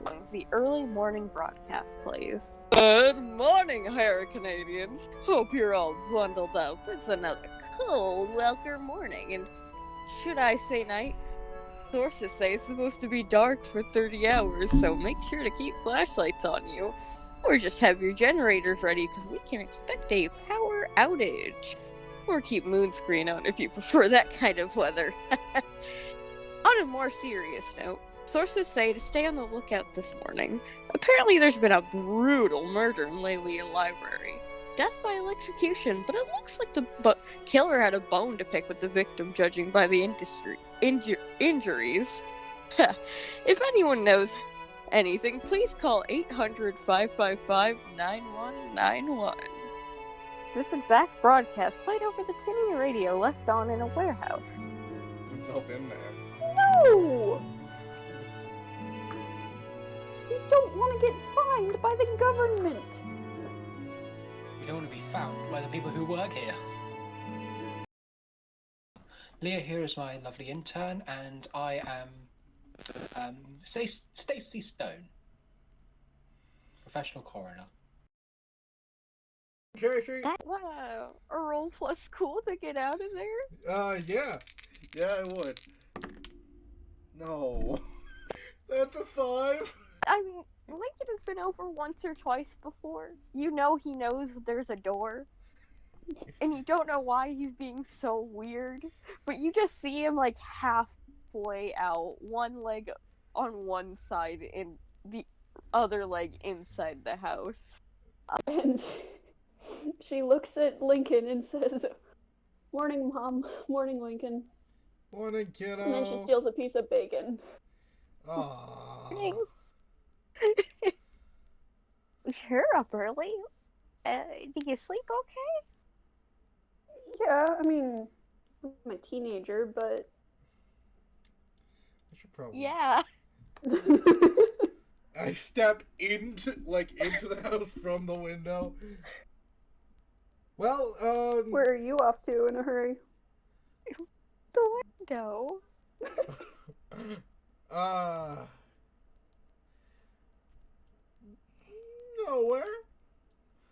songs, the early morning broadcast plays. Good morning, Higher Canadians. Hope you're all bundled up. It's another cool, welcome morning, and should I say night? Sources say it's supposed to be dark for 30 hours, so make sure to keep flashlights on you. Or just have your generators ready, because we can expect a power outage. Or keep moonscreen on if you prefer that kind of weather. On a more serious note, sources say to stay on the lookout this morning. Apparently there's been a brutal murder in Laylia Library. Death by electrocution, but it looks like the killer had a bone to pick with the victim, judging by the injuries. If anyone knows anything, please call 800-555-9191. This exact broadcast played over the tinny radio left on in a warehouse. Himself in there. No! We don't want to get fined by the government. We don't want to be found by the people who work here. Leah here is my lovely intern, and I am Stacey Stone, professional coroner. Wow, a roll plus cool to get out of there? Yeah, I would. No. That's a 5. I mean, Lincoln has been over once or twice before. You know he knows there's a door. And you don't know why he's being so weird. But you just see him like halfway out, one leg on one side and the other leg inside the house. And she looks at Lincoln and says, "Morning, Mom. Morning, Lincoln." Morning, kiddo. And then she steals a piece of bacon. Aww. You're up early. Did you sleep okay? Yeah, I mean, I'm a teenager, but... I should probably... Yeah. I step into the house from the window. Well, Where are you off to in a hurry? The window. Nowhere.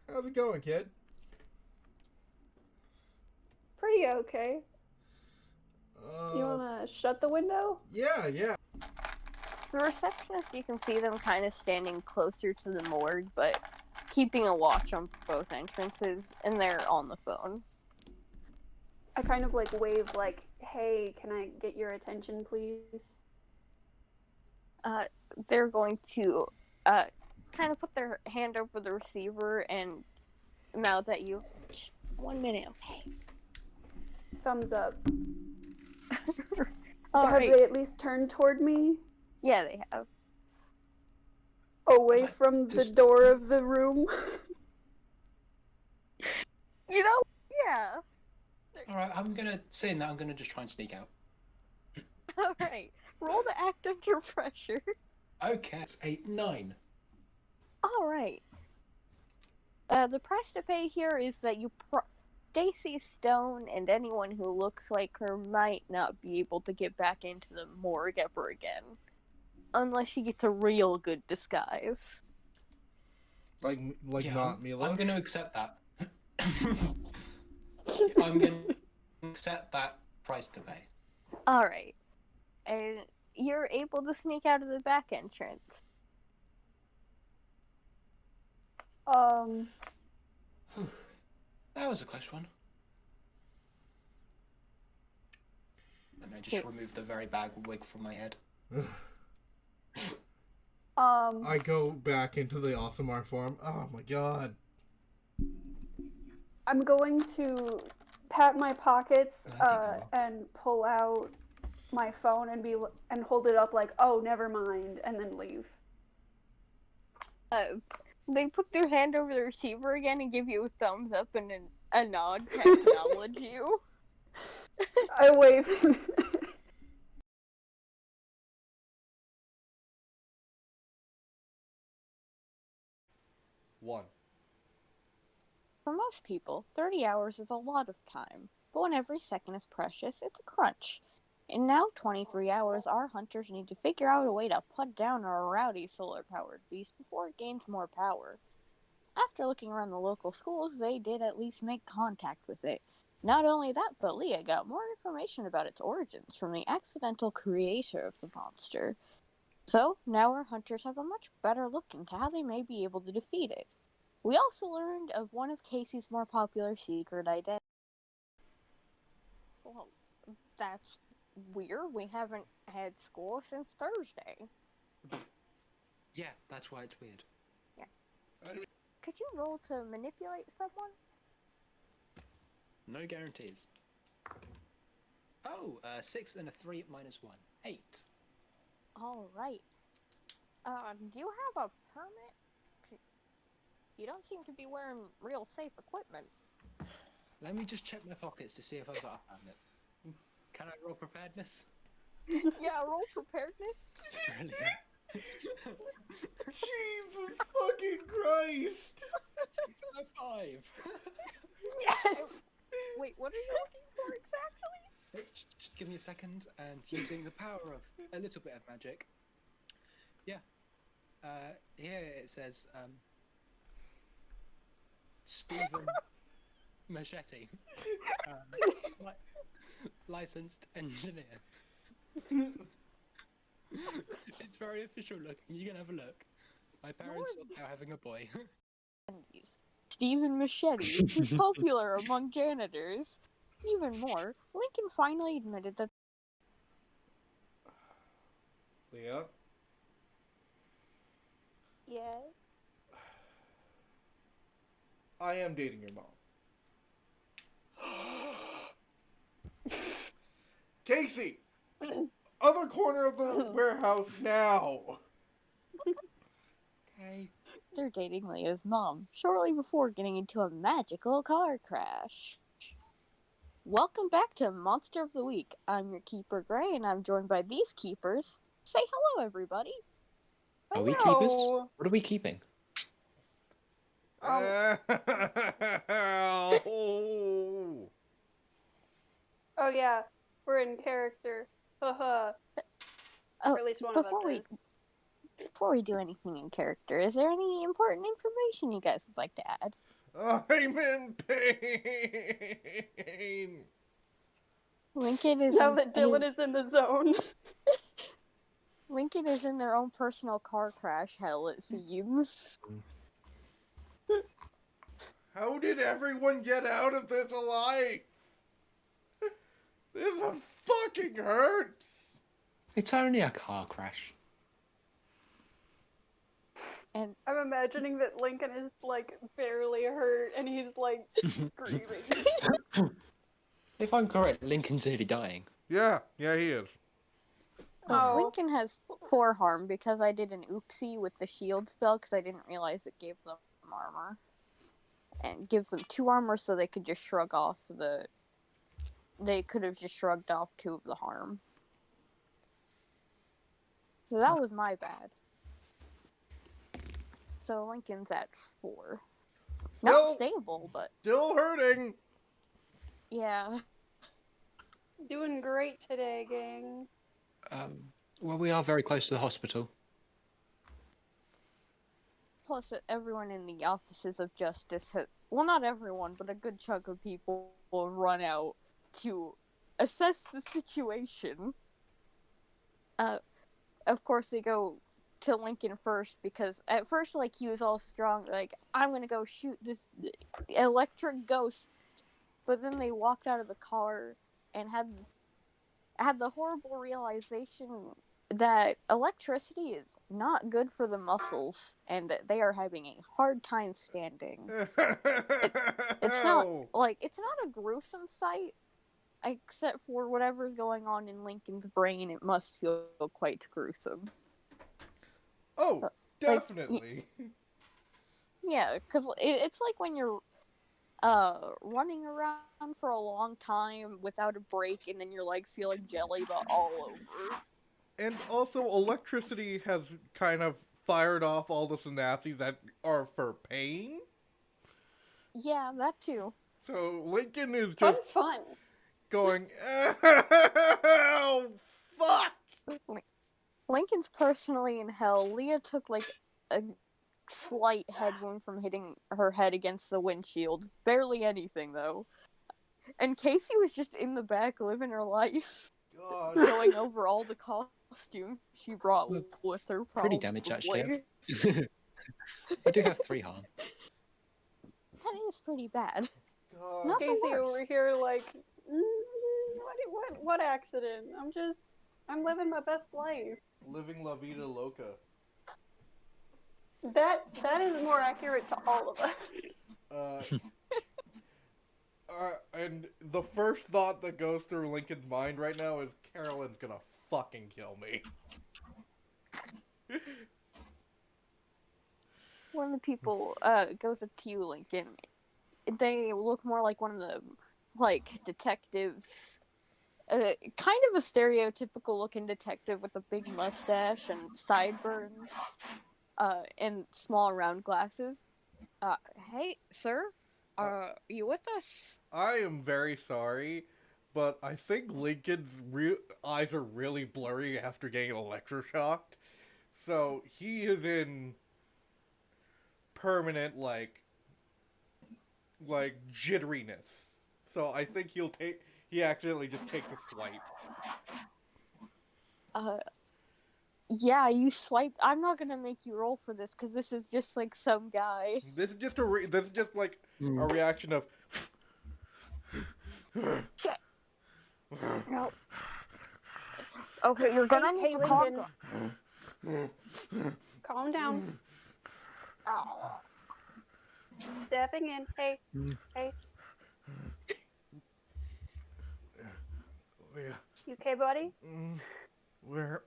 How's it going, kid? Pretty okay. You wanna shut the window? Yeah. The receptionist, you can see them kind of standing closer to the morgue, but keeping a watch on both entrances, and they're on the phone. I kind of wave "Hey, can I get your attention, please?" They're going to kind of put their hand over the receiver and mouth at you. Shh, 1 minute, okay? Thumbs up. Have they at least turned toward me? Yeah, they have. Away from the door of the room? You know, yeah. Alright, I'm gonna say that I'm gonna just try and sneak out. Alright, roll the act under pressure. Okay, it's 9. Alright. The price to pay here is that Stacey Stone and anyone who looks like her might not be able to get back into the morgue ever again. Unless she gets a real good disguise. Like Yeah, not Mila? I'm gonna accept that. I'm gonna accept that price to pay. Alright. And you're able to sneak out of the back entrance. That was a close one. And I just removed the very bag wig from my head. I go back into the awesome art form. Oh my god. I'm going to pat my pockets and pull out my phone and hold it up "Oh, never mind," and then leave. They put their hand over the receiver again and give you a thumbs up and a nod to acknowledge you. I wave. 1. For most people, 30 hours is a lot of time, but when every second is precious, it's a crunch. In now 23 hours, our hunters need to figure out a way to put down our rowdy solar-powered beast before it gains more power. After looking around the local schools, they did at least make contact with it. Not only that, but Leah got more information about its origins from the accidental creator of the monster. So, now our hunters have a much better look into how they may be able to defeat it. We also learned of one of Casey's more popular secret identities. Well, that's weird. We haven't had school since Thursday. Yeah, that's why it's weird. Yeah. Could you roll to manipulate someone? No guarantees. Oh, 6 and a 3 minus 1. 8. All right. Do you have a permit? You don't seem to be wearing real safe equipment. Let me just check my pockets to see if I've got a permit. Can I roll preparedness? Yeah, roll preparedness. Brilliant. Jesus fucking Christ! 6 and a 5. Yes! Wait, what are you looking for exactly? Just give me a second, and using the power of a little bit of magic. Yeah. Here it says, Stephen Machete. Licensed engineer. It's very official looking. You can have a look. My parents are now having a boy. Stephen Machete is popular among janitors. Even more, Lincoln finally admitted that. Leah? Yes. I am dating your mom. Casey! Other corner of the warehouse now! Okay. They're dating Leah's mom, shortly before getting into a magical car crash. Welcome back to Monster of the Week. I'm your keeper, Gray, and I'm joined by these keepers. Say hello, everybody. Are we Hello. keepers? What are we keeping? Oh, yeah, we're in character. Haha. Oh, Or at least one of us is. Before we do anything in character, is there any important information you guys would like to add? I'm in pain! Lincoln is Now that Dylan is in the zone. Lincoln is in their own personal car crash hell, it seems. How did everyone get out of this alive? This fucking hurts! It's only a car crash. And I'm imagining that Lincoln is, like, barely hurt, and he's, like, screaming. If I'm correct, Lincoln's nearly dying. Yeah, he is. Oh. Lincoln has 4 harm because I did an oopsie with the shield spell because I didn't realize it gave them armor. And gives them 2 armor so they could just shrug off the... They could have just shrugged off 2 of the harm. So that was my bad. So Lincoln's at 4. Not stable, but... Still hurting! Yeah. Doing great today, gang. Well, we are very close to the hospital. Plus, everyone in the offices of justice has... Well, not everyone, but a good chunk of people will run out to assess the situation. Of course, they go to Lincoln first, because at first, like, he was all strong, like, I'm gonna go shoot this electric ghost. But then they walked out of the car and had the horrible realization that electricity is not good for the muscles, and that they are having a hard time standing. It's not a gruesome sight, except for whatever's going on in Lincoln's brain. It must feel quite gruesome. Oh, definitely. Yeah, because it's like when you're running around for a long time without a break, and then your legs feel like jelly but all over. And also, electricity has kind of fired off all the synapses that are for pain. Yeah, that too. So Lincoln is Fun, just fun. going, Oh, fuck! Lincoln's personally in hell. Leah took like a slight head wound from hitting her head against the windshield. Barely anything though. And Casey was just in the back living her life. God. Going over all the costumes she brought Well, with her. Pretty damage, actually. Probably. I do have 3 harm. That is pretty bad. God. Not the Casey worst. over here, like, what accident? I'm living my best life. Living La Vida Loca. That is more accurate to all of us. And the first thought that goes through Lincoln's mind right now is Carolyn's gonna fucking kill me. One of the people goes up to you, Lincoln. They look more like one of the detectives. Kind of a stereotypical looking detective with a big mustache and sideburns. And small round glasses. Hey, sir, are you with us? I am very sorry, but I think Lincoln's eyes are really blurry after getting electroshocked. So he is in permanent, like jitteriness. So I think he accidentally just takes a swipe. Yeah, you swiped. I'm not gonna make you roll for this because this is just like some guy. This is just like a reaction of. Shit. No. Okay, you're gonna need to calm down. Calm down. Oh. Stepping in. Hey. Yeah. You okay, buddy? Where?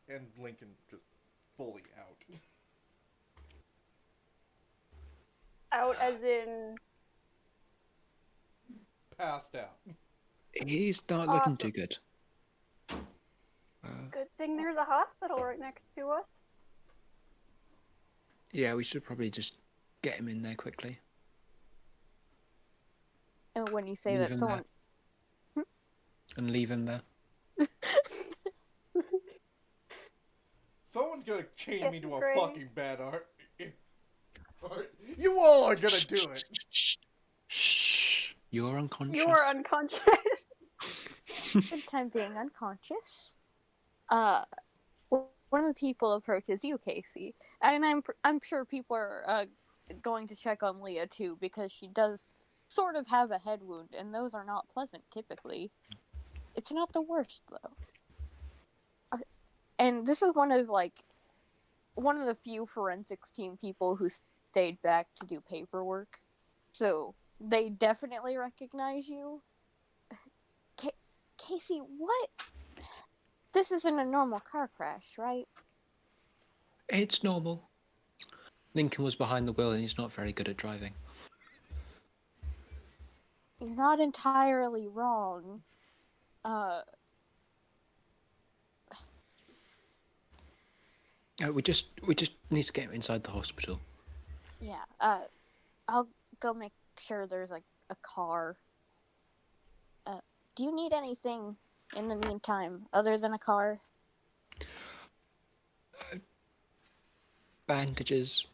And Lincoln just fully out. Out as in... Passed out. He's not looking too good. Good thing there's a hospital right next to us. Yeah, we should probably just get him in there quickly. And when you say Leave that, him someone... And leave him there. Someone's gonna chain me to a Great. fucking bed, you all are gonna do it. Shh. You're unconscious. You are unconscious. Good time being unconscious. One of the people approaches you, Casey, and I'm sure people are going to check on Leah too because she does sort of have a head wound, and those are not pleasant typically. It's not the worst though. And this is one of the few forensics team people who stayed back to do paperwork, so they definitely recognize you. Casey, what? This isn't a normal car crash, right? It's normal. Lincoln was behind the wheel and he's not very good at driving. You're not entirely wrong. We just need to get him inside the hospital. Yeah, I'll go make sure there's like a car. Do you need anything in the meantime other than a car? Bandages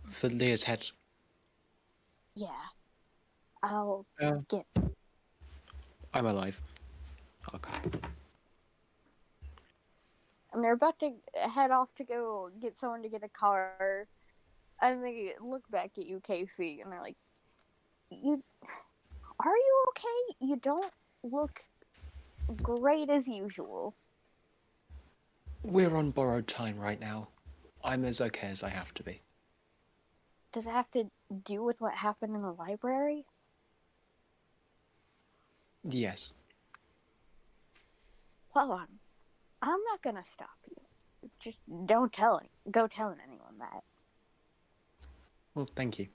for Leah's head. Yeah. I'll get... I'm alive. Okay. And they're about to head off to go get someone to get a car. And they look back at you, Casey, and they're like, are you okay? You don't look great as usual. We're on borrowed time right now. I'm as okay as I have to be. Does it have to do with what happened in the library? Yes. Well, I'm not gonna stop you. Just don't go telling anyone that. Well, thank you.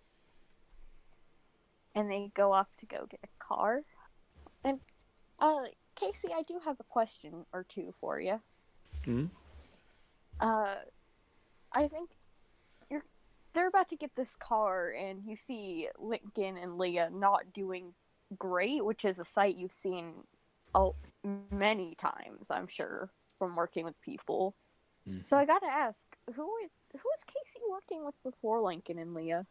And they go off to go get a car. And, Casey, I do have a question or two for you. Hmm? I think they're about to get this car, and you see Lincoln and Leah not doing great, which is a sight you've seen many times, I'm sure, from working with people. Mm-hmm. So I gotta ask, who was Casey working with before Lincoln and Leah?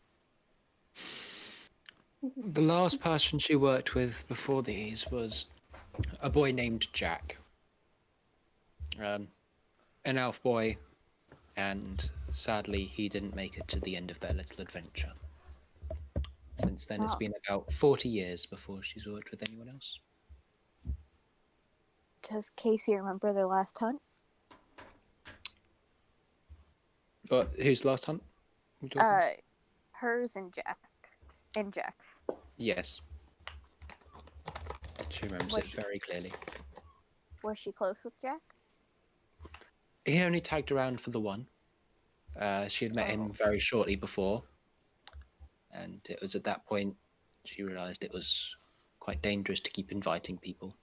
The last person she worked with before these was a boy named Jack. An elf boy, and sadly he didn't make it to the end of their little adventure. Since then, it's been about 40 years before she's worked with anyone else. Does Casey remember their last hunt? But whose last hunt? Hers and Jack's. Yes. She remembers it very clearly. Was she close with Jack? He only tagged around for the one. She had met him very shortly before. And it was at that point she realised it was quite dangerous to keep inviting people.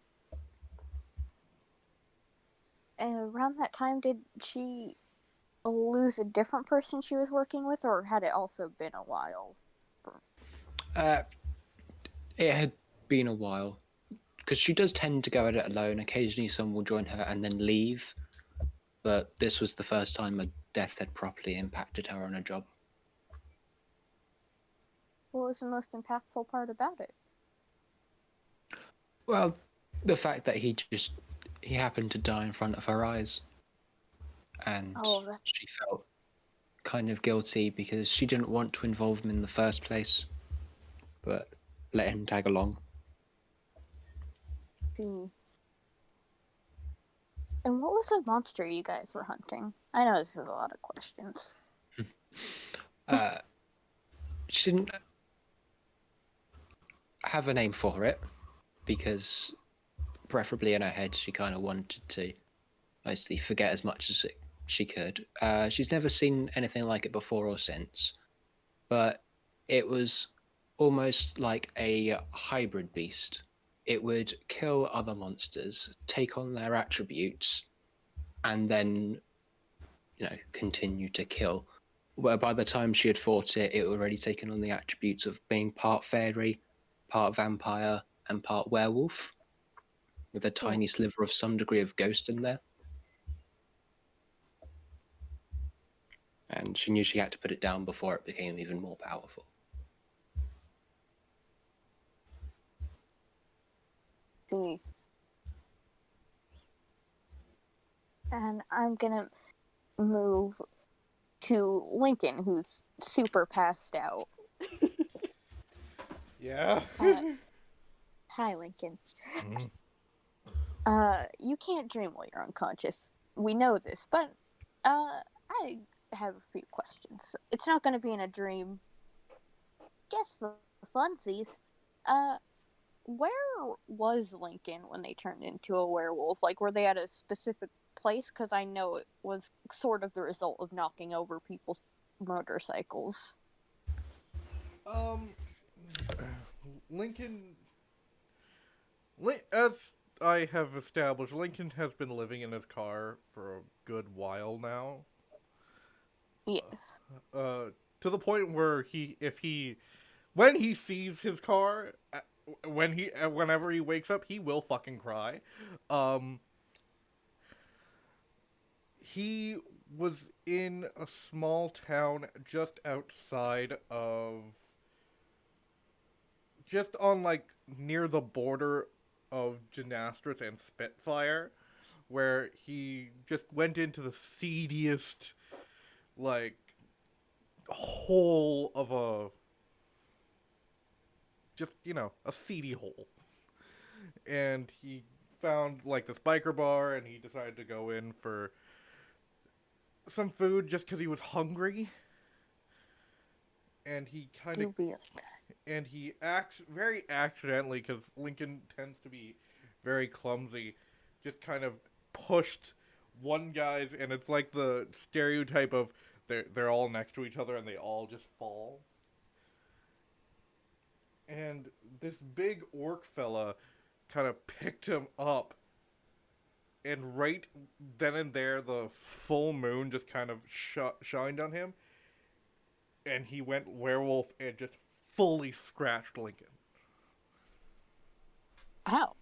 And around that time, did she lose a different person she was working with, or had it also been a while? It had been a while. Because she does tend to go at it alone. Occasionally someone will join her and then leave. But this was the first time a death had properly impacted her on a job. What was the most impactful part about it? Well, the fact that he happened to die in front of her eyes. And she felt kind of guilty because she didn't want to involve him in the first place, but let him tag along. See. And what was the monster you guys were hunting? I know this is a lot of questions. She didn't have a name for it because preferably in her head she kind of wanted to mostly forget as much as she could. She's never seen anything like it before or since, but it was almost like a hybrid beast. It would kill other monsters, take on their attributes, and then, continue to kill. Where by the time she had fought it, it had already taken on the attributes of being part fairy, part vampire, and part werewolf, with a tiny sliver of some degree of ghost in there. And she knew she had to put it down before it became even more powerful. See. And I'm gonna move to Lincoln, who's super passed out. Yeah. Hi, Lincoln. You can't dream while you're unconscious. We know this, but I have a few questions. It's not gonna be in a dream. Guess the funsies. Where was Lincoln when they turned into a werewolf? Like, were they at a specific place? Because I know it was sort of the result of knocking over people's motorcycles. Lincoln, as I have established, Lincoln has been living in his car for a good while now. Yes. To the point where when he sees his car, whenever he wakes up, he will fucking cry. He was in a small town just on near the border of Genastris and Spitfire, where he just went into the seediest, hole of a seedy hole. And he found, this biker bar, and he decided to go in for some food just because he was hungry. And he and he acts very accidentally, because Lincoln tends to be very clumsy, just kind of pushed one guy's, and it's like the stereotype of they're all next to each other and they all just fall. And this big orc fella kind of picked him up, and right then and there the full moon just kind of shined on him, and he went werewolf and just fully scratched Lincoln. Ow.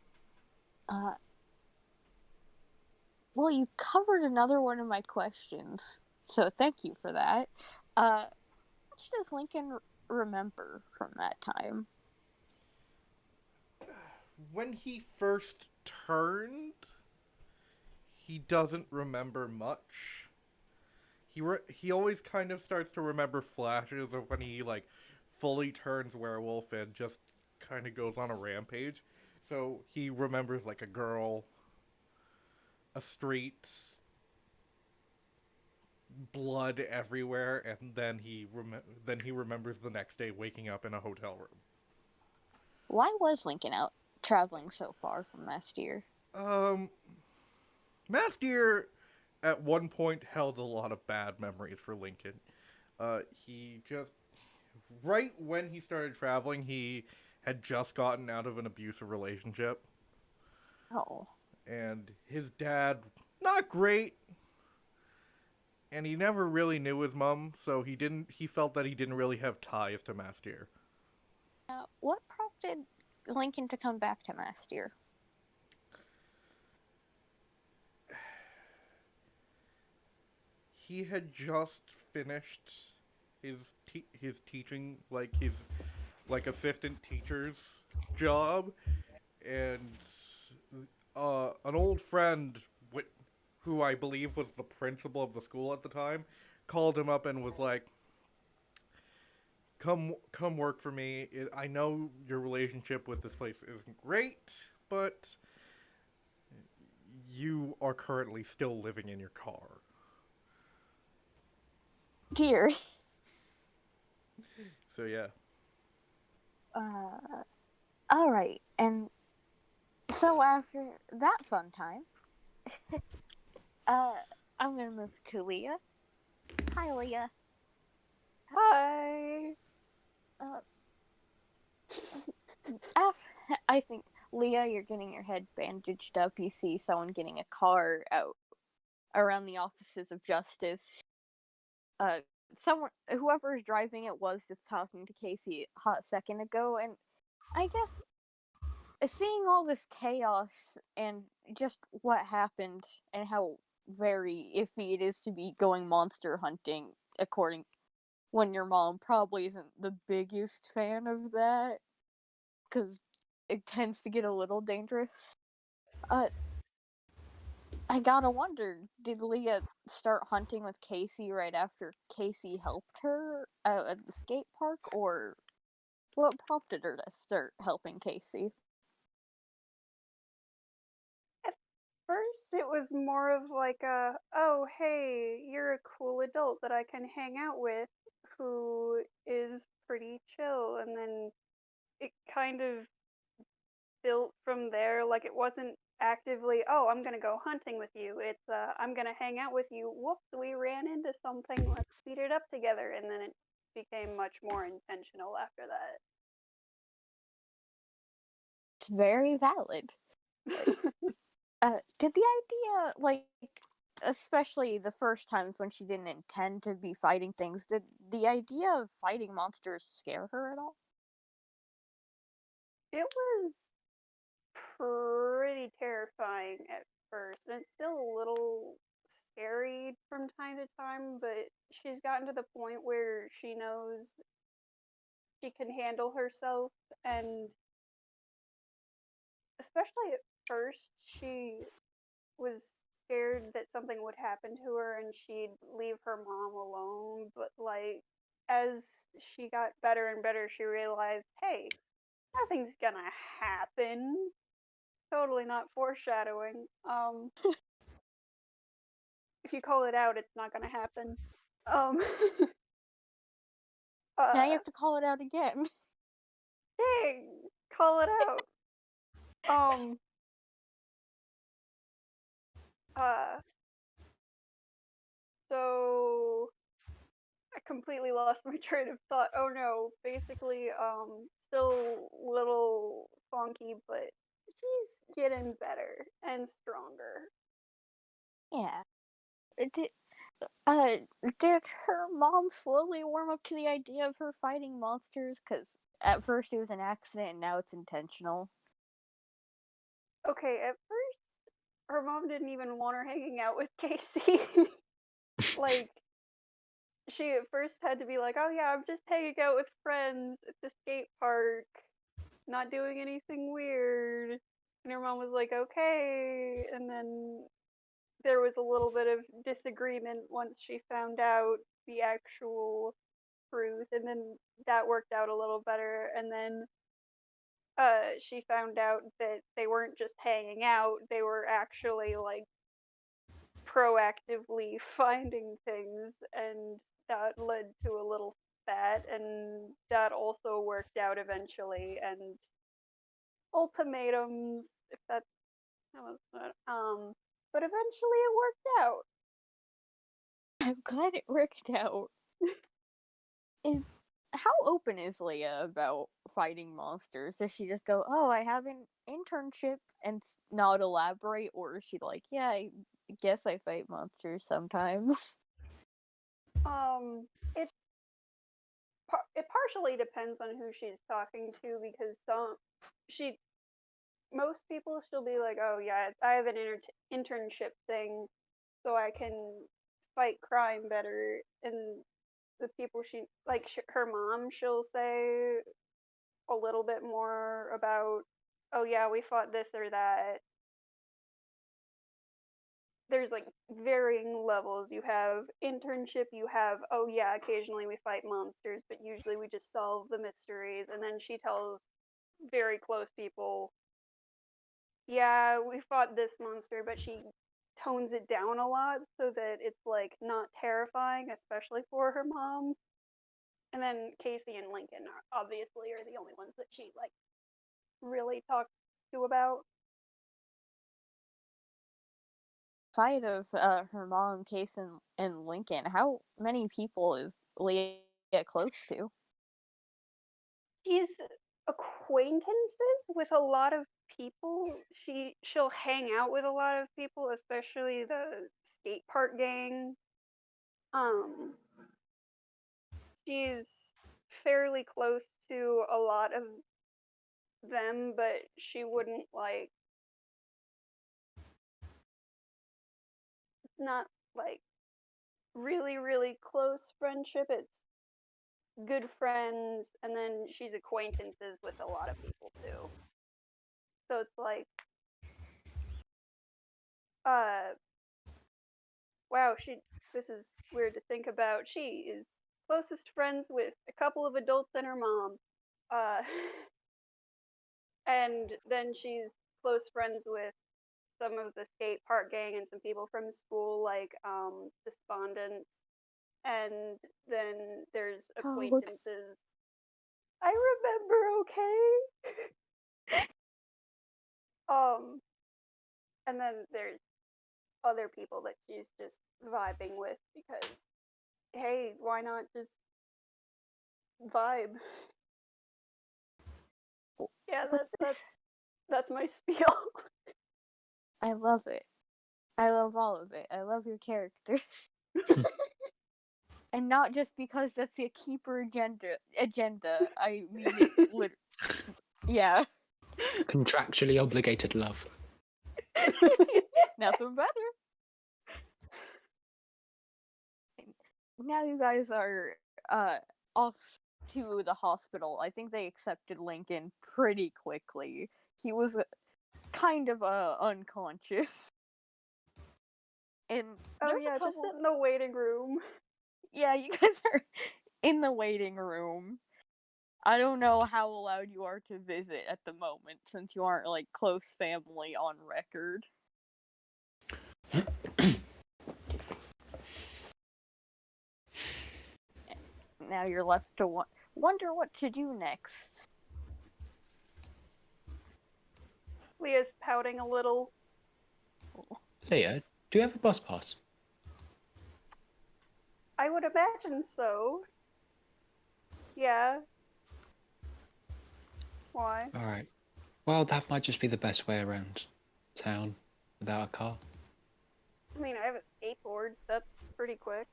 Well, you covered another one of my questions, so thank you for that. What does Lincoln remember from that time? When he first turned, he doesn't remember much. He always kind of starts to remember flashes of when he like fully turns werewolf and just kind of goes on a rampage. So he remembers like a girl, a street, blood everywhere, and then he remembers the next day waking up in a hotel room. Why was Lincoln out traveling so far from last year? Mastier at one point held a lot of bad memories for Lincoln. He just right when he started traveling, he had just gotten out of an abusive relationship. Oh. And his dad, not great. And he never really knew his mom, so he felt that he didn't really have ties to Mastier. What prompted Lincoln to come back to Mastier? He had just finished his teaching, his assistant teacher's job, and an old friend who I believe was the principal of the school at the time called him up and was like, come work for me. I know your relationship with this place isn't great, but you are currently still living in your car. Dear. So yeah. Alright, and so after that fun time, I'm gonna move to Leah. Hi, Leah. Hi. I think, Leah, you're getting your head bandaged up. You see someone getting a car out around the offices of justice. Whoever is driving it was just talking to Casey a hot second ago, and I guess seeing all this chaos and just what happened and how very iffy it is to be going monster hunting, when your mom probably isn't the biggest fan of that, because it tends to get a little dangerous. I gotta wonder, did Leah start hunting with Casey right after Casey helped her out at the skate park, or what prompted her to start helping Casey? At first, it was more of like oh, hey, you're a cool adult that I can hang out with who is pretty chill. And then it kind of built from there. Like, it wasn't actively, oh, I'm gonna go hunting with you. It's I'm gonna hang out with you. Whoops, we ran into something. Let's speed it up together. And then it became much more intentional after that. It's very valid. Did the idea, especially the first times when she didn't intend to be fighting things, did the idea of fighting monsters scare her at all? It was pretty terrifying at first, and it's still a little scary from time to time, but she's gotten to the point where she knows she can handle herself, and especially at first, she was scared that something would happen to her and she'd leave her mom alone, but as she got better and better, she realized, hey, nothing's gonna happen. Totally not foreshadowing. If you call it out, it's not gonna happen. Um, Now you have to call it out again. dang, call it out. So I completely lost my train of thought. Oh no, basically, still a little funky, but she's getting better and stronger. Yeah. Did her mom slowly warm up to the idea of her fighting monsters? Because at first it was an accident and now it's intentional. Okay, at first, her mom didn't even want her hanging out with Casey. Like, she at first had to be like, oh yeah, I'm just hanging out with friends at the skate park, not doing anything weird. And her mom was like, okay. And then there was a little bit of disagreement once she found out the actual truth. And then that worked out a little better. And then she found out that they weren't just hanging out, they were actually like proactively finding things, and that led to a little spat, and that also worked out eventually. And ultimatums, if that's but eventually it worked out. I'm glad it worked out. How open is Leah about fighting monsters? Does she just go, "Oh, I have an internship," and not elaborate, or is she like, "Yeah, I guess I fight monsters sometimes"? It it partially depends on who she's talking to, because most people she'll be like, oh yeah, I have an internship thing, so I can fight crime better. And the people she like, her mom, she'll say a little bit more about, oh yeah, we fought this or that. There's like varying levels. You have internship, you have, oh yeah, occasionally we fight monsters, but usually we just solve the mysteries. And then she tells very close people, yeah, we fought this monster, but she tones it down a lot so that it's like not terrifying, especially for her mom. And then Casey and Lincoln obviously are the only ones that she like really talks to about. Outside of her mom, Case, and Lincoln, how many people is Leah close to? She's acquaintances with a lot of people. She'll hang out with a lot of people, especially the skate park gang. Um, she's fairly close to a lot of them, but she wouldn't like. It's not like really, really close friendship. It's good friends, and then she's acquaintances with a lot of people too. So it's like, uh, wow, this is weird to think about. She is closest friends with a couple of adults and her mom. Uh, and then she's close friends with some of the skate park gang and some people from school, like Despondent. And then there's acquaintances. I remember, okay? And then there's other people that she's just vibing with because, hey, why not just vibe? Yeah, that's my spiel. I love it. I love all of it. I love your characters. And not just because that's the keeper agenda. I mean it yeah. Contractually obligated love. Nothing better. Now you guys are off to the hospital. I think they accepted Lincoln pretty quickly. He was kind of unconscious. And oh yeah, just sit in the waiting room. Yeah, you guys are in the waiting room. I don't know how allowed you are to visit at the moment, since you aren't like close family on record. Now you're left to wonder what to do next. Leah's pouting a little. Leah, do you have a bus pass? I would imagine so. Yeah. Why? Alright. Well, that might just be the best way around town without a car. I mean, I have a skateboard. board. That's pretty quick.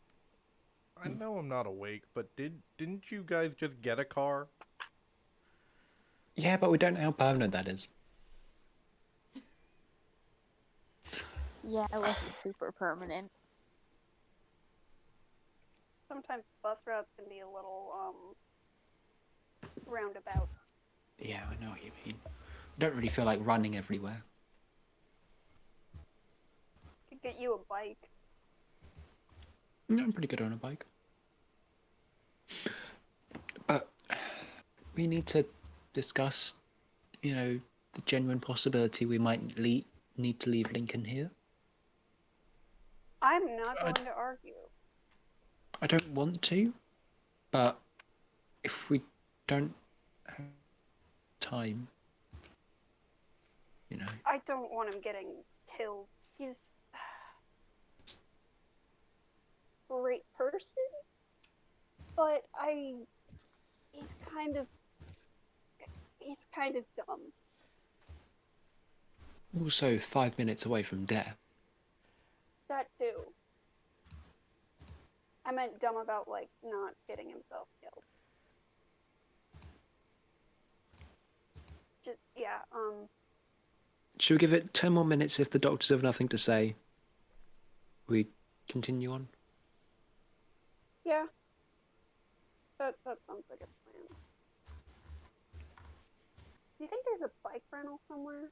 I know I'm not awake, but didn't you guys just get a car? Yeah, but we don't know how permanent that is. Yeah, it wasn't super permanent. Sometimes bus routes can be a little roundabout. Yeah, I know what you mean. I don't really feel like running everywhere. Could get you a bike. No, I'm pretty good on a bike. But we need to discuss, the genuine possibility we might need to leave Lincoln here. I'm not going to argue. I don't want to, but if we don't have time, I don't want him getting killed. He's a great person, but he's kind of dumb. Also 5 minutes away from death. That too. I meant dumb about, like, not getting himself killed. Just, yeah, Should we give it 10 more minutes if the doctors have nothing to say? We continue on? yeah. That sounds like a plan. Do you think there's a bike rental somewhere?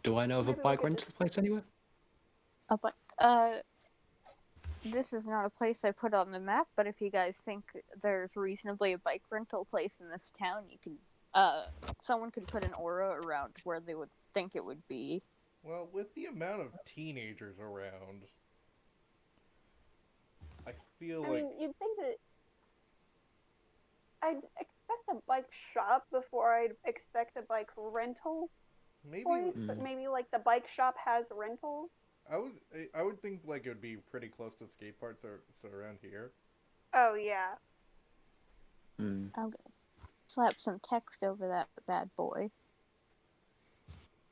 Do I know of a Maybe we bike could rental place anywhere? But this is not a place I put on the map, but if you guys think there's reasonably a bike rental place in this town, you can someone could put an aura around where they would think it would be. Well, with the amount of teenagers around, I feel I like... mean, you'd think that I'd expect a bike shop before I'd expect a bike rental Maybe place, but maybe, like, the bike shop has rentals. I would think like it would be pretty close to skate parks around here. Oh, yeah. I'll slap some text over that bad boy.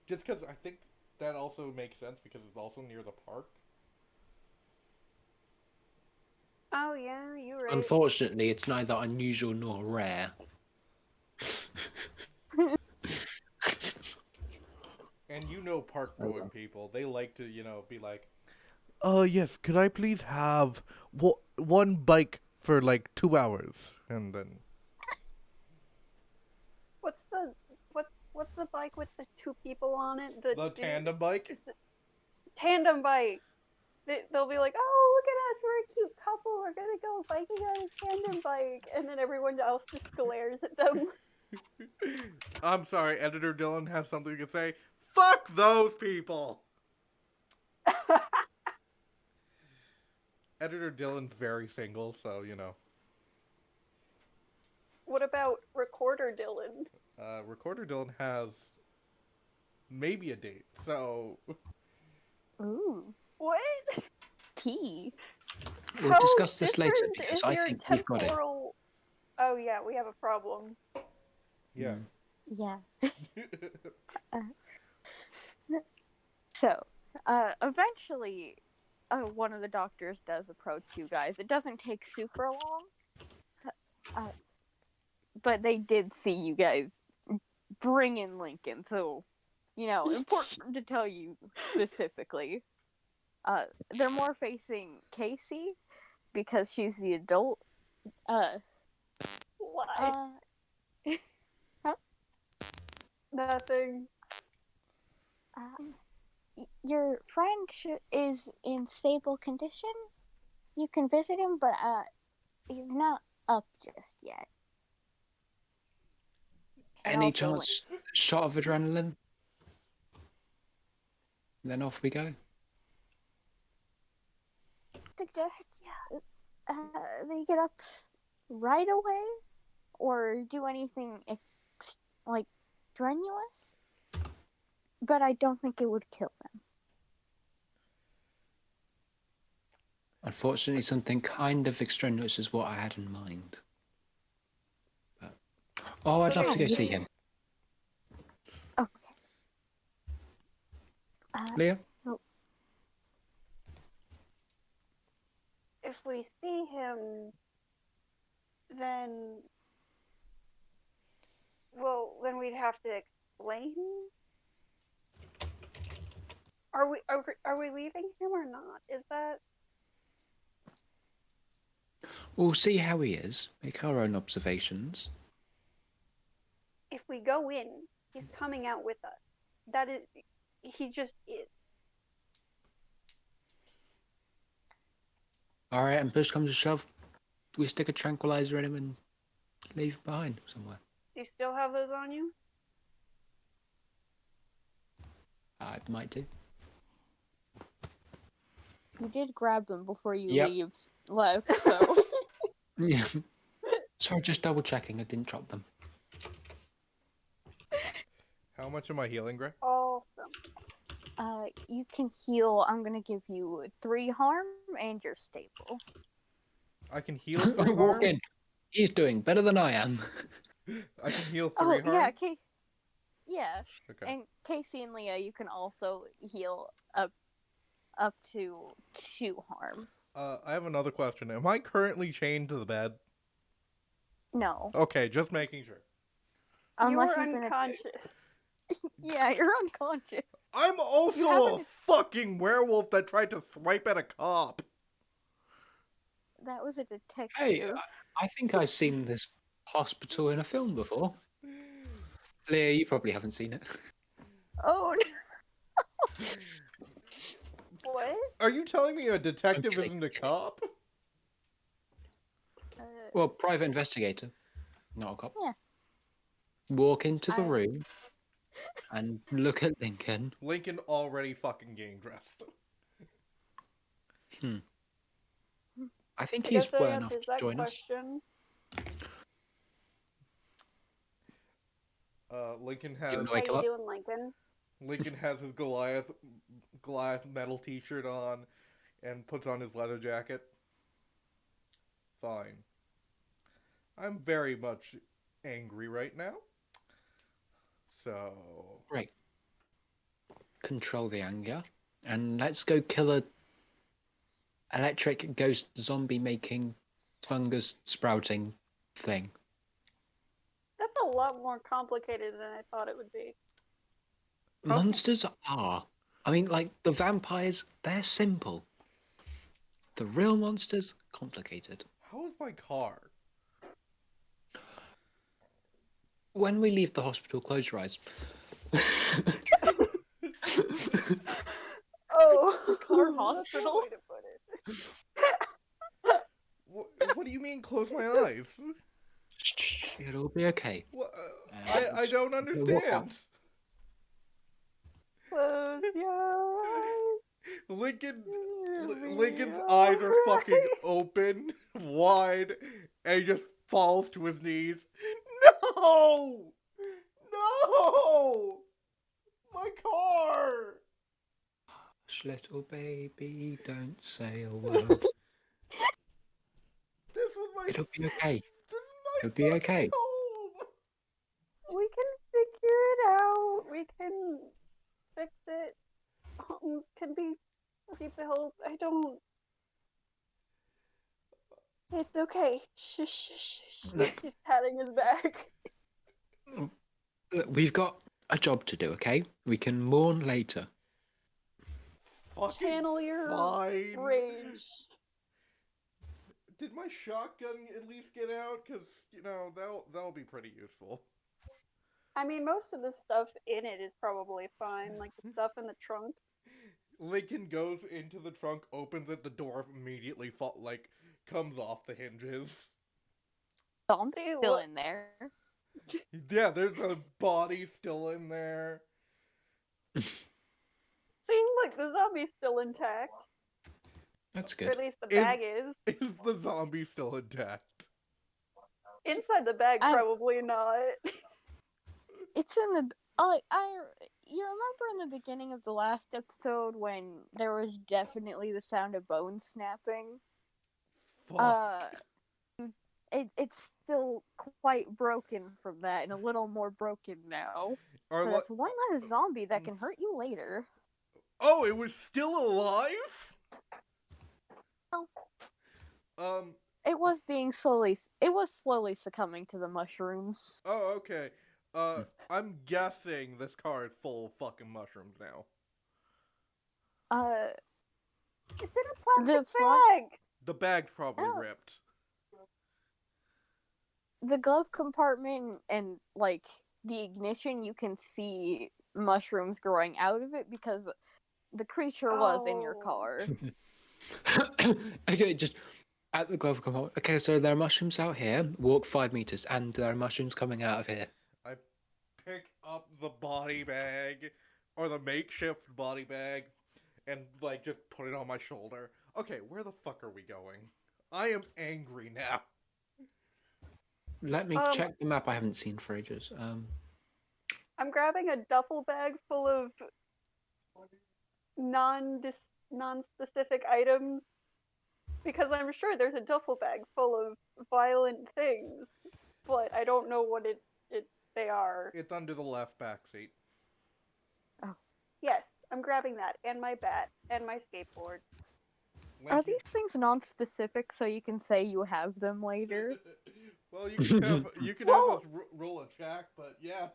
Just because I think that also makes sense because it's also near the park. Oh, yeah, you're right. Unfortunately, it's neither unusual nor rare. And park going people, they like to, be like, yes, could I please have one bike for like 2 hours? And then... What's the bike with the two people on it? The tandem bike? Tandem bike. They'll be like, oh, look at us, we're a cute couple, we're gonna go biking on a tandem bike. And then everyone else just glares at them. I'm sorry, Editor Dylan has something to say. Fuck those people! Editor Dylan's very single, so, What about Recorder Dylan? Recorder Dylan has maybe a date, so... Ooh. What? Tea. We'll discuss this later because I think we've got it. Oh yeah, we have a problem. Yeah. Yeah. So, eventually, one of the doctors does approach you guys. It doesn't take super long, but they did see you guys bring in Lincoln, so, important to tell you specifically. They're more facing Casey, because she's the adult. Why? Huh? Nothing. Your friend is in stable condition. You can visit him, but he's not up just yet. And Any chance shot of adrenaline? Then off we go. Suggest they get up right away, or do anything strenuous. But I don't think it would kill them. Unfortunately, something kind of extraneous is what I had in mind. But... I'd love to go see him. Okay. Leah? we see him, then, well, then we'd have to explain. Are we leaving him or not? Is that? We'll see how he is. Make our own observations. If we go in, he's coming out with us. That is, he just is. All right, and push comes to shove, we stick a tranquilizer in him and leave him behind somewhere. Do you still have those on you? I might do. You did grab them before you Yep. left, so. Yeah. Sorry, just double checking. I didn't drop them. How much am I healing, Gray? Awesome. You can heal. I'm gonna give you 3 harm, and you're stable. I can heal 3 Walk harm? in. He's doing better than I am. I can heal 3 Oh, harm? yeah, yeah. Okay. And Casey and Leah, you can also heal up to 2 harm. I have another question. Am I currently chained to the bed? No. Okay, just making sure. Unless You're you've been unconscious. Yeah, you're unconscious. I'm also a fucking werewolf that tried to swipe at a cop. That was a detective. Hey, I think I've seen this hospital in a film before. Leah, you probably haven't seen it. Oh, no. What? Are you telling me a detective Okay. isn't a cop? Well, private investigator, not a cop. Yeah. Walk into the room and look at Lincoln. Lincoln already fucking game dressed. I think I he's guess that well enough answers to that join us. question. Lincoln You has wanna How wake him you up? doing, Lincoln? Lincoln has his Goliath metal t-shirt on and puts on his leather jacket. Fine. I'm very much angry right now. So... Right. Control the anger. And let's go kill a electric ghost zombie making fungus sprouting thing. That's a lot more complicated than I thought it would be. Monsters are. I mean, like, the vampires, they're simple. The real monsters, complicated. How is my car? When we leave the hospital, close your eyes. Oh, Car that's one hospital? way to put it. What do you mean close my eyes? It'll be okay. What, I don't walk out. understand. Close your eyes. Lincoln's eyes are fucking open, wide, and he just falls to his knees. No! No! My car! Hush, little baby, don't say a word. This was my... It'll be okay. This is my It'll be fucking okay. home! We can figure it out. We can fix it. Homes can be rebuilt. I don't. It's okay. Shh, shh, shh, shh. She's patting his back. Look, we've got a job to do, okay? We can mourn later. Fucking Channel your fine. rage. Did my shotgun at least get out? Because, you know, that'll be pretty useful. I mean, most of the stuff in it is probably fine, like the stuff in the trunk. Lincoln goes into the trunk, opens it, the door immediately comes off the hinges. I'm Ew, still what? in there. Yeah, there's a body still in there. Seems like the zombie's still intact. That's Or good. at least the bag is. Is the zombie still intact? Inside the bag, probably not. It's in the. You remember in the beginning of the last episode when there was definitely the sound of bones snapping? Fuck. It's still quite broken from that and a little more broken now. But that's one less zombie that can hurt you later. Oh, it was still alive? Oh. It was being slowly. It was slowly succumbing to the mushrooms. Oh, okay. I'm guessing this car is full of fucking mushrooms now. It's in a The plastic front, bag. The bag's probably Oh. ripped. the glove compartment, and like the ignition, you can see mushrooms growing out of it because the creature was in your Oh. car. Okay, just at the glove compartment. Okay, so there are mushrooms out here. Walk 5 meters, and there are mushrooms coming out of here. I pick up the body bag, or the makeshift body bag, and like just put it on my shoulder. Okay, where the fuck are we going? I am angry now. Let me check the map I haven't seen for ages. I'm grabbing a duffel bag full of non-specific items because I'm sure there's a duffel bag full of violent things, but I don't know what they are. It's under the left back seat. Yes, I'm grabbing that and my bat and my skateboard. Are these things non-specific so you can say you have them later? Well, you can have us roll a check, but yeah.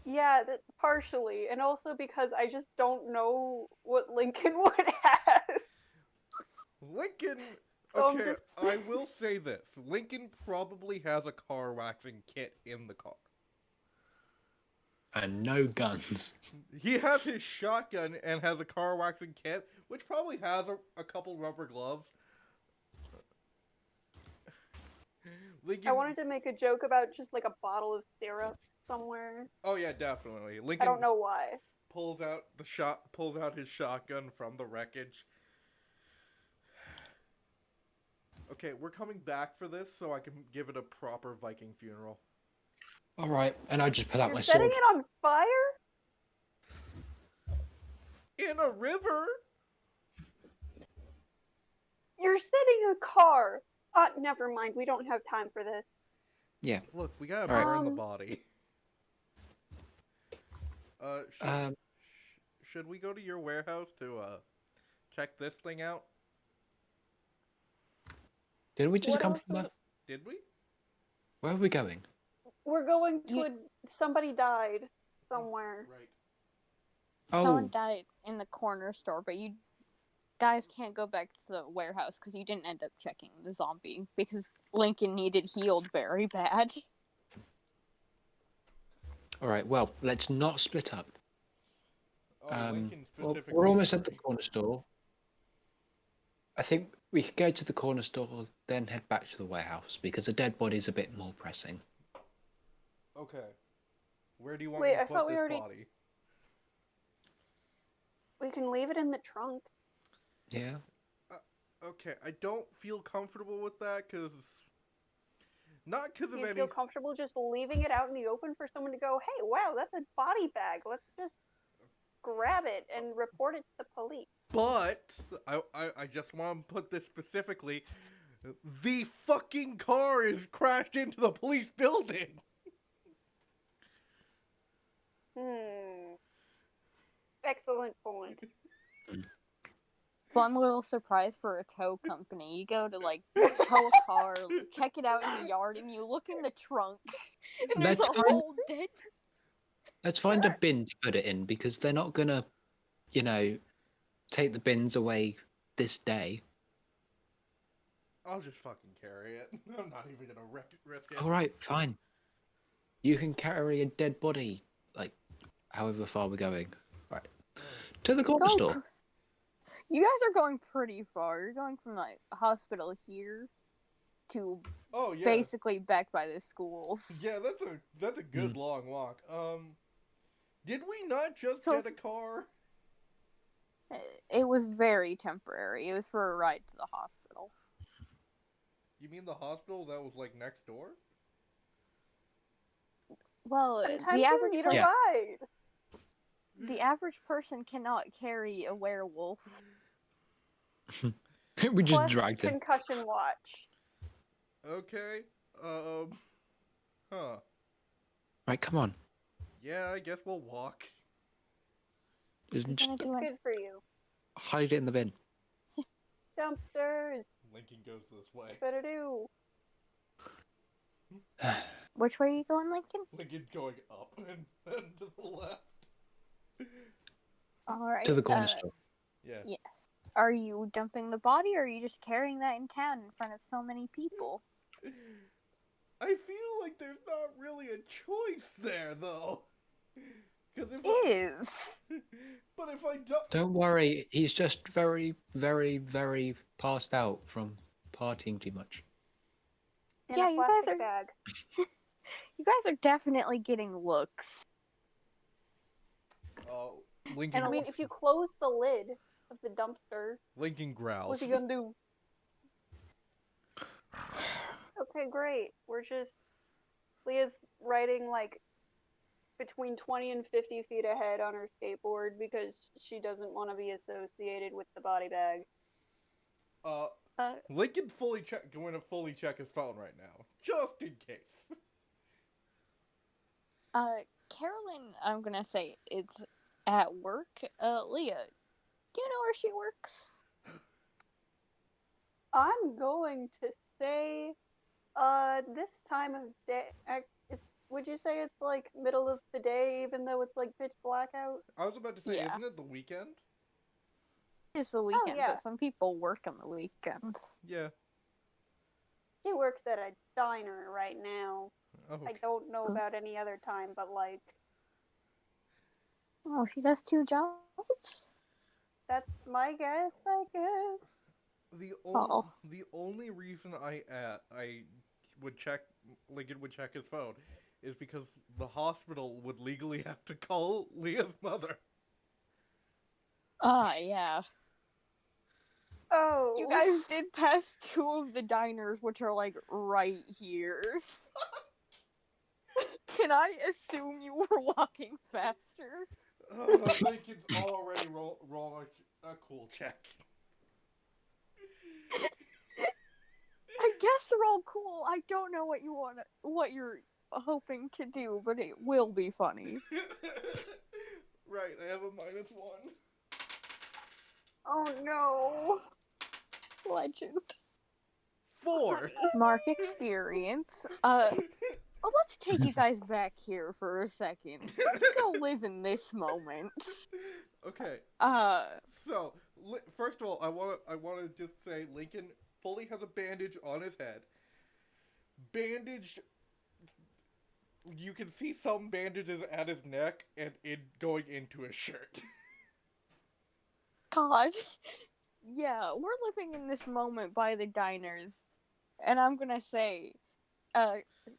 Yeah, partially, and also because I just don't know what Lincoln would have. Lincoln. So Okay, I will say this: Lincoln probably has a car waxing kit in the car. And no guns. He has his shotgun and has a car waxing kit, which probably has a couple rubber gloves. Lincoln... I wanted to make a joke about just like a bottle of syrup somewhere. Oh yeah, definitely. Lincoln I don't know why. Pulls out his shotgun from the wreckage. Okay, we're coming back for this so I can give it a proper Viking funeral. All right, and I just put out You're my setting sword. it on fire? In a river? You're setting a car. Never mind. We don't have time for this. Yeah. Look, we gotta All burn the body. Should we go to your warehouse to check this thing out? Didn't we just What come else from there? Did we? Where are we going? We're going to somebody died somewhere. Right. Oh, Someone died in the corner store, but you guys can't go back to the warehouse because you didn't end up checking the zombie because Lincoln needed healed very bad. all right. Well, let's not split up. Lincoln Well, specifically. we're almost at the corner store. I think we could go to the corner store, then head back to the warehouse because a dead body's a bit more pressing. Okay. Where do you want Wait, me to I thought put we this already- body? We can leave it in the trunk. Yeah. Okay, I don't feel comfortable with that because... Not because of You any... feel comfortable just leaving it out in the open for someone to go, hey, wow, that's a body bag. Let's just grab it and report it to the police. But, I just want to put this specifically, the fucking car is crashed into the police building! Excellent point. Fun little surprise for a tow company. You go to like tow a car, check it out in the yard, and you look in the trunk, and there's Let's a find- whole dead. Let's find a bin to put it in because they're not gonna, take the bins away this day. I'll just fucking carry it. I'm not even gonna risk it. All right, fine. You can carry a dead body, like, however far we're going. Right. To the corner store. You guys are going pretty far. You're going from like a hospital here to Oh yeah. basically back by the schools. Yeah, that's a good long walk. Did we not just get a car? It was very temporary. It was for a ride to the hospital. You mean the hospital that was like next door? Well, Sometimes the you average need per- a ride. the average person cannot carry a werewolf. We just Plus dragged him. concussion watch. Okay. Huh. Right, come on. Yeah, I guess we'll walk. Just Gonna do It's it. good for you. hide it in the bin. Dumpsters. Lincoln goes this way. Better do. Which way are you going, Lincoln? Lincoln's going up and then to the left. Alright. To the corner store. Yeah. Yes. Are you dumping the body, or are you just carrying that in town in front of so many people? I feel like there's not really a choice there, though. Cause if Is. but if I dump... Don't worry, he's just very, very, very passed out from partying too much. In Yeah, a you guys plastic are- bag. You guys are definitely getting looks. Lincoln, And I mean, if you close the lid of the dumpster, Lincoln growls. what's he gonna do? Okay, great. Leah's riding like between 20 and 50 feet ahead on her skateboard because she doesn't want to be associated with the body bag. Lincoln going to fully check his phone right now, just in case. Carolyn, I'm gonna say it's at work. Leah, do you know where she works? I'm going to say, this time of day, would you say it's like middle of the day, even though it's like pitch black out? I was about to say, Yeah. isn't it the weekend? It's the weekend, yeah. but some people work on the weekends. Yeah. She works at a diner right now. Okay. I don't know about any other time, but like, Oh, she does 2 jobs? that's my guess, I guess. The only reason I would check Lincoln would check his phone is because the hospital would legally have to call Leah's mother. Yeah. Oh. You guys did pass 2 of the diners, which are like right here. Can I assume you were walking faster? Lincoln's already roll a cool check. I guess roll cool. I don't know what you're hoping to do, but it will be funny. Right, I have a -1. Oh no. Legend. 4. Mark experience. Let's take you guys back here for a second. Let's go live in this moment. Okay. So, first of all, I want to just say Lincoln fully has a bandage on his head. Bandaged. You can see some bandages at his neck and going into his shirt. God. Yeah, we're living in this moment by the diners. And I'm gonna say,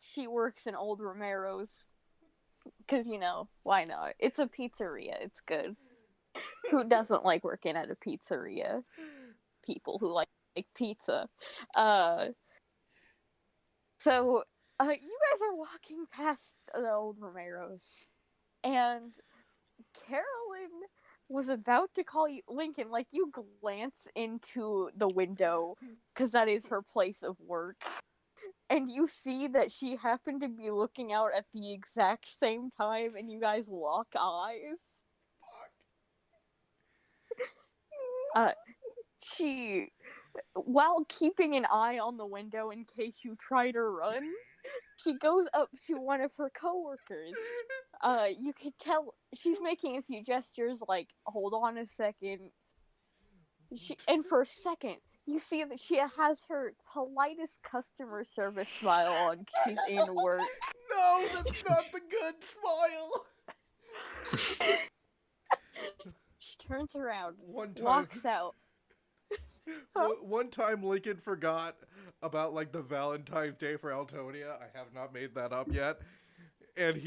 she works in Old Romero's. Because, why not? It's a pizzeria. It's good. Who doesn't like working at a pizzeria? People who like pizza. So, you guys are walking past the Old Romero's. And Carolyn was about to call you Lincoln. Like, you glance into the window, because that is her place of work. And you see that she happened to be looking out at the exact same time, and you guys lock eyes. She, while keeping an eye on the window in case you try to run, she goes up to one of her coworkers. You could tell she's making a few gestures like, hold on a second. And for a second, you see that she has her politest customer service smile on. She's in work. No, that's not the good smile. She turns around, One time, walks out. one time Lincoln forgot about like the Valentine's Day for Altonia. I have not made that up yet. And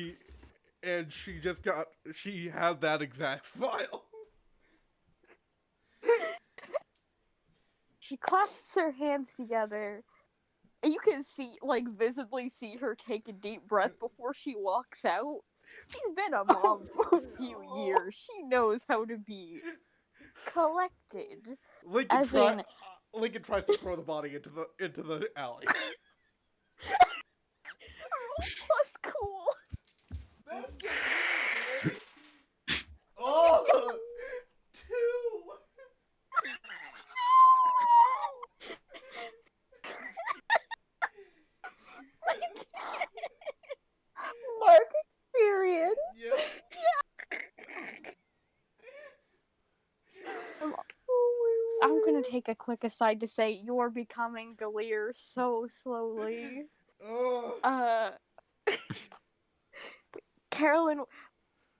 she had that exact smile. She clasps her hands together. And you can visibly see her take a deep breath before she walks out. She's been a mom for a few years. She knows how to be collected. Lincoln tries to throw the body into the alley. Plus cool. That's good. Oh, 2. take a quick aside to say you're becoming Galir so slowly. Carolyn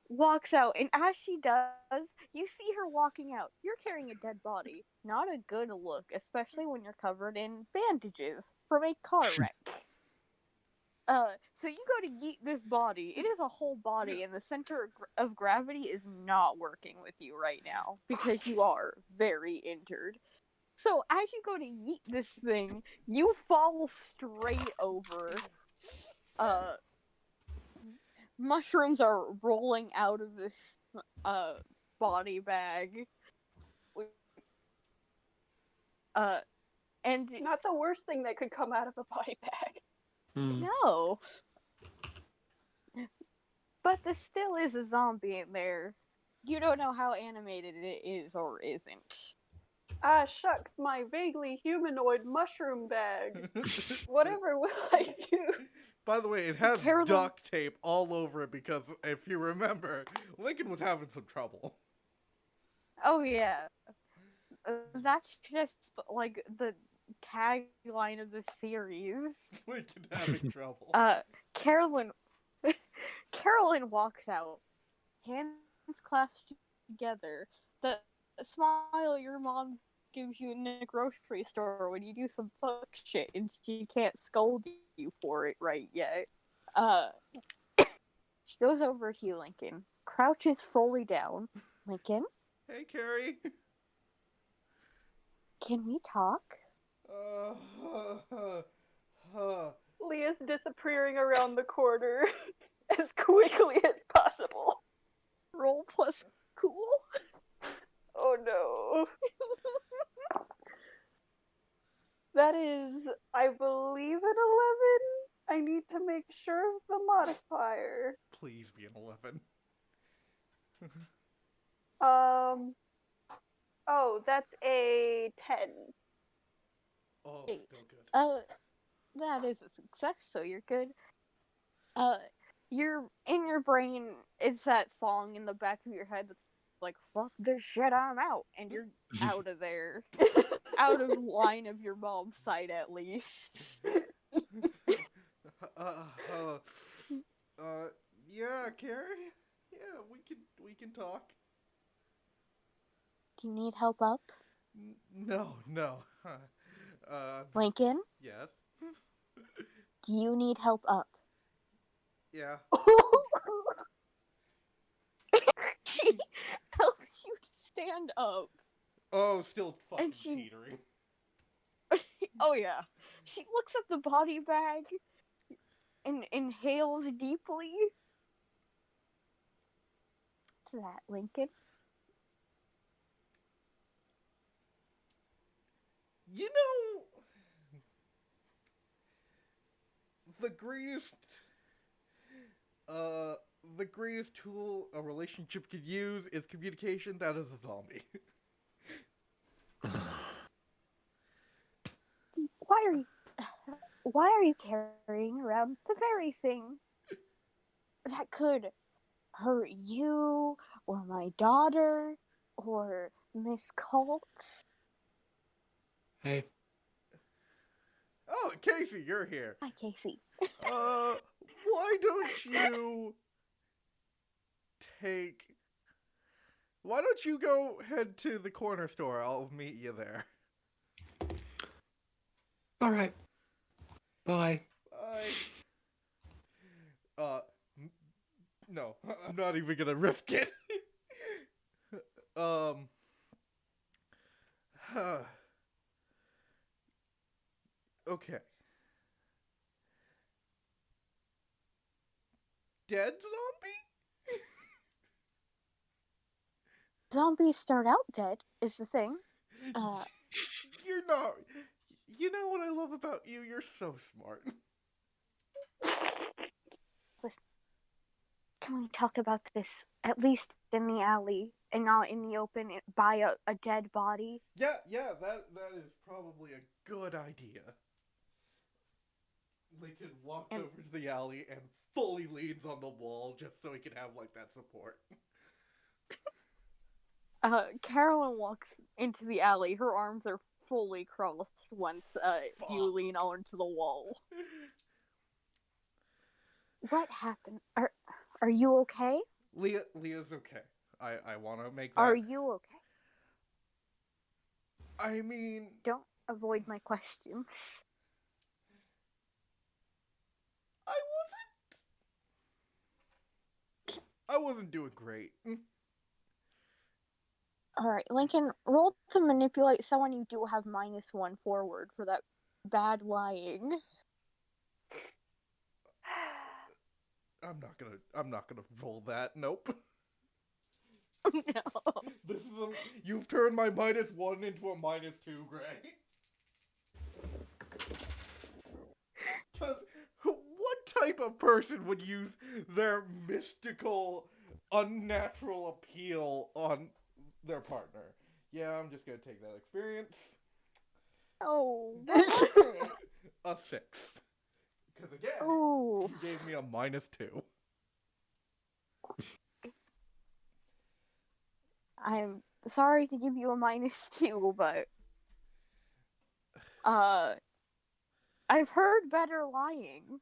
walks out, and as she does, you see her walking out. You're carrying a dead body. Not a good look, especially when you're covered in bandages from a car wreck. So you go to yeet this body. It is a whole body, and the center of gravity is not working with you right now because you are very injured. So as you go to yeet this thing, you fall straight over. Mushrooms are rolling out of this body bag. And Not the worst thing that could come out of a body bag. no. But there still is a zombie in there. You don't know how animated it is or isn't. Ah, shucks, my vaguely humanoid mushroom bag. Whatever will I do? By the way, it has Carolyn- duct tape all over it because, if you remember, Lincoln was having some trouble. Oh yeah. That's just like the tagline of the series. Lincoln having trouble. Carolyn walks out, hands clasped together. The smile your mom gives you in the grocery store when you do some fuck shit and she can't scold you for it right yet. She goes over to you, Lincoln, crouches fully down. Lincoln? Hey, Carrie. Can we talk? Leah's disappearing around the corner as quickly as possible. Roll plus cool? Oh no. That is, I believe, an 11. I need to make sure of the modifier. Please be an 11. Oh, that's a 10. Oh, still good. That is a success, so you're good. You're in your brain, it's that song in the back of your head that's like, fuck this shit, I'm out. And you're out of there. Out of line of your mom's sight, at least. Yeah, Carrie? Yeah, we can talk. Do you need help up? No. Lincoln? Yes? Do you need help up? Yeah. She helps you stand up. Oh, still fucking And she- teetering. Oh yeah. She looks at the body bag and inhales deeply. What's that, Lincoln? You know, the greatest tool a relationship could use is communication. That is a zombie. Why are you carrying around the very thing that could hurt you or my daughter or Miss Colt? Hey. Oh, Casey, you're here. Hi, Casey. Why don't you Why don't you go head to the corner store? I'll meet you there. All right. Bye. Bye. No, I'm not even gonna risk it. Okay. Dead zombie? Zombies start out dead, is the thing. You're not. You know what I love about you? You're so smart. Can we talk about this at least in the alley and not in the open by a dead body? Yeah, that is probably a good idea. Lincoln walks over to the alley and fully leans on the wall just so he can have, like, that support. Carolyn walks into the alley. Her arms are fully crossed once you lean onto the wall. What happened? Are you okay? Leah's okay. I want to make that. Are you okay? I mean, don't avoid my questions. I wasn't doing great. Alright, Lincoln, roll to manipulate someone. You do have -1 forward for that bad lying. I'm not gonna roll that. Nope. No. This is you've turned my -1 into a -2, Gray. Because what type of person would use their mystical, unnatural appeal on their partner? Yeah, I'm just gonna take that experience. Oh, what was it? A 6. Because again, Ooh. you gave me a -2. I'm sorry to give you a -2, but I've heard better lying.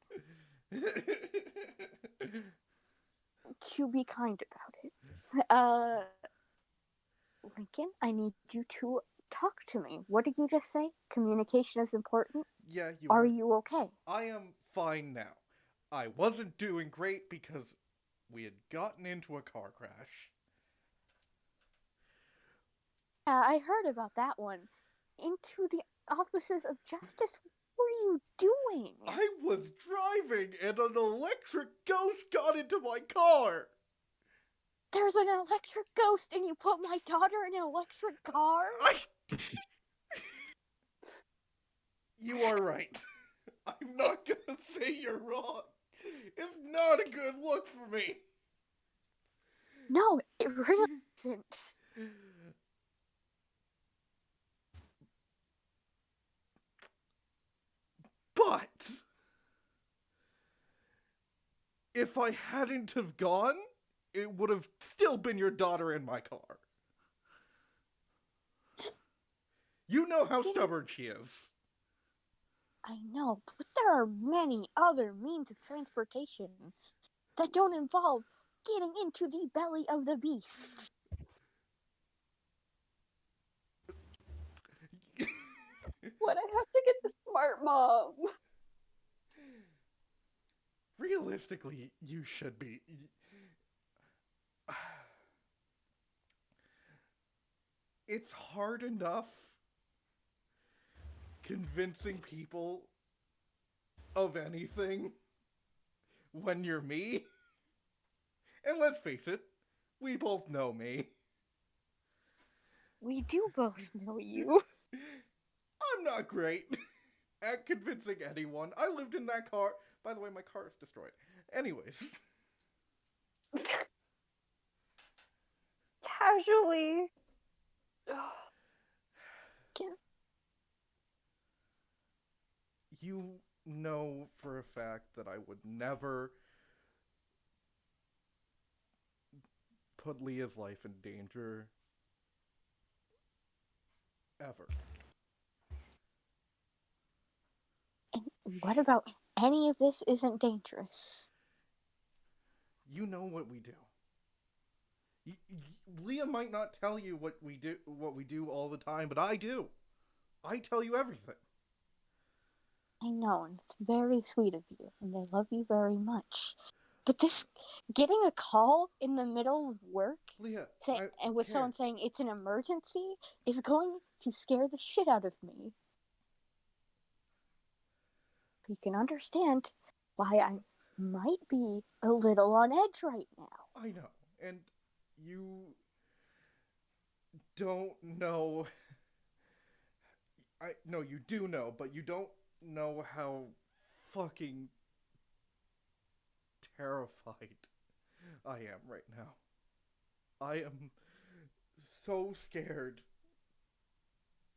To be kind about it. Lincoln, I need you to talk to me. What did you just say? Communication is important? Yeah, you are. Are you okay? I am fine now. I wasn't doing great because we had gotten into a car crash. Yeah, I heard about that one. Into the offices of justice? What were you doing? I was driving and an electric ghost got into my car. There's an electric ghost and you put my daughter in an electric car? You are right. I'm not gonna say you're wrong. It's not a good look for me. No, it really isn't. But if I hadn't have gone, it would have still been your daughter in my car. You know how stubborn she is. I know, but there are many other means of transportation that don't involve getting into the belly of the beast. What, I have to get the smart mom? Realistically, you should be. It's hard enough convincing people of anything when you're me. And let's face it, we both know me. We do both know you. I'm not great at convincing anyone. I lived in that car. By the way, my car is destroyed. Anyways. Casually. You know for a fact that I would never put Leah's life in danger. Ever. And what about any of this isn't dangerous? You know what we do. Leah might not tell you what we do all the time, but I do. I tell you everything. I know, and it's very sweet of you, and I love you very much. But this, getting a call in the middle of work, Leah, and with someone saying it's an emergency, is going to scare the shit out of me. You can understand why I might be a little on edge right now. I know, and you don't know. No, you do know, but you don't know how fucking terrified I am right now. I am so scared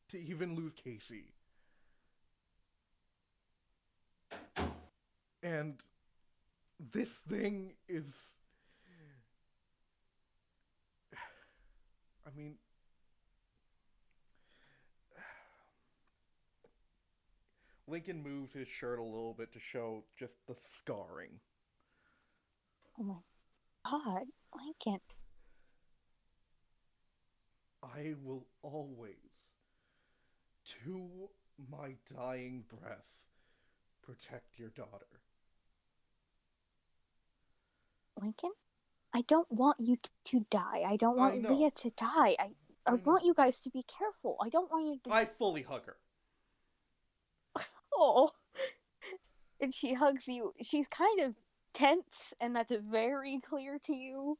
to even lose Casey. And this thing is... I mean, Lincoln moves his shirt a little bit to show just the scarring. Oh my god, Lincoln. I will always, to my dying breath, protect your daughter. Lincoln? I don't want you to die. I don't I want know. Leah to die. I want you guys to be careful. I don't want you to. I fully hug her. Oh. And she hugs you. She's kind of tense, and that's very clear to you.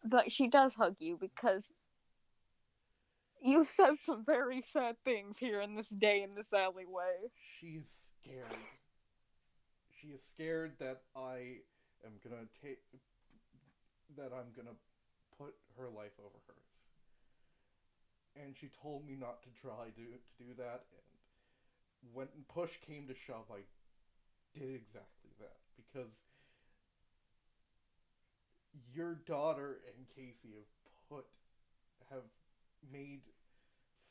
But she does hug you because you said some very sad things here in this day in this alleyway. She is scared. She is scared that I am gonna take. That I'm gonna put her life over hers. And she told me not to try to do that, and when push came to shove, I did exactly that. Because your daughter and Casey have made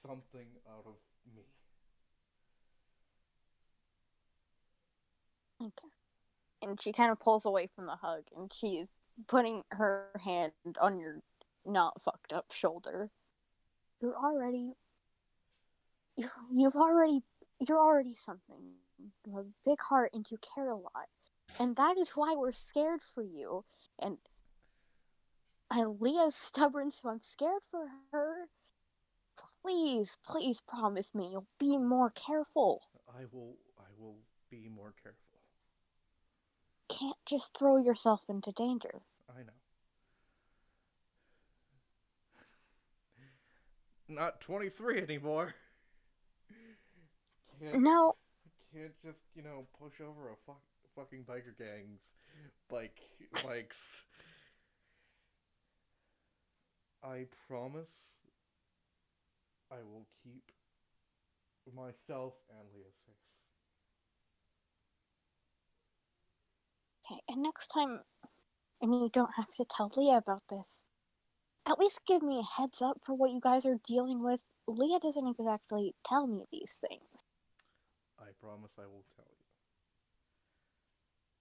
something out of me. Okay. And she kind of pulls away from the hug, and she is putting her hand on your not fucked up shoulder. You're already something. You have a big heart and you care a lot. And that is why we're scared for you. And Leah's stubborn, so I'm scared for her. Please, please promise me you'll be more careful. I will be more careful. Can't just throw yourself into danger. I know. Not 23 anymore. No. Can't just, push over a fucking biker gang's bikes. I promise I will keep myself and Leah safe. Okay, and next time, and you don't have to tell Leah about this, at least give me a heads up for what you guys are dealing with. Leah doesn't exactly tell me these things. I promise I will tell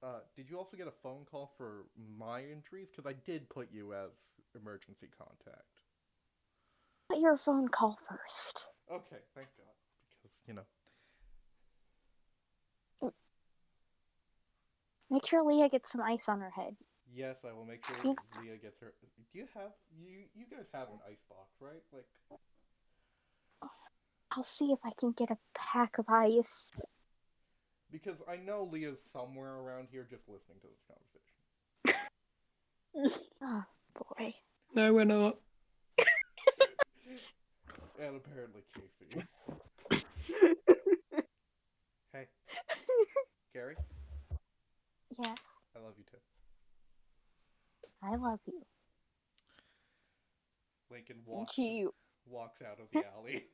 you. Did you also get a phone call for my entries? Because I did put you as emergency contact. Put your phone call first. Okay, thank God. Because, Make sure Leah gets some ice on her head. Yes, I will make sure Leah gets her. Do you have you guys have an ice box, right? Like, I'll see if I can get a pack of ice. because I know Leah's somewhere around here just listening to this conversation. Oh boy. No, we're not. And apparently Casey. Hey, Gary. Yes, I love you too. I love you. Lincoln walks out of the alley.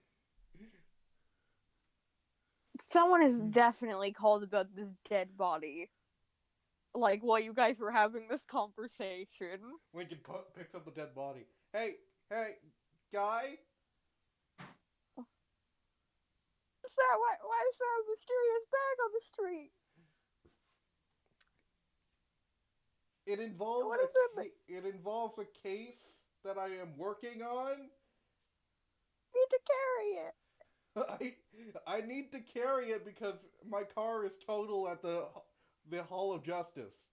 Someone has definitely called about this dead body. Like, while you guys were having this conversation. Lincoln picks up the dead body. Hey, guy. What's that? Why is there a mysterious bag on the street? It involves What is it involves a case that I am working on. Need to carry it. I need to carry it because my car is total at the Hall of Justice.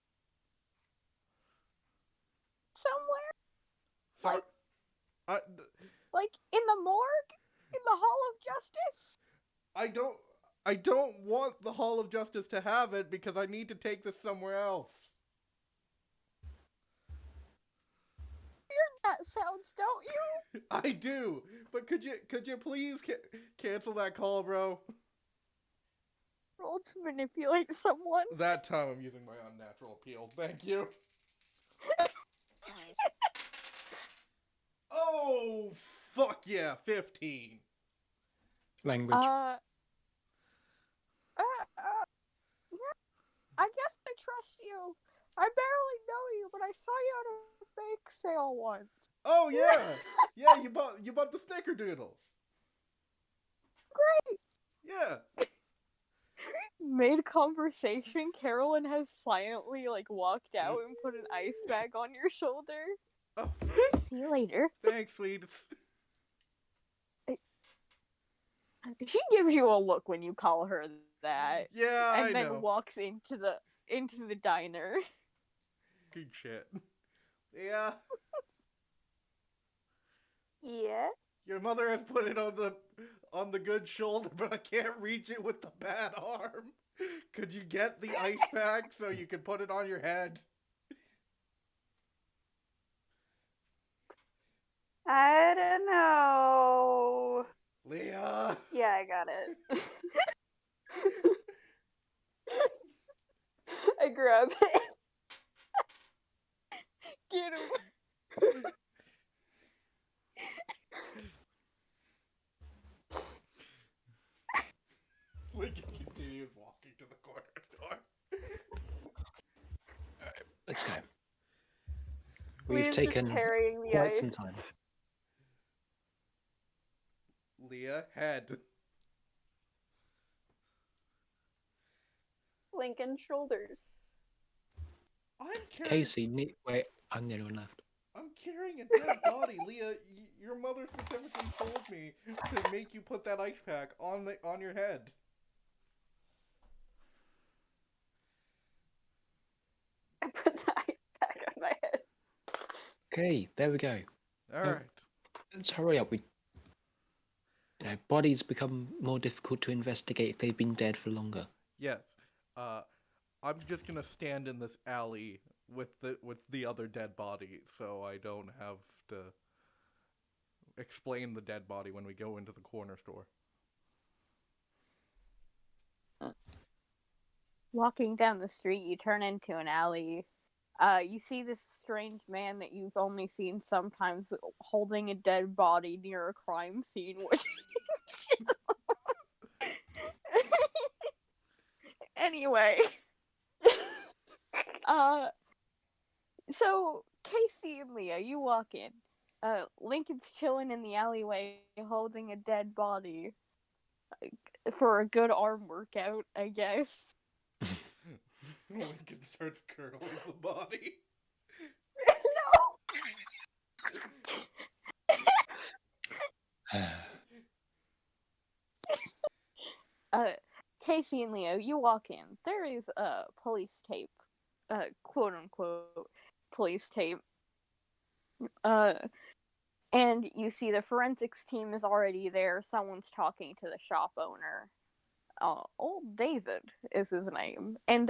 Somewhere? Sorry. Like in the morgue? In the Hall of Justice? I don't want the Hall of Justice to have it because I need to take this somewhere else. That sounds, don't you? I do, but could you please cancel that call, bro? Roll to manipulate someone. That time I'm using my unnatural appeal. Thank you. Oh, fuck yeah, 15. Language. Yeah, I guess I trust you. I barely know you, but I saw you at a bake sale once. Oh yeah, yeah. You bought the snickerdoodles. Great. Yeah. Mid conversation, Carolyn has silently walked out and put an ice bag on your shoulder. Oh, See you later. thanks, sweetie. She gives you a look when you call her that, Yeah, I and then know. walks into the diner. Good shit. Yeah. Yes. Your mother has put it on the good shoulder, but I can't reach it with the bad arm. Could you get the ice pack so you can put it on your head? I don't know. Leah! Yeah, I got it. I grab it. Get him. Lincoln continues walking to the corner store. Let's go. Leah's We've just taken carrying the quite ice. some time. Leah, head. Lincoln shoulders. I'm carrying. Casey, wait, I'm the only one left. I'm carrying a dead body, Leah. Your mother specifically told me to make you put that ice pack on your head. I put the ice pack on my head. Okay, there we go. All right. Let's hurry up. Bodies become more difficult to investigate if they've been dead for longer. Yes. I'm just gonna stand in this alley with the other dead body, so I don't have to explain the dead body when we go into the corner store. Walking down the street, you turn into an alley. You see this strange man that you've only seen sometimes holding a dead body near a crime scene, which anyway. So Casey and Leah, you walk in. Lincoln's chilling in the alleyway holding a dead body for a good arm workout, I guess. Lincoln starts curling the body. Casey and Leo, you walk in. There is police tape, quote unquote police tape. And you see the forensics team is already there. Someone's talking to the shop owner. Old David is his name, and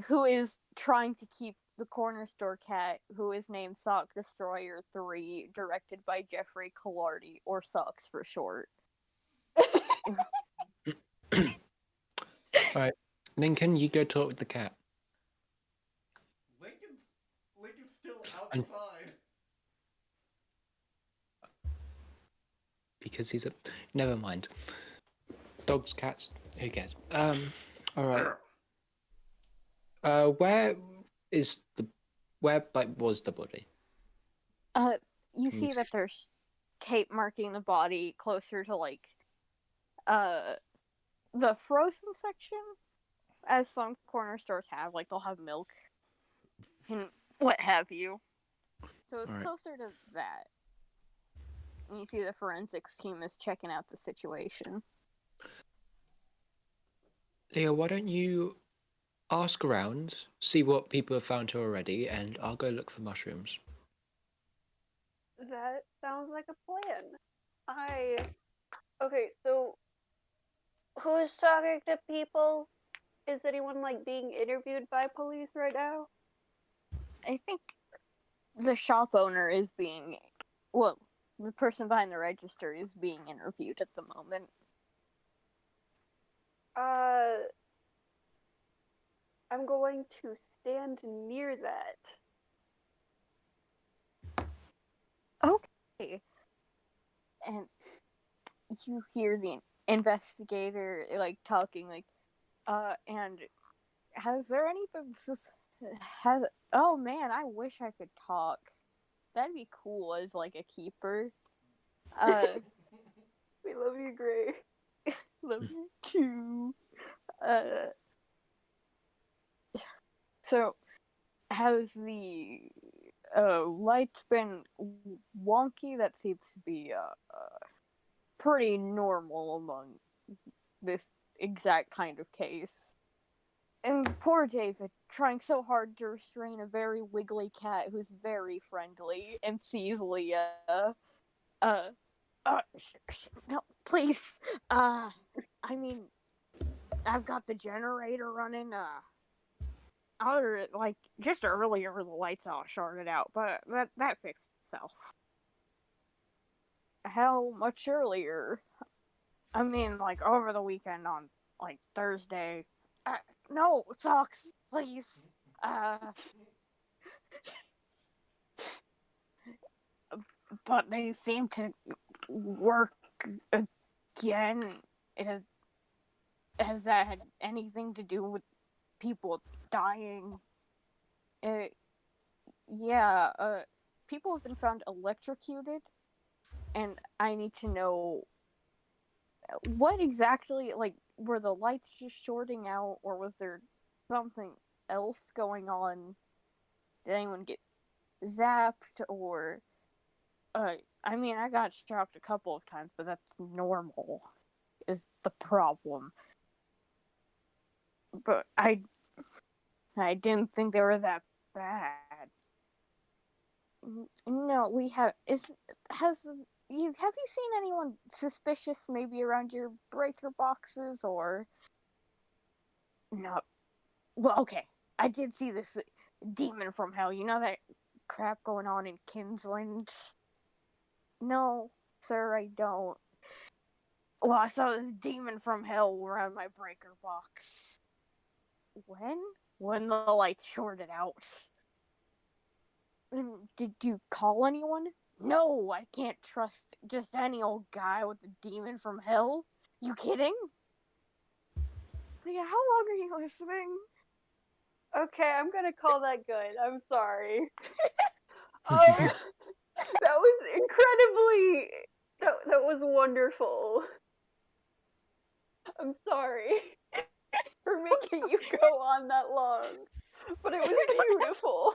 who is trying to keep the corner store cat, who is named Sock Destroyer 3, directed by Jeffrey Collardi, or Socks for short. Alright, Lincoln, you go talk with the cat. Lincoln's still outside. Because he's a... Never mind. Dogs, cats, who cares? Alright. Where was the body? You see that there's tape marking the body closer to the frozen section, as some corner stores have. They'll have milk and what have you. So it's closer to that. And you see the forensics team is checking out the situation. Leo, why don't you ask around, see what people have found here already, and I'll go look for mushrooms. That sounds like a plan. Okay, so who's talking to people? Is anyone being interviewed by police right now? I think the shop owner is the person behind the register is being interviewed at the moment. I'm going to stand near that. Okay. And you hear the investigator talking and has there any oh man, I wish I could talk. that'd be cool as like a keeper. We love you, Gray. Love you too. So has the lights been wonky? That seems to be pretty normal among this exact kind of case. And poor David, trying so hard to restrain a very wiggly cat who's very friendly and sees Leah. No, please. I mean, I've got the generator running. Just earlier the lights all shorted out, but that fixed itself. How much earlier? I mean, like over the weekend on like Thursday. No, socks, please. But they seem to work again. Has that had anything to do with people dying? Yeah, people have been found electrocuted, and I need to know what exactly, like, were the lights just shorting out, or was there something else going on? Did anyone get zapped, or, I mean, I got shocked a couple of times, but that's normal, is the problem. But I didn't think they were that bad. No, we have. Have you seen anyone suspicious maybe around your breaker boxes or? No. Well, okay. I did see this demon from hell. You know that crap going on in Kinsland? No, sir, I don't. Well, I saw this demon from hell around my breaker box. When? When the lights shorted out. Did you call anyone? No, I can't trust just any old guy with a demon from hell. You kidding? Yeah, how long are you listening? Okay, I'm gonna call that good. I'm sorry. That was incredibly. That was wonderful. I'm sorry for making you go on that long, but it was beautiful.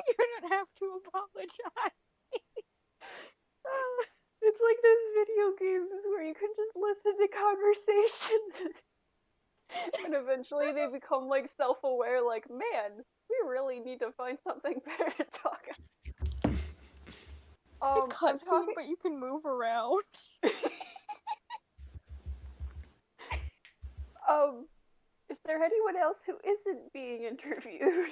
You don't have to apologize. It's like those video games where you can just listen to conversations and eventually they become like self-aware, like, man, we really need to find something better to talk about. I'm Cutscene, talking. but you can move around. Is there anyone else who isn't being interviewed?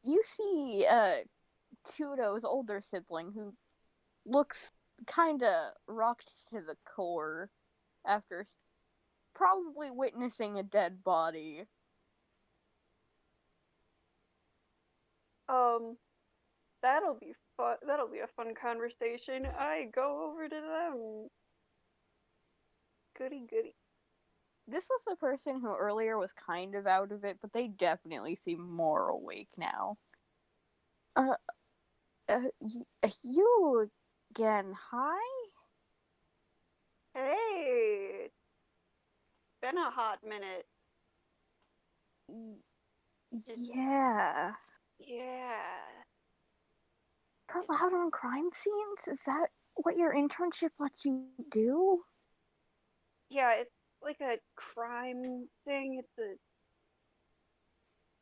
You see, Kudo's older sibling who looks kinda rocked to the core after probably witnessing a dead body. That'll be fun. That'll be a fun conversation. I go over to them. Goody goody. This was the person who earlier was kind of out of it, but they definitely seem more awake now. You again, hi? Hey, been a hot minute. Yeah. Yeah. Pearl out on crime scenes? Is that what your internship lets you do? Yeah, it's like a crime thing. It's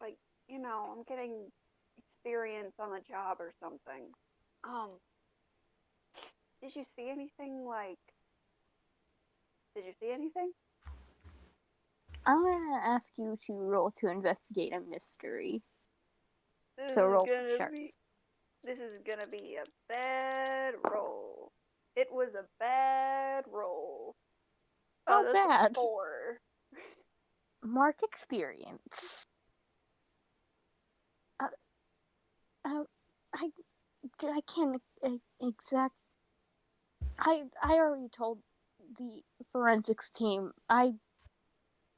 like, I'm getting experience on the job or something. Did you see anything did you see anything? I'm gonna ask you to roll to investigate a mystery. This So is roll gonna sharp. this is gonna be a bad roll. It was a bad roll. Oh, That's bad. A 4. Mark experience. I can't exact. I already told the forensics team I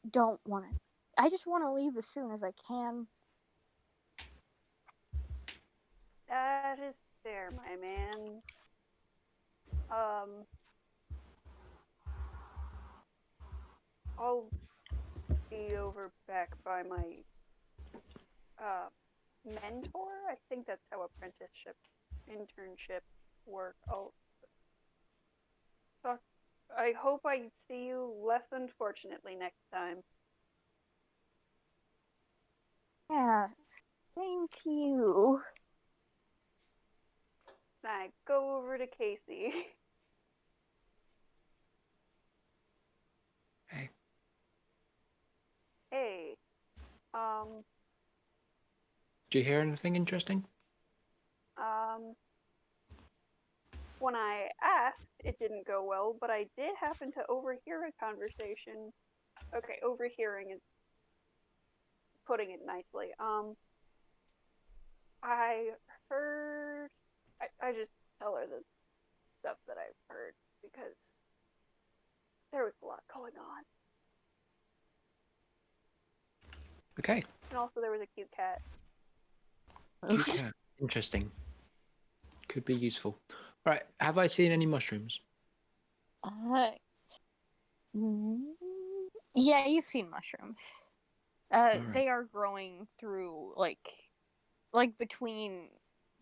don't want to. I just want to leave as soon as I can. That is fair, my man. I'll be over back by my mentor. I think that's how apprenticeship, internship work. I hope I see you less unfortunately next time. Yeah, same to you. I go over to Casey. Hey. Hey, um, Do you hear anything interesting? when I asked, it didn't go well, but I did happen to overhear a conversation. Okay, overhearing is putting it nicely. I heard. I just tell her the stuff that I've heard because there was a lot going on. Okay. And also, there was a cute cat. Cute cat. Interesting. Could be useful. Right. Have I seen any mushrooms? Yeah, you've seen mushrooms. Alright. They are growing through like between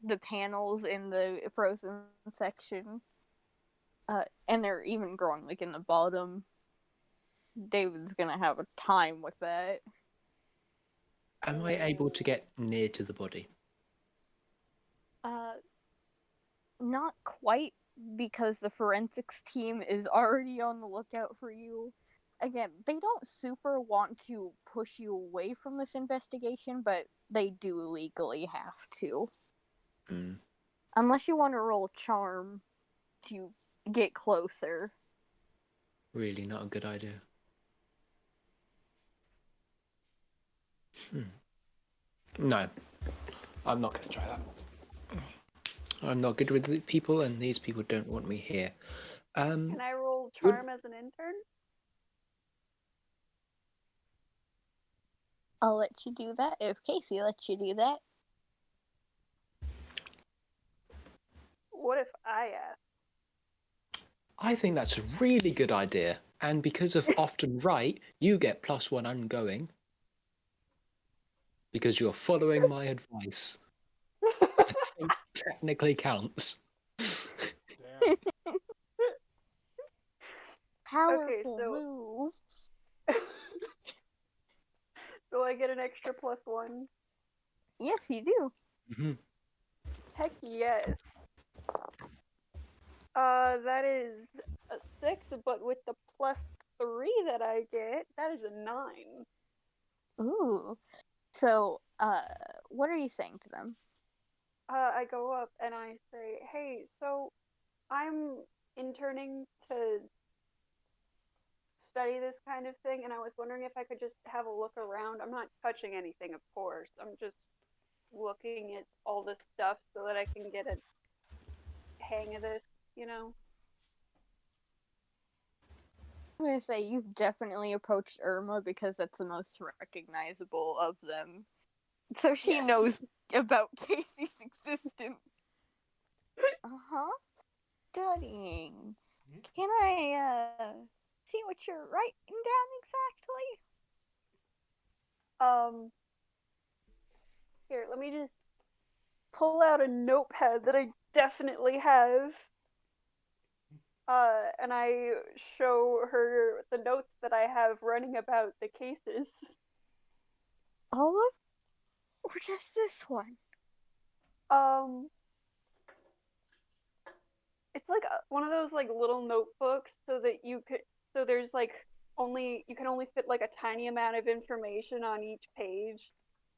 the panels in the frozen section. And they're even growing like in the bottom. David's gonna have a time with that. Am I able to get near to the body? Not quite, because the forensics team is already on the lookout for you. Again, they don't super want to push you away from this investigation, but they do legally have to. Hmm. Unless you want to roll charm to get closer. Really not a good idea. No. I'm not going to try that. I'm not good with people, and these people don't want me here. Can I roll charm as an intern? I'll let you do that if Casey lets you do that. What if I ask? I think that's a really good idea. And because of often right, you get +1 ongoing. Because you're following my advice. I think technically counts. Damn. Powerful so- move. So I get an extra +1? Yes, you do. Mm-hmm. Heck yes. That is a 6, but with the +3 that I get, that is a 9. Ooh. So, what are you saying to them? I go up and I say, hey, so I'm interning to study this kind of thing, and I was wondering if I could just have a look around. I'm not touching anything, of course. I'm just looking at all this stuff so that I can get a hang of this, you know? I'm gonna say you've definitely approached Irma because that's the most recognizable of them. So she Yes. knows about Casey's existence. Uh-huh. Studying. Can I, see what you're writing down exactly? Here, let me just pull out a notepad that I definitely have. And I show her the notes that I have running about the cases. All of? Or just this one? It's like one of those like little notebooks so that there's like you can only fit like a tiny amount of information on each page.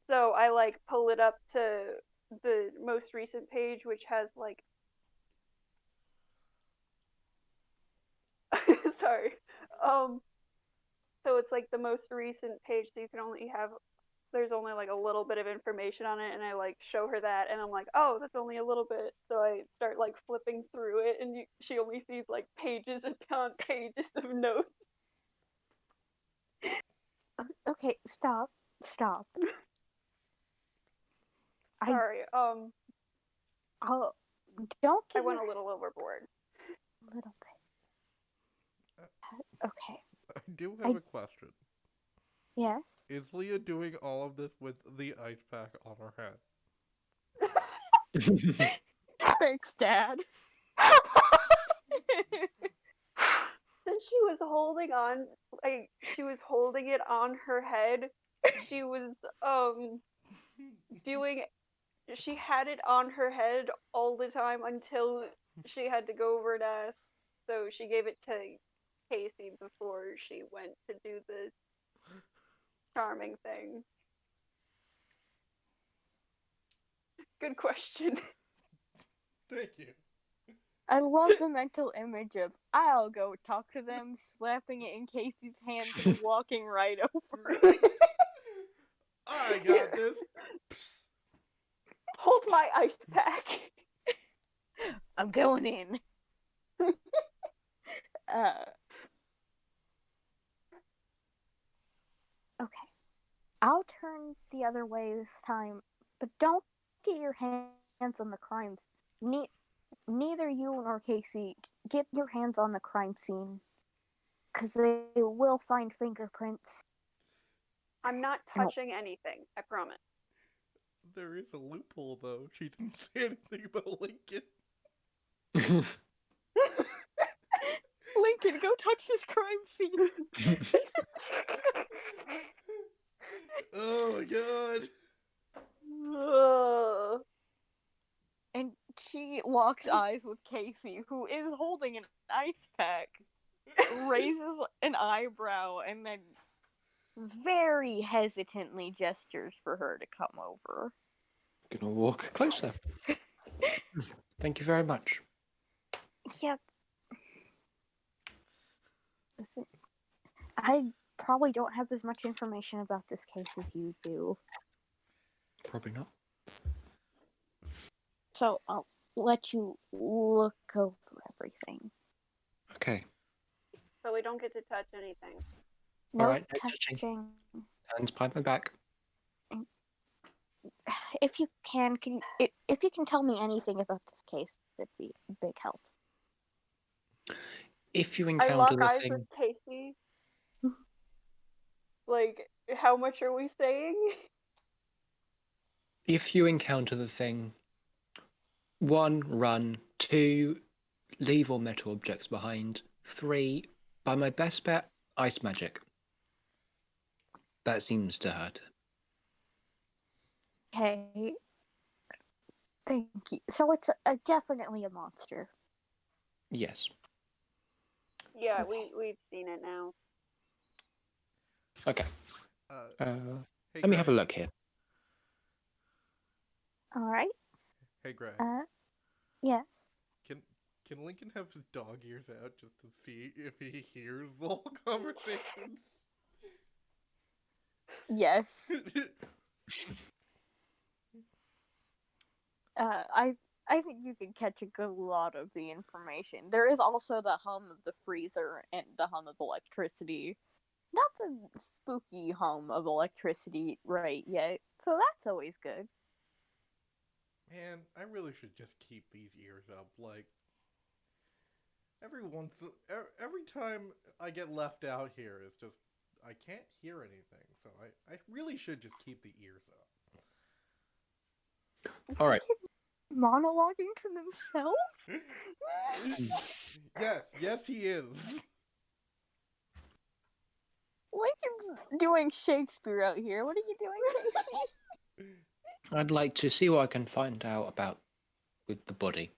So I like pull it up to the most recent page, which has like sorry. So it's like the most recent page, so you can only have there's only like a little bit of information on it, and I like show her that, and I'm like, oh, that's only a little bit. So I start like flipping through it, and she only sees like pages upon pages of notes. Okay, stop. Sorry. Oh, don't I give went your a little overboard. little bit. Okay. I do have a question. Yes. Is Leah doing all of this with the ice pack on her head? Thanks, Dad. Since she was holding on, she was holding it on her head. She was doing. She had it on her head all the time until she had to go over and ask. So she gave it to Casey before she went to do the charming thing. Good question. Thank you. I love the mental image of I'll go talk to them, slapping it in Casey's hands and walking right over it. I got this. Psst. Hold my ice pack. I'm going in. Okay. I'll turn the other way this time, but don't get your hands on the crimes. Neither you nor Casey get your hands on the crime scene, because they will find fingerprints. I'm not touching anything, I promise. There is a loophole, though. She didn't say anything about Lincoln. Lincoln, go touch this crime scene. Oh my god. Ugh. And she locks eyes with Casey, who is holding an ice pack, raises an eyebrow, and then very hesitantly gestures for her to come over. Gonna walk closer. Thank you very much. Yep. Listen, I probably don't have as much information about this case as you do. Probably not. So I'll let you look over everything. Okay. So we don't get to touch anything. No Alright, no touching. touching. Hands behind my back. If you can if you can tell me anything about this case, it'd be a big help. If you I encounter lock the eyes thing, with Casey. Like, how much are we saying? if you encounter the thing, 1, run. 2, leave all metal objects behind. 3, by my best bet, ice magic. That seems to hurt. Okay. Thank you. So it's definitely a monster. Yes. Yeah, Okay. we've seen it now. Okay. Hey, Let me have a Greg. look here. All right. Hey, Greg. Yes. Can Lincoln have his dog ears out just to see if he hears the whole conversation? Yes. I think you can catch a good lot of the information. There is also the hum of the freezer and the hum of electricity. Not the spooky hum of electricity right yet, so that's always good. Man, I really should just keep these ears up. Like, every time I get left out here, it's just I can't hear anything. So I really should just keep the ears up. All right. Monologuing to themselves? Yes, he is. Lincoln's doing Shakespeare out here. What are you doing, Casey? I'd like to see what I can find out about with the body.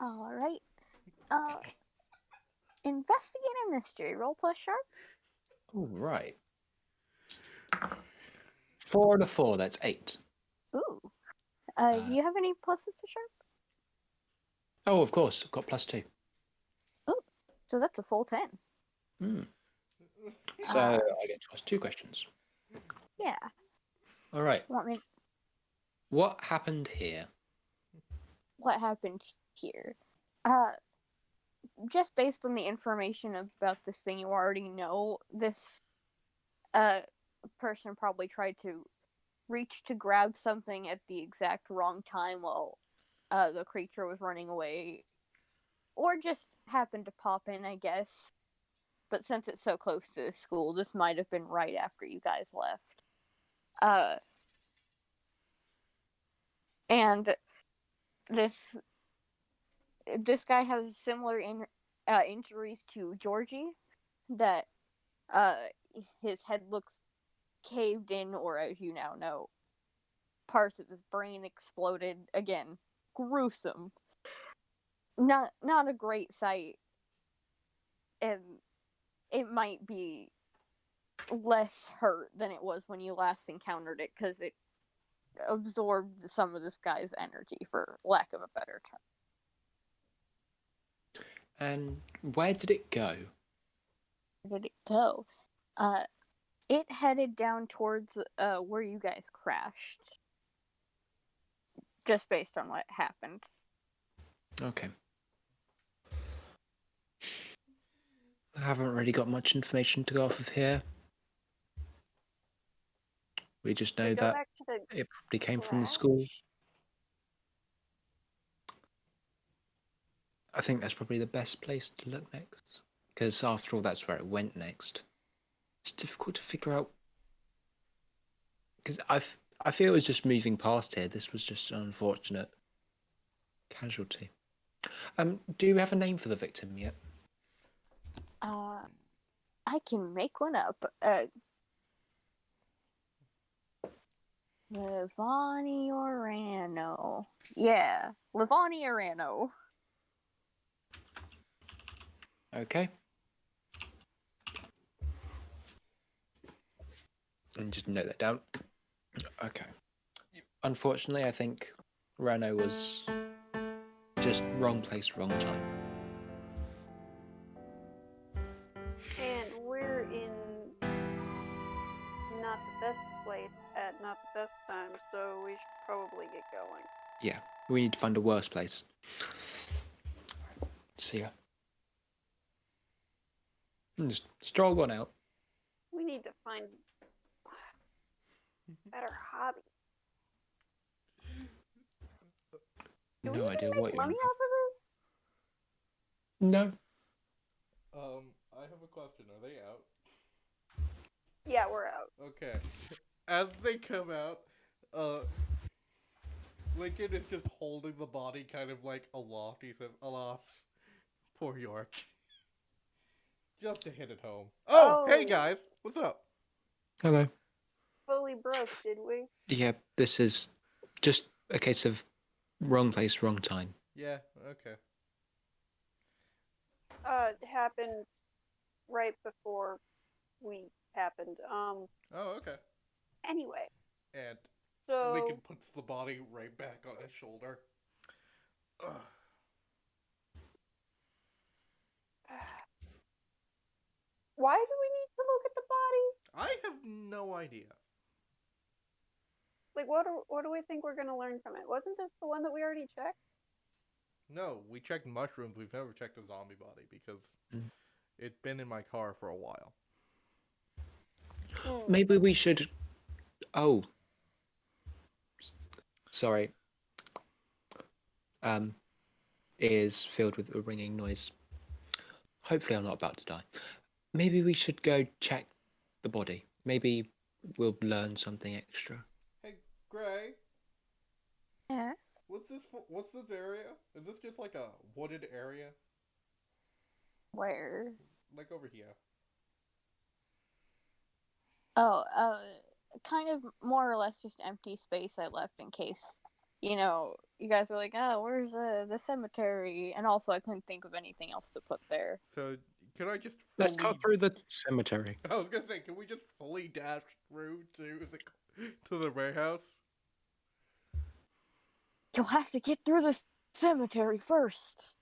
All right. Investigate a mystery. Roll plus sharp. All right. 4 and a 4, that's 8. Ooh. Do you have any pluses to sharp? Oh, of course, I've got +2. Ooh. So that's a full 10. So I get to ask 2 questions. Yeah. All right. Want me? What happened here? What happened here? Just based on the information about this thing you already know, this person probably tried to reach to grab something at the exact wrong time while the creature was running away, or just happened to pop in, I guess. But since it's so close to the school, this might have been right after you guys left. And this guy has similar injuries to Georgie, that his head looks caved in, or as you now know, parts of his brain exploded. Again, gruesome. Not a great sight, and it might be less hurt than it was when you last encountered it, because it absorbed some of this guy's energy, for lack of a better term. And where did it go? Where did it go? It headed down towards where you guys crashed. Just based on what happened. Okay. I haven't really got much information to go off of here. We just know Go that back to the it probably came from the garage? school. I think that's probably the best place to look next. Because after all, that's where it went next. It's difficult to figure out. Because I feel it was just moving past here. This was just an unfortunate casualty. Do you have a name for the victim yet? I can make one up. Levani Orano. Yeah, Levani Orano. Okay. And just note that down. Okay. Unfortunately, I think Rano was just wrong place, wrong time. And we're in not the best place at not the best time, so we should probably get going. Yeah, we need to find a worse place. See ya. And just stroll on out. We need to find better hobby. Do No we idea even what make you're money on. off of this? No. I have a question. Are they out? Yeah, we're out. Okay. As they come out, Lincoln is just holding the body kind of like aloft. He says, "Alas, poor York." Just to hit it home. Oh, hey guys, what's up? Hello. Fully broke, did we? Yeah, this is just a case of wrong place, wrong time. Yeah, okay. It happened right before we happened. Oh, okay. Anyway. And So Lincoln puts the body right back on his shoulder. Ugh. why do we need to look at the body? I have no idea. Like, what do we think we're gonna learn from it? Wasn't this the one that we already checked? No, we checked mushrooms. We've never checked a zombie body because it's been in my car for a while. Maybe we should... Oh. Sorry. Ears filled with a ringing noise. Hopefully I'm not about to die. Maybe we should go check the body. Maybe we'll learn something extra. Hey, Gray. Yes? What's this area? Is this just like a wooded area? Where? Like over here. Oh, kind of more or less just empty space I left in case, you know, you guys were like, oh, where's the cemetery? And also I couldn't think of anything else to put there. So, can I just Let's go through the cemetery. I was gonna say, can we just fully dash through to the warehouse? You'll have to get through the cemetery first.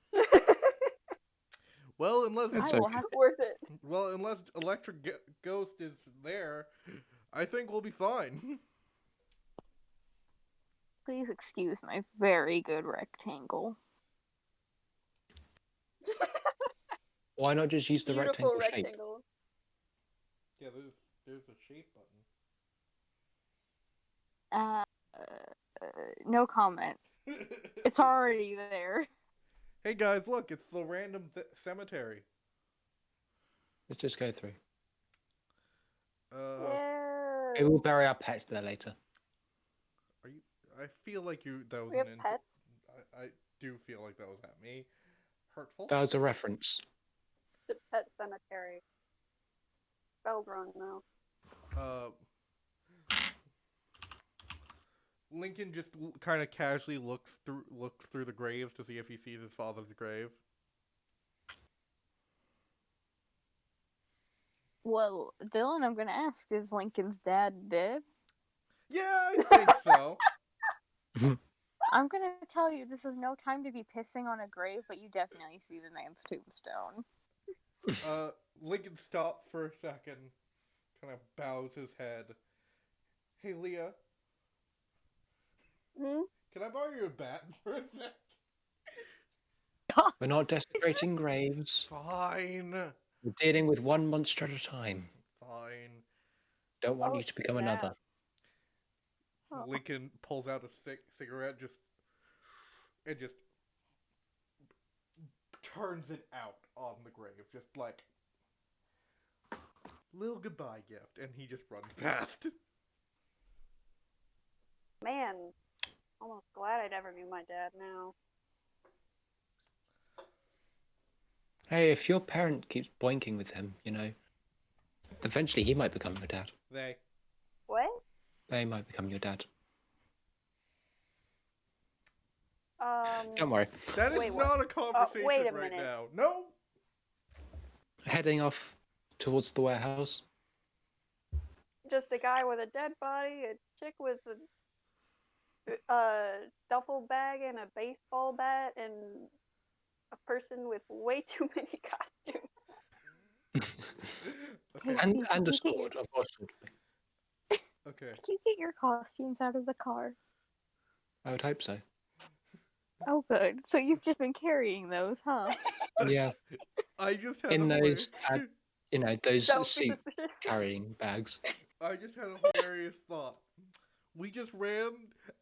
Well, unless I will have to... Worth it. Well, unless Electric Ghost is there, I think we'll be fine. Please excuse my very good rectangle. Why not just use the Beautiful rectangle shape? rectangle. Yeah, there's a shape button. No comment. It's already there. Hey guys, look, it's the random cemetery. Let's just go through. Yeah. We will bury our pets there later. Are you? I feel like that was We have pets. I do feel like that was at me. Hurtful. That was a reference. The pet cemetery. Spelled wrong though. Lincoln just kind of casually looks through the graves to see if he sees his father's grave. Well, Dylan, I'm gonna ask, is Lincoln's dad dead? Yeah, I think so. I'm gonna tell you, this is no time to be pissing on a grave, but you definitely see the man's tombstone. Lincoln stops for a second, kind of bows his head. Hey, Leah. Hmm? Can I borrow your bat for a sec? We're not desecrating graves. Fine. We're dealing with one monster at a time. Fine. Don't want you to become another. Oh. Lincoln pulls out a cigarette and just turns it out on the grave. Just like, little goodbye gift. And he just runs past. Man, almost glad I never knew my dad now. Hey, if your parent keeps boinking with him, eventually he might become your dad. What? They might become your dad. Um. Don't worry. That is Wait, what? not a conversation wait a right minute. now. No. Heading off towards the warehouse. Just a guy with a dead body, a chick with a duffel bag and a baseball bat, and a person with way too many costumes. Okay. And a sword, unfortunately. Okay. Did you get your costumes out of the car? I would hope so. Oh, good. So you've just been carrying those, huh? Yeah. I just had In a those, those Don't be seat suspicious. carrying bags. I just had a hilarious thought. We just ran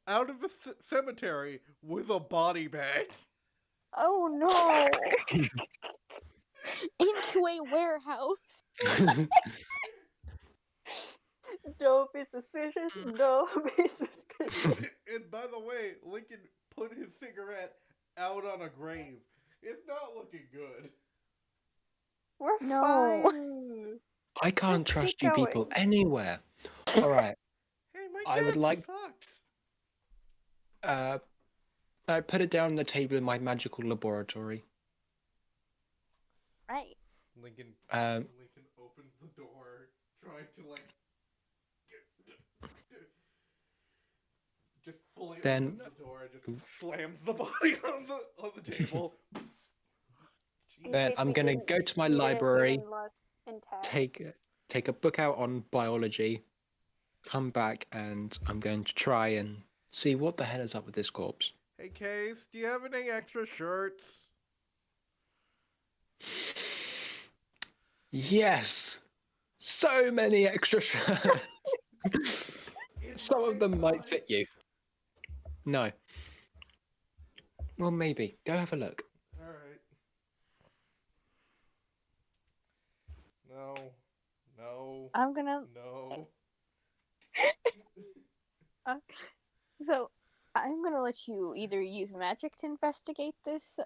out of the cemetery with a body bag. Oh no! Into a warehouse. Don't be suspicious. Don't be suspicious. And by the way, Lincoln put his cigarette out on a grave. It's not looking good. We're No. fine. I can't Just trust keep you people going. anywhere. All right. Hey, my I dad would like- sucks. I put it down on the table in my magical laboratory. Right. Lincoln opens the door, trying to just fully Then- opens the door and just slams the body on the table. In Then case I'm we gonna didn't- go to my we didn't library, even lost intact. take a book out on biology, come back, and I'm going to try and see what the hell is up with this corpse. Hey, Case, do you have any extra shirts? Yes! So many extra shirts! Some of them might fit you. No. Well, maybe. Go have a look. Alright. No. I'm gonna. No. So, I'm gonna let you either use magic to investigate this,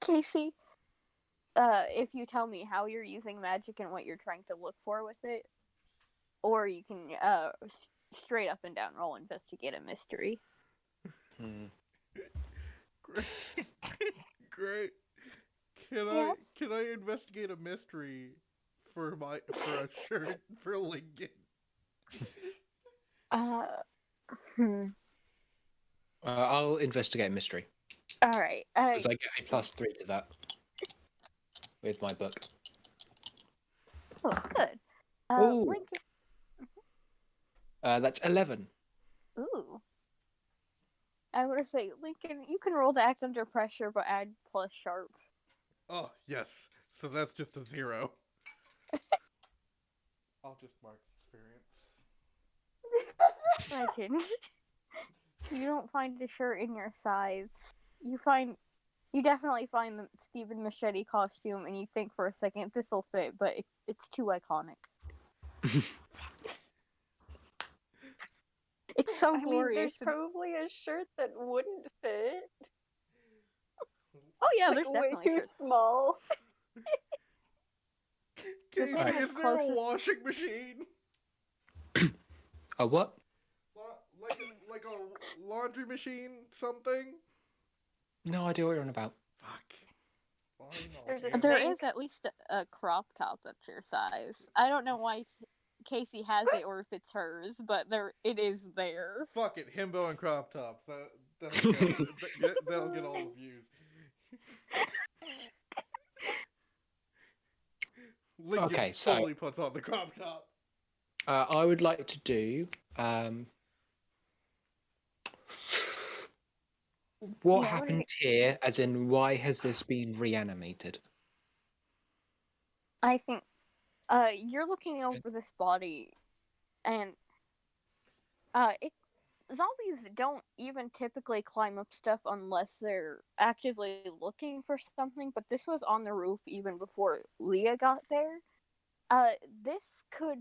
Casey. If you tell me how you're using magic and what you're trying to look for with it, or you can straight up and down roll investigate a mystery. Great. Yeah. Can I investigate a mystery for a shirt for Lincoln? I'll investigate mystery. All right. Because I get a +3 to that. With my book. Oh, good. Ooh. Lincoln. That's 11. Ooh. I would say, Lincoln, you can roll to act under pressure, but add plus sharp. Oh, yes. So that's just a 0. I'll just mark experience. I can. You don't find a shirt in your size. You definitely find the Stephen Machete costume, and you think for a second this'll fit, but it's too iconic. It's so I mean, glorious. there's probably a shirt that wouldn't fit. Oh yeah, Like, there's way definitely too shirts. small. Casey, thing is that's there a closest- washing machine? A what? Like a laundry machine, something? No idea what you're on about. Fuck. Fine, I'll There's a handle There it. Thank- is at least a crop top that's your size. I don't know why Casey has it or if it's hers, but it is there. Fuck it, himbo and crop tops. That'll get all the views. Lincoln Okay, so- fully puts on the crop top. I would like to do. What Yeah, happened here? As in, why has this been reanimated? I think you're looking over this body, and zombies don't even typically climb up stuff unless they're actively looking for something, but this was on the roof even before Leah got there. This could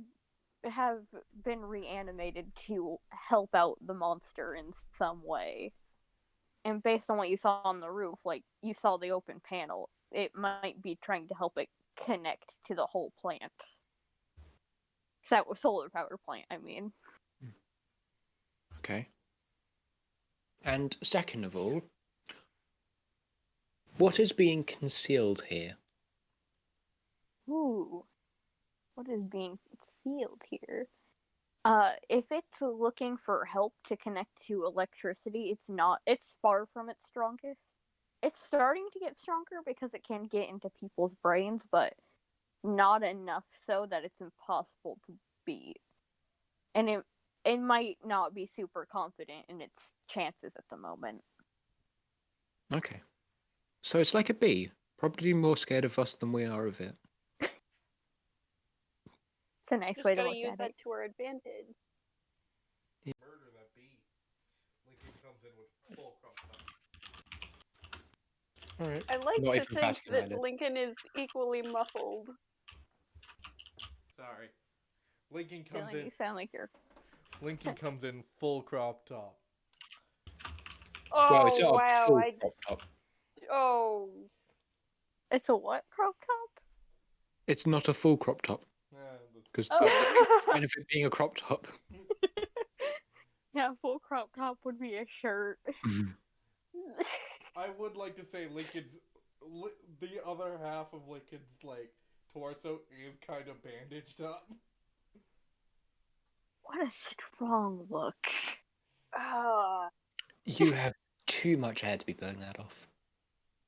have been reanimated to help out the monster in some way. And based on what you saw on the roof, like, you saw the open panel, it might be trying to help it connect to the whole plant. Solar power plant, I mean. Okay. And second of all, what is being concealed here? Ooh. What is being concealed here? If it's looking for help to connect to electricity, it's far from its strongest. It's starting to get stronger because it can get into people's brains, but not enough so that it's impossible to beat. And it might not be super confident in its chances at the moment. Okay. So it's like a bee, probably more scared of us than we are of it. It's a nice Just way to gotta look use at that it. to our advantage. Murder that bee. Lincoln comes in with full crop top. Alright. I like Not to even think batting that eyelid. Lincoln is equally muffled. Sorry. Lincoln comes Dylan, in. you sound like you're... Lincoln comes in full crop top. Oh, Well, it's not a wow. full crop top. Oh. It's a what crop top? It's not a full crop top, Yeah, because Oh. that's the benefit of being a crop top. Yeah, full crop top would be a shirt. I would like to say the other half of Lincoln's torso is kind of bandaged up. What a strong look. Ah. You have too much hair to be burning that off.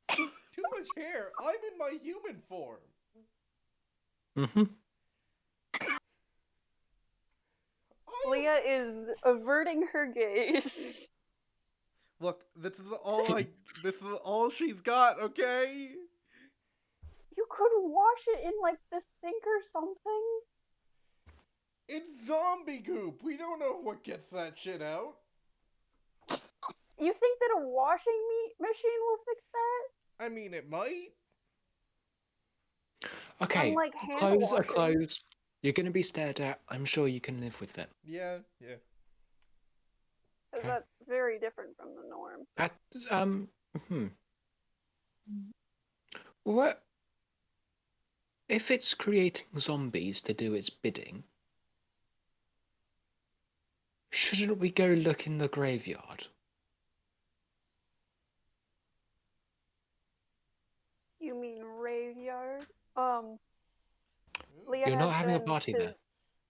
Too much hair. I'm in my human form. Mm-hmm. Leah is averting her gaze. Look, this is all she's got, okay? You could wash it in, like, this sink or something. It's zombie goop. We don't know what gets that shit out. You think that a washing machine will fix that? I mean, it might. Okay, Unlike hand clothes are washing. clothes. You're going to be stared at. I'm sure you can live with it. Yeah. 'Cause Okay. that's very different from the norm. What if it's creating zombies to do its bidding? Shouldn't we go look in the graveyard? You mean graveyard? Ooh, Leah You're not has having a been party to- there.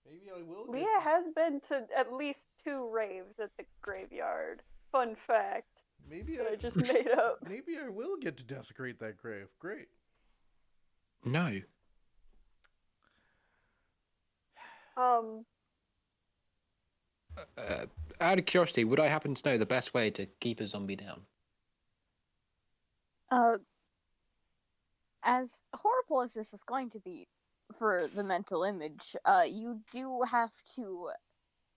maybe I will. Leah has been to at least 2 raves at the graveyard. Fun fact Maybe that I just made up. Maybe I will get to desecrate that grave. Great. No. Out of curiosity, would I happen to know the best way to keep a zombie down? As horrible as this is going to be for the mental image, you do have to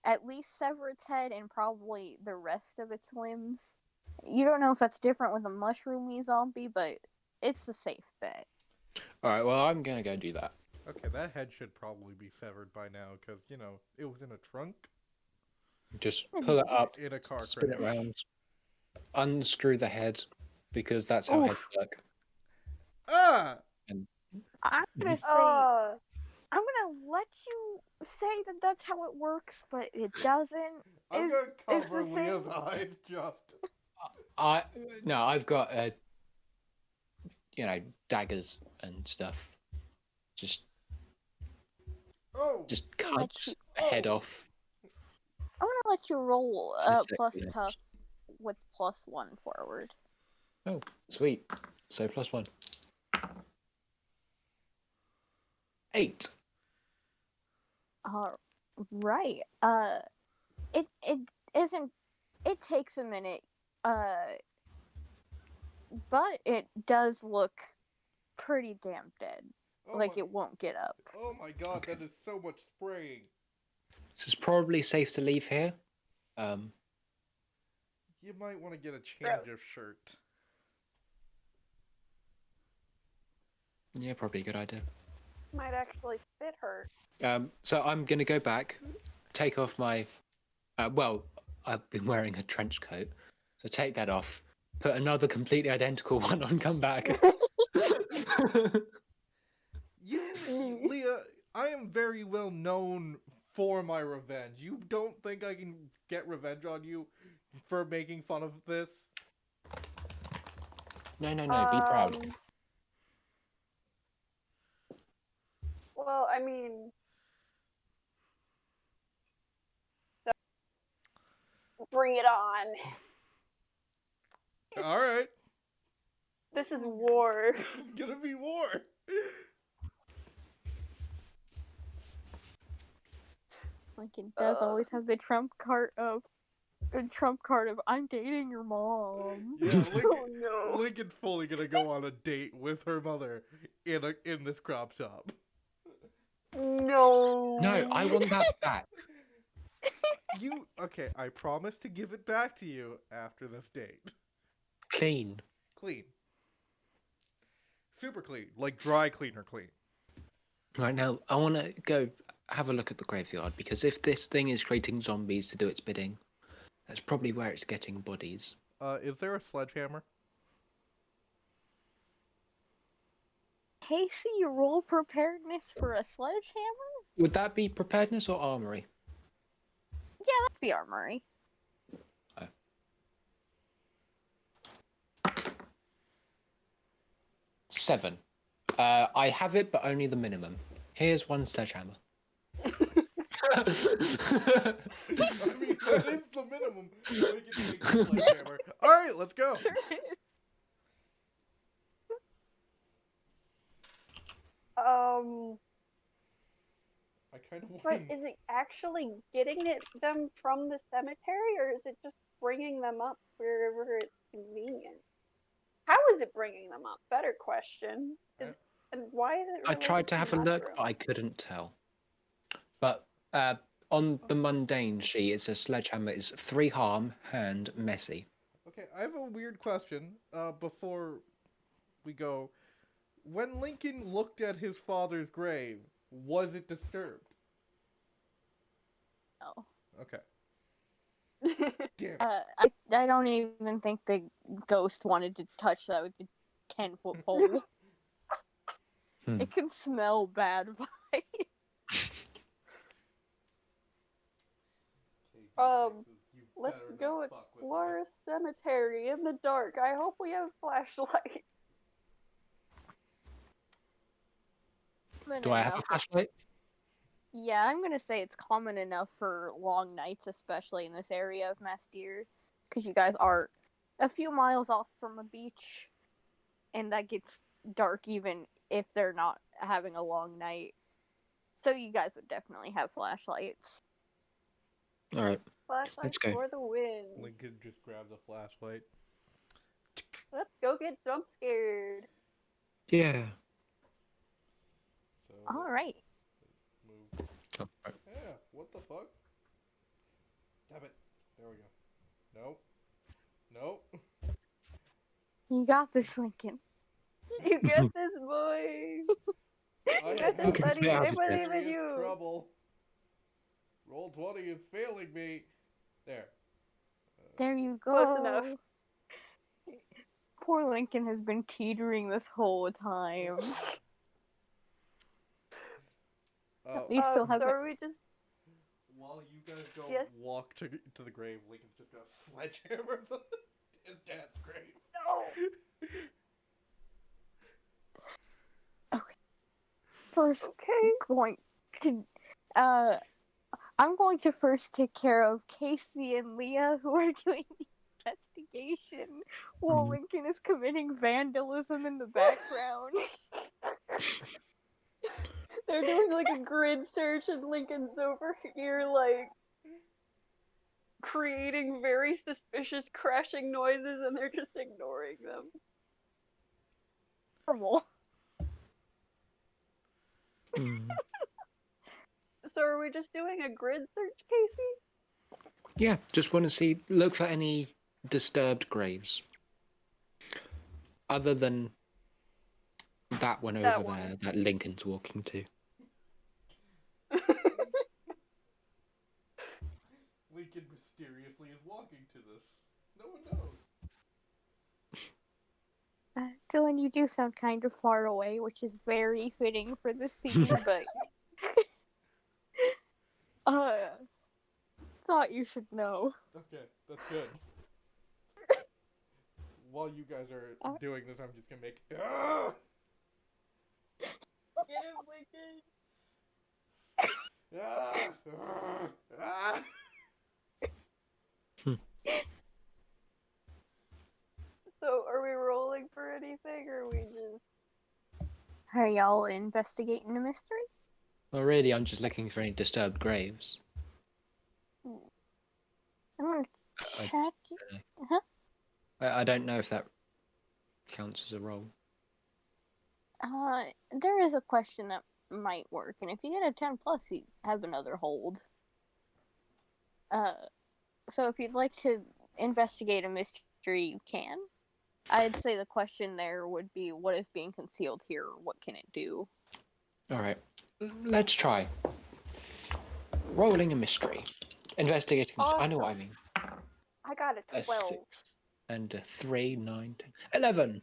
at least sever its head and probably the rest of its limbs. You don't know if that's different with a mushroomy zombie, but it's a safe bet. Alright, well, I'm gonna go do that. Okay, that head should probably be severed by now, because, you know, it was in a trunk. Just pull it up, In a car spin it crash. around, unscrew the head, because that's how heads Oof. work. Ah! I'm gonna say, Uh, I'm gonna let you say that that's how it works, but it doesn't. I'm Is- gonna is cover the thing- Leah's eyes just. I've got daggers and stuff. Just Oh! Let cut you- a head off. I'm gonna let you roll Let's plus check the tough with +1 forward. Oh, sweet. So +1. 8. Right. It isn't. It takes a minute. But it does look pretty damn dead. Oh Like my, it won't get up. oh my god, Okay. that is so much spraying. This is probably safe to leave here. You might want to get a change of shirt. Yeah, probably a good idea. might actually fit her. So I'm gonna go back, take off my. Well, I've been wearing a trench coat, so take that off. Put another completely identical one on. Come back. Leah, I am very well known for my revenge. You don't think I can get revenge on you for making fun of this? No, be proud. Well, I mean, bring it on. Alright. This is war. It's gonna be war. Like it does always have the trump card of I'm dating your mom. Yeah, Oh no. Lincoln's fully gonna go on a date with her mother in this crop top. No. No, I want that back. Okay, I promise to give it back to you after this date. Clean. Clean. Super clean. Like dry cleaner clean. Right now, I want to go have a look at the graveyard, because if this thing is creating zombies to do its bidding, that's probably where it's getting bodies. Is there a sledgehammer? Casey, you roll preparedness for a sledgehammer? Would that be preparedness or armory? Yeah, that'd be armory. 7. I have it, but only the minimum. Here's 1 sledgehammer. I mean, that is the minimum. Make it take a sledgehammer. Alright, let's go. Sure is. I kind of want But is it actually getting them from the cemetery, or is it just bringing them up wherever it's convenient? How is it bringing them up? Better question. And why is it? I tried to have a look, mushroom? but I couldn't tell. But on the mundane sheet, it says sledgehammer is 3 harm, hand, messy. Okay, I have a weird question before we go. When Lincoln looked at his father's grave, was it disturbed? No. Okay. Damn. I don't even think the ghost wanted to touch that with the 10-foot pole. It can smell bad vibes. Let's go explore a cemetery in the dark. I hope we have flashlights. Do I have a flashlight? Yeah, I'm gonna say it's common enough for long nights, especially in this area of Mastir, because you guys are a few miles off from a beach, and that gets dark even if they're not having a long night. So you guys would definitely have flashlights. Alright. Flashlights Let's go. for the win. Lincoln just grabbed the flashlight. Let's go get jump scared. Yeah. So All right. move. Oh, right. Yeah, what the fuck? Stab it. There we go. Nope. Nope. You got this, Lincoln. You get this, boy. I You am got this, having buddy. I Lincoln. believe in serious you. trouble. Roll 20 is failing me. There. There you go. Close enough. Poor Lincoln has been teetering this whole time. At least he'll have So are we just... While you guys go Yes? walk to the grave, Lincoln's just gonna sledgehammer his dad's grave. No. First Okay. going to I'm going to first take care of Casey and Leah, who are doing the investigation while Lincoln is committing vandalism in the background. They're doing like a grid search and Lincoln's over here like creating very suspicious crashing noises and they're just ignoring them. Normal. So are we just doing a grid search, Casey? Yeah, just want to look for any disturbed graves. Other than that one over there that Lincoln's walking to. Lincoln mysteriously is walking to this. No one knows. Dylan, you do sound kind of far away, which is very fitting for the scene, but thought you should know. Okay, that's good. While you guys are doing this, I'm just gonna make. Ah! Get him, Lincoln! Ah! Ah! So are we rolling for anything or are we just... Are y'all investigating the mystery? Well, really, I'm just looking for any disturbed graves. I'm gonna check. I don't know if that counts as a roll. There is a question that might work, and if you get a 10 plus, you have another hold. So if you'd like to investigate a mystery, you can. I'd say the question there would be, what is being concealed here? What can it do? Alright, let's try. Rolling a mystery. Investigating. Awesome. I know what I mean. I got a 12. 6 and a 3, 9, 10, 11.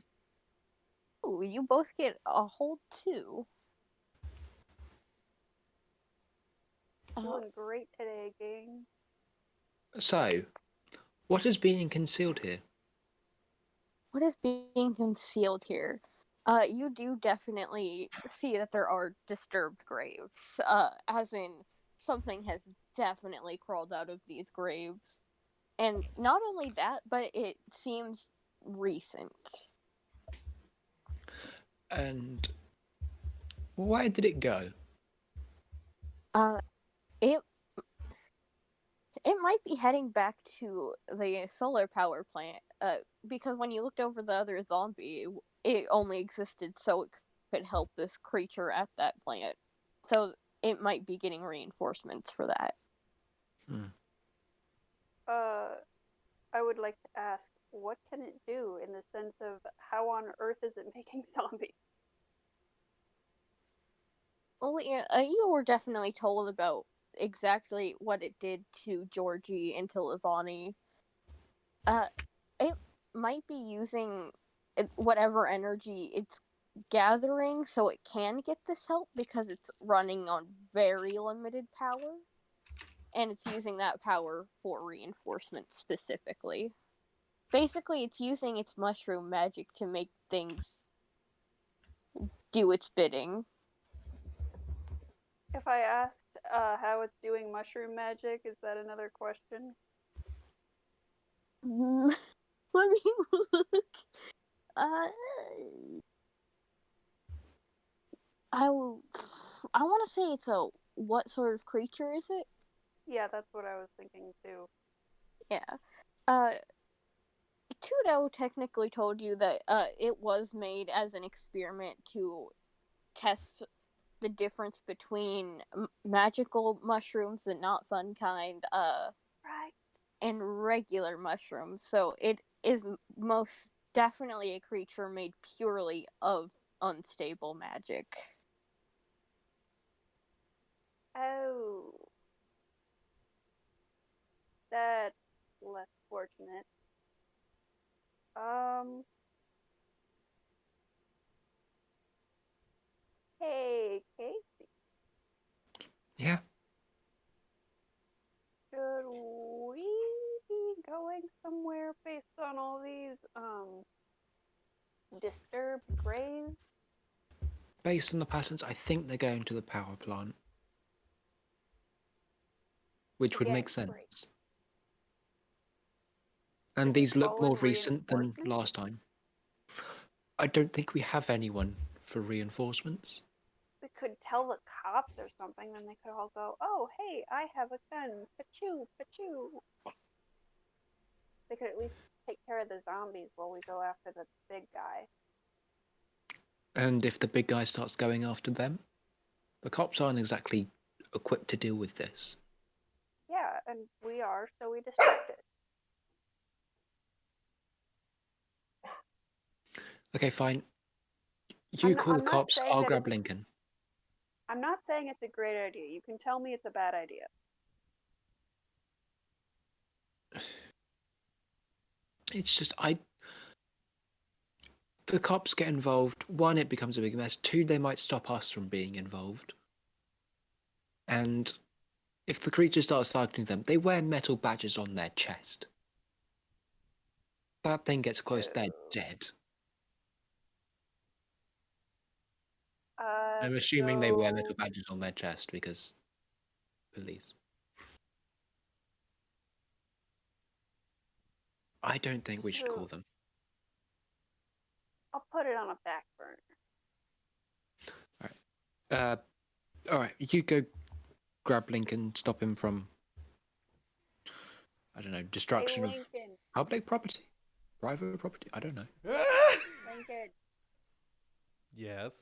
Ooh, you both get a hold too. Doing great today, gang. So, what is being concealed here? What is being concealed here? You do definitely see that there are disturbed graves. As in, something has definitely crawled out of these graves. And not only that, but it seems recent. And where did it go? It might be heading back to the solar power plant, because when you looked over the other zombie, it only existed so it could help this creature at that plant. So it might be getting reinforcements for that. I would like to ask, what can it do in the sense of how on earth is it making zombies? Well, yeah, you were definitely told about exactly what it did to Georgie and to Lavani. It might be using whatever energy it's gathering so it can get this help because it's running on very limited power. And it's using that power for reinforcement specifically. Basically, it's using its mushroom magic to make things do its bidding. If I asked how it's doing mushroom magic, is that another question? Let me look. I want to say it's a... What sort of creature is it? Yeah, that's what I was thinking too. Yeah. Tudo technically told you that it was made as an experiment to test the difference between magical mushrooms and not fun kind. Right. and regular mushrooms, so it is most definitely a creature made purely of unstable magic. Oh. That's less fortunate. Hey, Casey. Yeah. Should we be going somewhere based on all these, disturbed graves? Based on the patterns, I think they're going to the power plant. Which would Get make sense. graves. And Did we these look call more in recent than reinforcements? last time. I don't think we have anyone for reinforcements. We could tell the cops or something, then they could all go, oh, hey, I have a gun. Pachoo, pachoo. They could at least take care of the zombies while we go after the big guy. And if the big guy starts going after them, the cops aren't exactly equipped to deal with this. Yeah, and we are, so we distract it. Okay, fine. You call the I'm not cops, saying I'll that grab Lincoln. I'm not saying it's a great idea. You can tell me it's a bad idea. It's just, the cops get involved. One, it becomes a big mess. Two, they might stop us from being involved. And if the creature starts targeting them, they wear metal badges on their chest. That thing gets close, they're dead. I'm assuming they wear metal badges on their chest because police. I don't think we should call them. I'll put it on a back burner. Alright, you go grab Lincoln, stop him from, I don't know, destruction of public property? Private property? I don't know. Lincoln. Yes.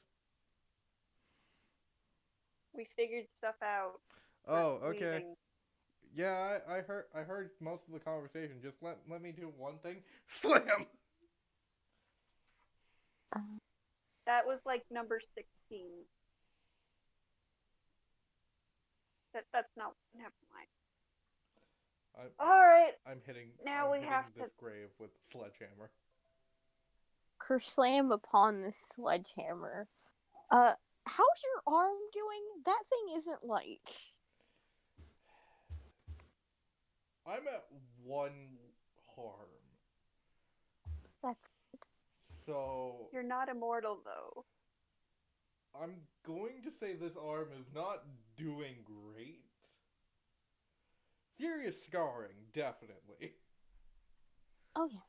We figured stuff out. Oh, okay. Leaving. Yeah, I heard most of the conversation. Just let me do one thing. Slam. That was like number 16. That's not. Never mind. All right. I'm hitting. Now I'm we hitting have this to. grave with sledgehammer. Kerslam upon the sledgehammer. How's your arm doing? That thing isn't like. I'm at 1 harm. That's. So. You're not immortal though. I'm going to say this arm is not doing great. Serious scarring, definitely. Oh yeah.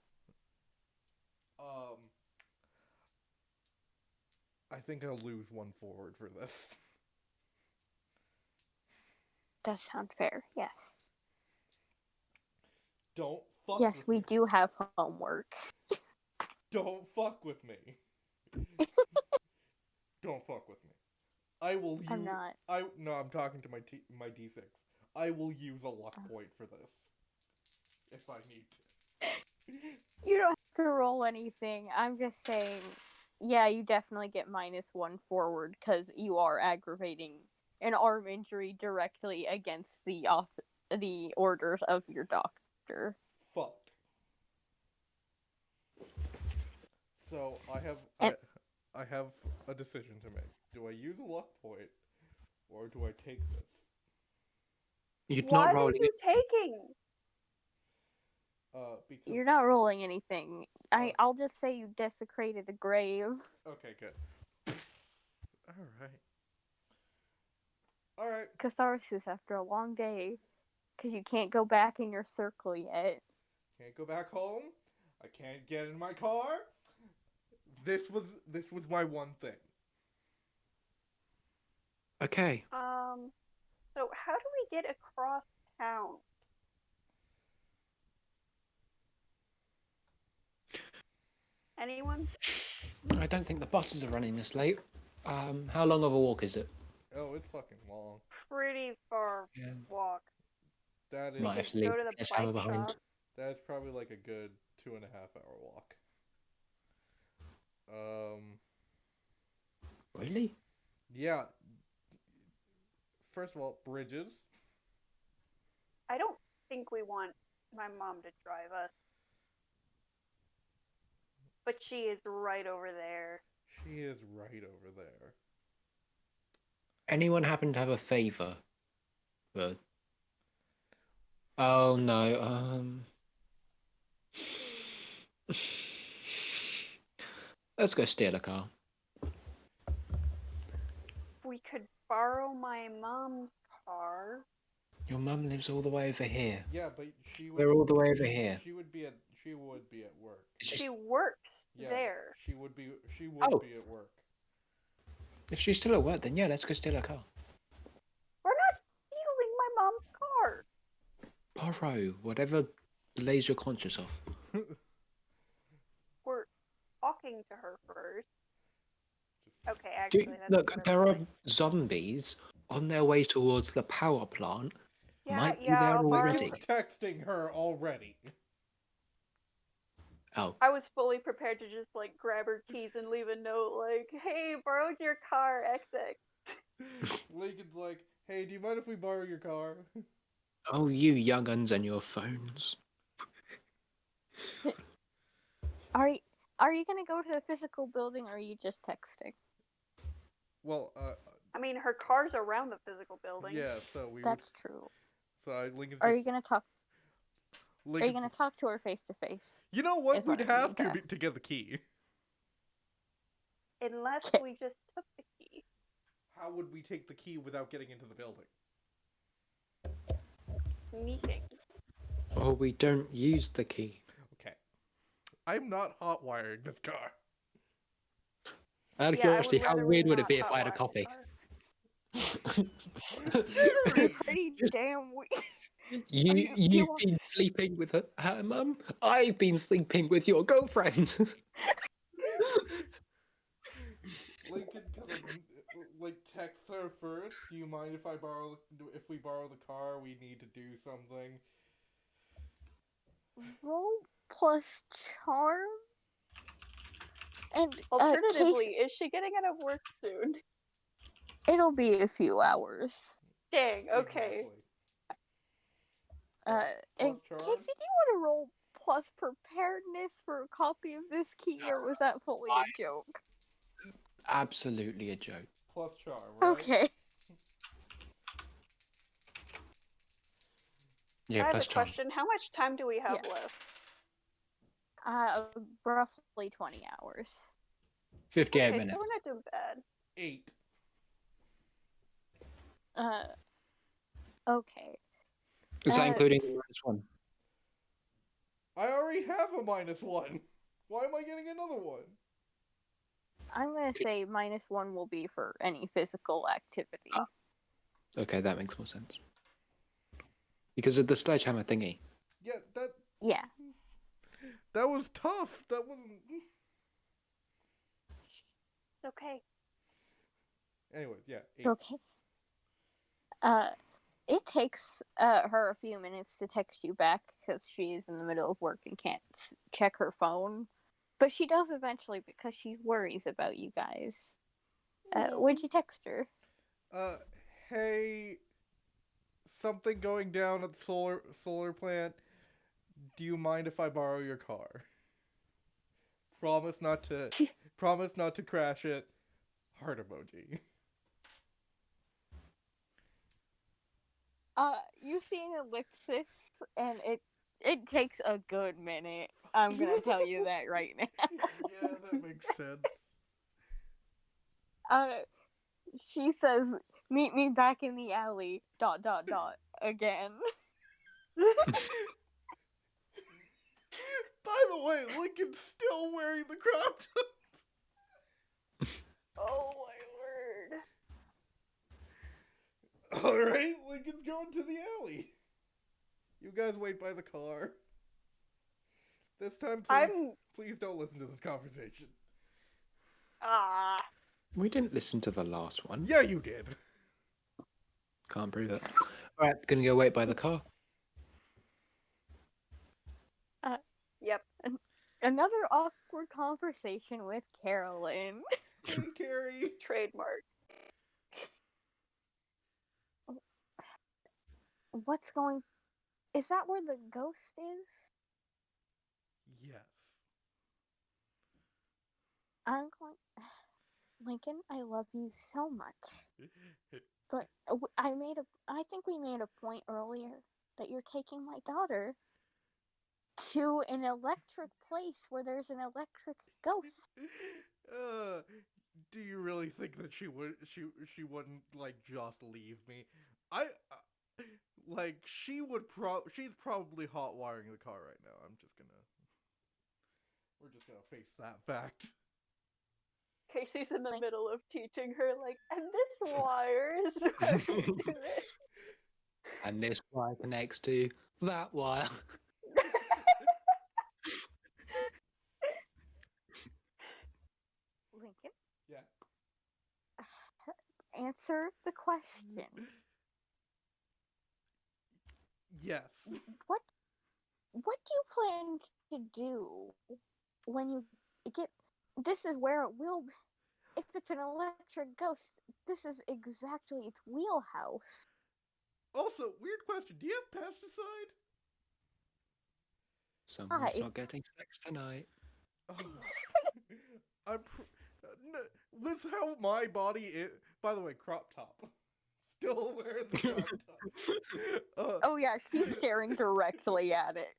I think I'll lose 1 forward for this. Does sound fair, yes. Don't fuck yes, with we me. do have homework. Don't fuck with me. Don't fuck with me. I will use. I'm not. No, I'm talking to my D6. I will use a luck point for this if I need to. You don't have to roll anything. I'm just saying, yeah, you definitely get -1 forward because you are aggravating an arm injury directly against the orders of your doctor. Fuck. So I have a decision to make. Do I use a luck point, or do I take this? You're What not are rolling you it. taking? Because You're not rolling anything. I'll just say you desecrated a grave. Okay, good. All right. Catharsis after a long day, because you can't go back in your circle yet. Can't go back home. I can't get in my car. This was my one thing. Okay. So how do we get across town? Anyone? I don't think the buses are running this late. How long of a walk is it? Oh, it's fucking long. Pretty far walk. That is Might have Just to leave go to the the sledgehammer bike behind. shop. that's probably like a good 2.5 hour walk. Really? Yeah. First of all, bridges. I don't think we want my mom to drive us. But she is right over there. She is right over there. Anyone happen to have a favour? But oh no. Let's go steal a car. We could borrow my mom's car. Your mum lives all the way over here. Yeah, but she would. We're all the way over here. She would be at work. She works Yeah, there. She would be Oh. be at work. If she's still at work, then yeah, let's go steal her car. We're not stealing my mom's car. Borrow whatever delays you're conscious of. We're talking to her first. Okay, Do, actually, that's look, better there are point. zombies on their way towards the power plant. Yeah, Might be yeah, there I'll borrow. already. Texting her already. Oh, I was fully prepared to just like grab her keys and leave a note like, "Hey, borrowed your car, XX." Lincoln's like, "Hey, do you mind if we borrow your car?" oh, you young uns and your phones. Are you gonna go to the physical building, or are you just texting? Well, I mean, her car's around the physical building. yeah. So we. That's true. Lincoln's. Are just, you gonna talk? Are you Lincoln, gonna talk to her face to face? You know what? is what We'd I have need to to ask. to get the key. Unless Okay. we just took the key. How would we take the key without getting into the building? Sneaking. Or we don't use the key. Okay. I'm not hotwiring this car. Out of Yeah, I curiosity, how rather weird we would it not be if I had a hotwire the copy? car. Pretty damn weird. You've you- been sleeping with her mum. I've been sleeping with your girlfriend. Lincoln kind of like texts her first. Do you mind if we borrow the car? We need to do something. Roll plus charm. And Alternatively, is she getting out of work soon? it'll be a few hours. Dang, okay. Exactly. And Plus Casey, charm? do you want to roll plus preparedness for a copy of this key, or was that fully a joke? Absolutely a joke. Plus charm, right? Okay. Yeah, I have plus a charm. question. How much time do we have Yeah. left? Roughly 20 hours. 58 Okay, minutes. so we're not doing bad. 8. Okay. Is that including s- the -1? I already have a -1. Why am I getting another one? I'm gonna say -1 will be for any physical activity. Okay, that makes more sense. Because of the sledgehammer thingy. Yeah, Yeah. that was tough. That wasn't. It's okay. Anyways, yeah, 8. Okay. It takes her a few minutes to text you back because she's in the middle of work and can't check her phone. But she does eventually because she worries about you guys. What'd you text her? Hey, something going down at the solar plant. Do you mind if I borrow your car? Promise not to crash it. Heart emoji. You see an ellipsis, and it takes a good minute. I'm gonna tell you that right now. Yeah, that makes sense. She says, "Meet me back in the alley." ... Again. By the way, Lincoln's still wearing the crop top. Oh my word. Alright, Lincoln's going to the alley. You guys wait by the car. This time, please don't listen to this conversation. We didn't listen to the last one. Yeah, you did. Can't prove it. Alright, gonna go wait by the car. Yep. Another awkward conversation with Carolyn. Hey, Carrie. Trademark. What's going... Is that where the ghost is? Yes. I'm going... Lincoln, I love you so much. But I think we made a point earlier that you're taking my daughter to an electric place where there's an electric ghost. Do you really think that she wouldn't like just leave me? She's probably hot wiring the car right now. We're just gonna face that fact. Casey's in the middle of teaching her, like, and this wire is going to do this. And this wire connects to that wire. Lincoln? Yeah. Answer the question. Yes. What do you plan to do when you get... This is where it will be. If it's an electric ghost, this is exactly its wheelhouse. Also, weird question. Do you have pesticide? Someone's not getting sex tonight. Oh. With how my body is... By the way, crop top. Still wearing the crop top. Oh yeah, she's staring directly at it.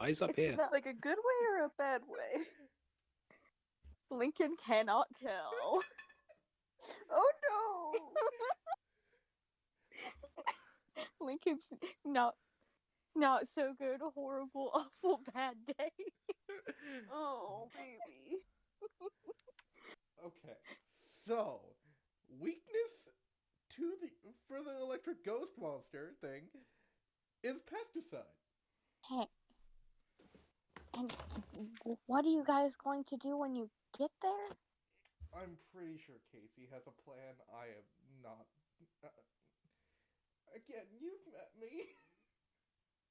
Eyes up It's here. Like a good way or a bad way? Lincoln cannot tell. Oh no! Lincoln's not so good, horrible, awful, bad day. Oh, baby. Okay, so weakness for the electric ghost monster thing is pesticide. Hey, and what are you guys going to do when you get there? I'm pretty sure Casey has a plan. I am not. Again, you've met me.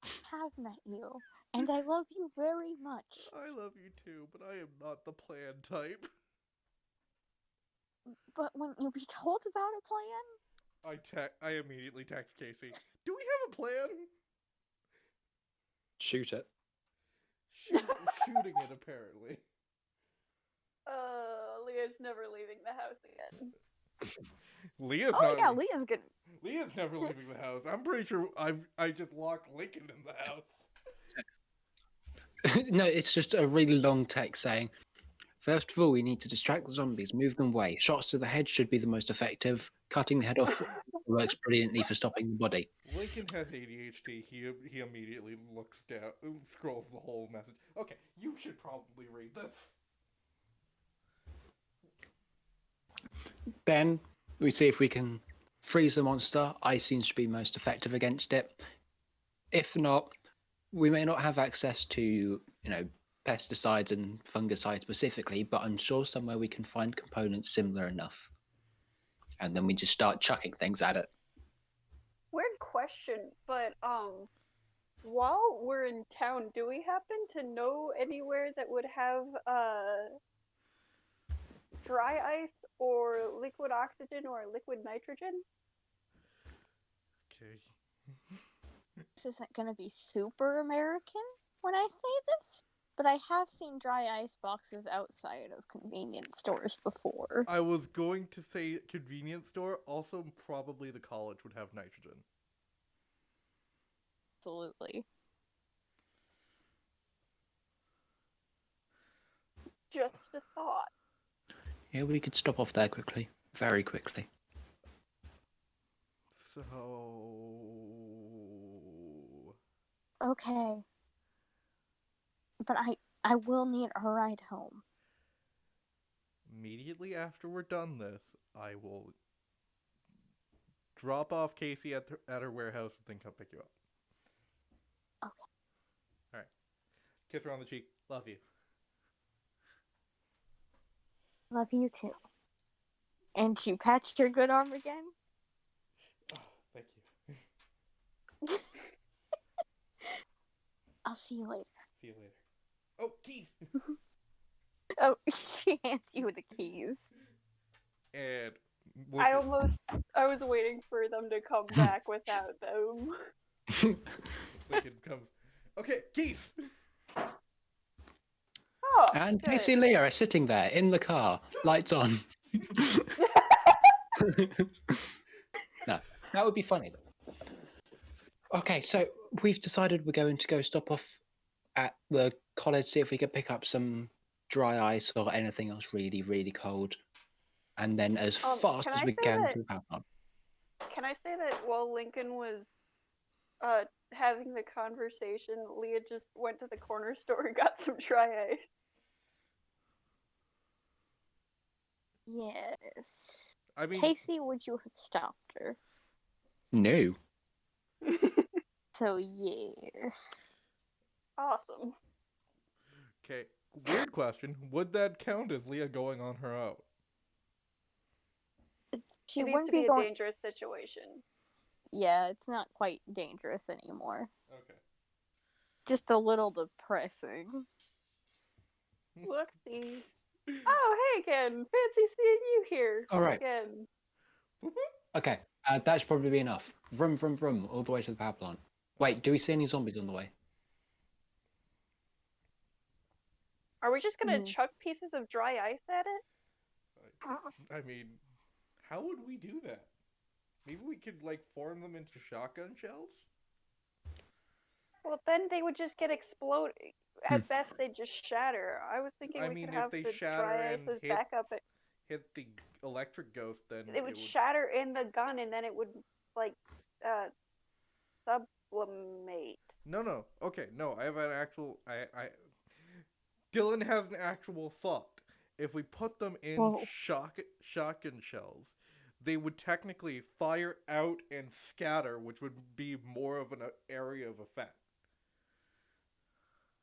I have met you, and I love you very much. I love you too, but I am not the plan type. But when you be told about a plan? I immediately text Casey. Do we have a plan? Shoot it. Shooting it, apparently. Leah's never leaving the house again. Leah's never leaving the house. I'm pretty sure I just locked Lincoln in the house. No, it's just a really long text saying, first of all, we need to distract the zombies, move them away. Shots to the head should be the most effective. Cutting the head off works brilliantly for stopping the body. Lincoln has ADHD. He immediately looks down, scrolls the whole message. Okay, you should probably read this. Then we see if we can freeze the monster. Ice seems to be most effective against it. If not, we may not have access to, pesticides and fungicides specifically, but I'm sure somewhere we can find components similar enough. And then we just start chucking things at it. Weird question, but while we're in town, do we happen to know anywhere that would have dry ice or liquid oxygen or liquid nitrogen? Okay. This isn't going to be super American when I say this, but I have seen dry ice boxes outside of convenience stores before. I was going to say convenience store. Also, probably the college would have nitrogen. Absolutely. Just a thought. Yeah, we could stop off there quickly. Very quickly. So... Okay. But I will need a ride home. Immediately after we're done this, I will drop off Casey at her warehouse and then come pick you up. Okay. Alright. Kiss her on the cheek. Love you. Love you too. And she patched your good arm again? Oh, thank you. I'll see you later. See you later. Oh, keys! Oh, she hands you the keys. And I was waiting for them to come back without them. Lincoln comes. Okay, keys! Oh, And good. Casey and Leah are sitting there in the car, lights on. No, that would be funny though. Okay, so we've decided we're going to go stop off at the college, see if we can pick up some dry ice or anything else really, really cold. And then as fast can as I we say can that- to the power plant. Can I say that while Lincoln was having the conversation, Leah just went to the corner store and got some dry ice. Yes. I mean, Casey, would you have stopped her? No. So, yes. Awesome. okay, weird question. Would that count as Leah going on her own? She It needs wouldn't to be be a going. dangerous situation. Yeah, it's not quite dangerous anymore. Okay. Just a little depressing. Whoopsie. Oh, hey, Ken. Fancy seeing you here. All right. Again. Okay, that should probably be enough. Vroom, vroom, vroom, all the way to the power plant. Wait, do we see any zombies on the way? Are we just gonna Mhm. chuck pieces of dry ice at it? I mean, how would we do that? Maybe we could, like, form them into shotgun shells? Well, then they would just get exploded. At best, they'd just shatter. I was thinking I we mean, could if have they the shatter dry ice and as backup. hit the electric ghost, then It would shatter in the gun, and then it would, like, sublimate. No. Okay, no, I have an actual... Dylan has an actual thought. If we put them in Whoa. shotgun shells, they would technically fire out and scatter, which would be more of an area of effect.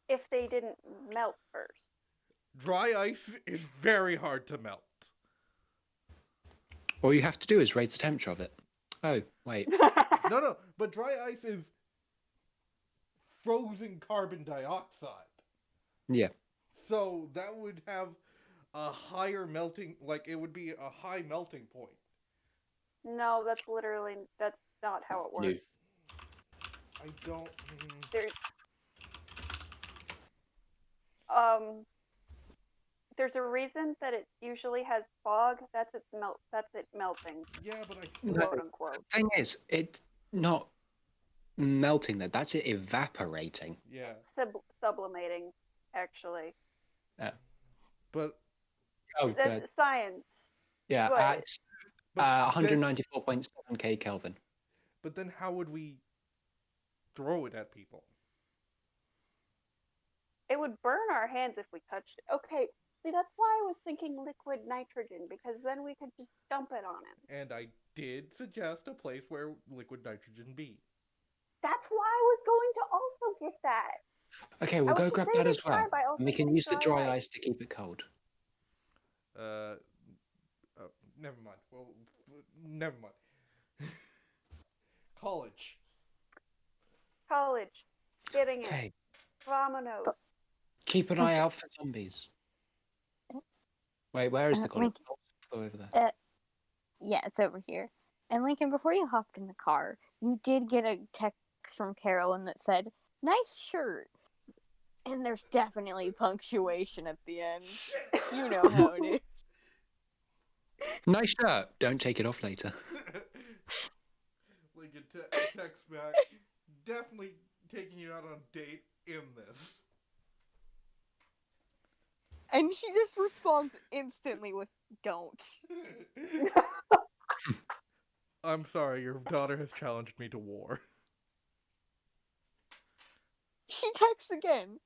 If they didn't melt first. Dry ice is very hard to melt. All you have to do is raise the temperature of it. Oh, wait. No, but dry ice is frozen carbon dioxide. Yeah. So that would have a higher melting, like it would be a high melting point. No, that's not how it works. I don't... There's a reason that it usually has fog. That's it melting, Yeah, but quote unquote. The thing is, it's not melting there. That's it evaporating. Yeah. Sublimating, actually. But... Oh, That's science. yeah, But- at 194.7 Kelvin. But then how would we throw it at people? It would burn our hands if we touched it. Okay, see, that's why I was thinking liquid nitrogen, because then we could just dump it on him. And I did suggest a place where liquid nitrogen be. That's why I was going to also get that. Okay, we'll I go was grab ready that to as well. try by also And we can getting use the dry dry ice to keep it cold. Never mind. Well, never mind. College. Getting it. Okay, Vamonos. keep an eye out for zombies. Wait, where is the college? Lincoln. Oh, go over there. Yeah, it's over here. And Lincoln, before you hopped in the car, you did get a text from Carolyn that said, "Nice shirt." And there's definitely punctuation at the end. You know how it is. Nice shirt. Don't take it off later. Lincoln text back. Definitely taking you out on a date in this. And she just responds instantly with, "Don't." I'm sorry, your daughter has challenged me to war. She texts again,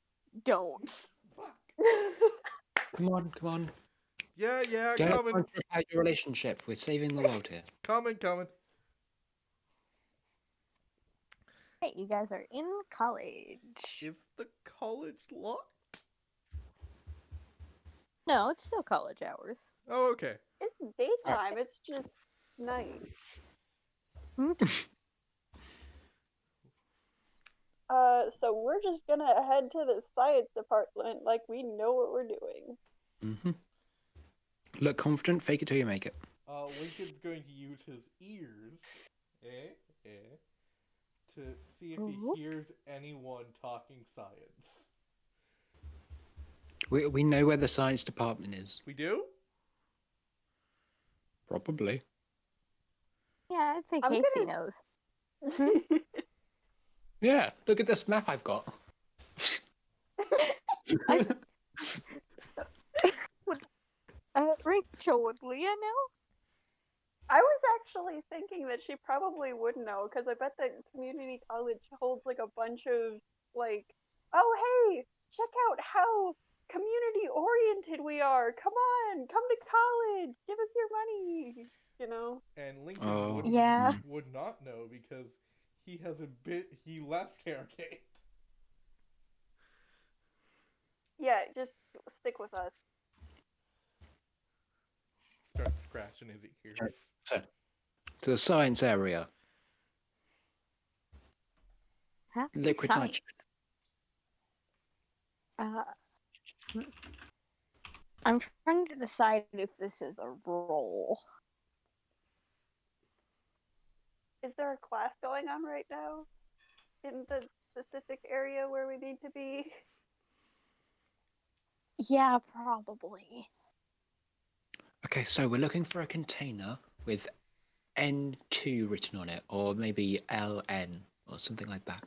"Don't." Fuck. Come on. Yeah, Don't coming. concentrate your relationship. We're saving the world here. Coming. Hey, you guys are in college. Is the college locked? No, it's still college hours. Oh, okay. It's daytime. It's just night. So we're just gonna head to the science department like we know what we're doing. Mm-hmm. Look confident, fake it till you make it. Lincoln's going to use his ears, to see if he hears anyone talking science. We know where the science department is. We do? Probably. Yeah, I'd say I'm Casey gonna- knows. Yeah, look at this map I've got. Rachel, would Leah know? I was actually thinking that she probably would know, because I bet that community college holds like a bunch of like, oh hey, check out how community oriented we are. Come on, come to college, give us your money. You know. And Lincoln would not know because he left Harrogate. Yeah, just stick with us. Starts scratching his ears. So, to the science area. Liquid Science. nitrogen. I'm trying to decide if this is a role. Is there a class going on right now in the specific area where we need to be? Yeah, probably. Okay, so we're looking for a container with N2 written on it, or maybe LN, or something like that.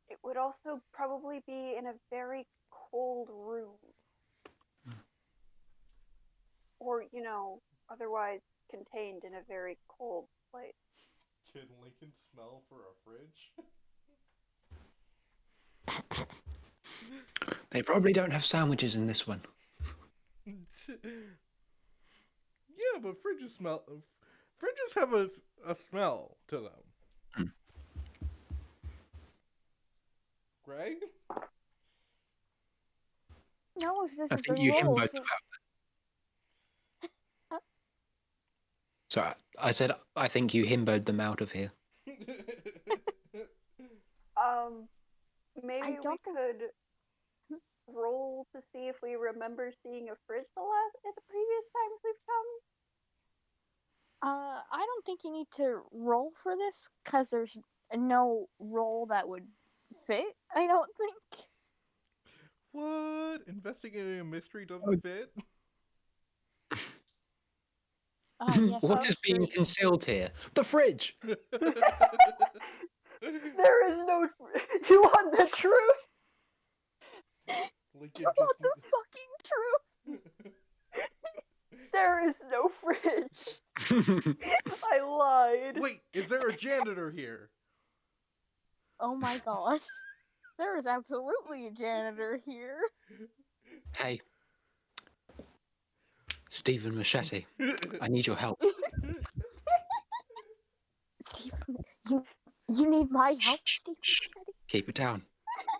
It would also probably be in a very cold room. Or, otherwise contained in a very cold place. Can Lincoln smell for a fridge? They probably don't have sandwiches in this one. Yeah, but fridges have a smell to them. Greg? No, if this I is think a you role. himboed them out. So I said, I think you himboed them out of here. Maybe we could roll to see if we remember seeing a fridge at the previous times we've come. I don't think you need to roll for this, because there's no role that would fit, I don't think. What? Investigating a mystery doesn't fit? Yes, What is being concealed here? The fridge! There is no... You want the truth? Lincoln You want the fucking truth? There is no fridge. I lied. Wait, is there a janitor here? Oh my gosh. There is absolutely a janitor here. Hey. Stephen Machete, I need your help. Stephen, you need my help, Stephen Machete? Keep it down.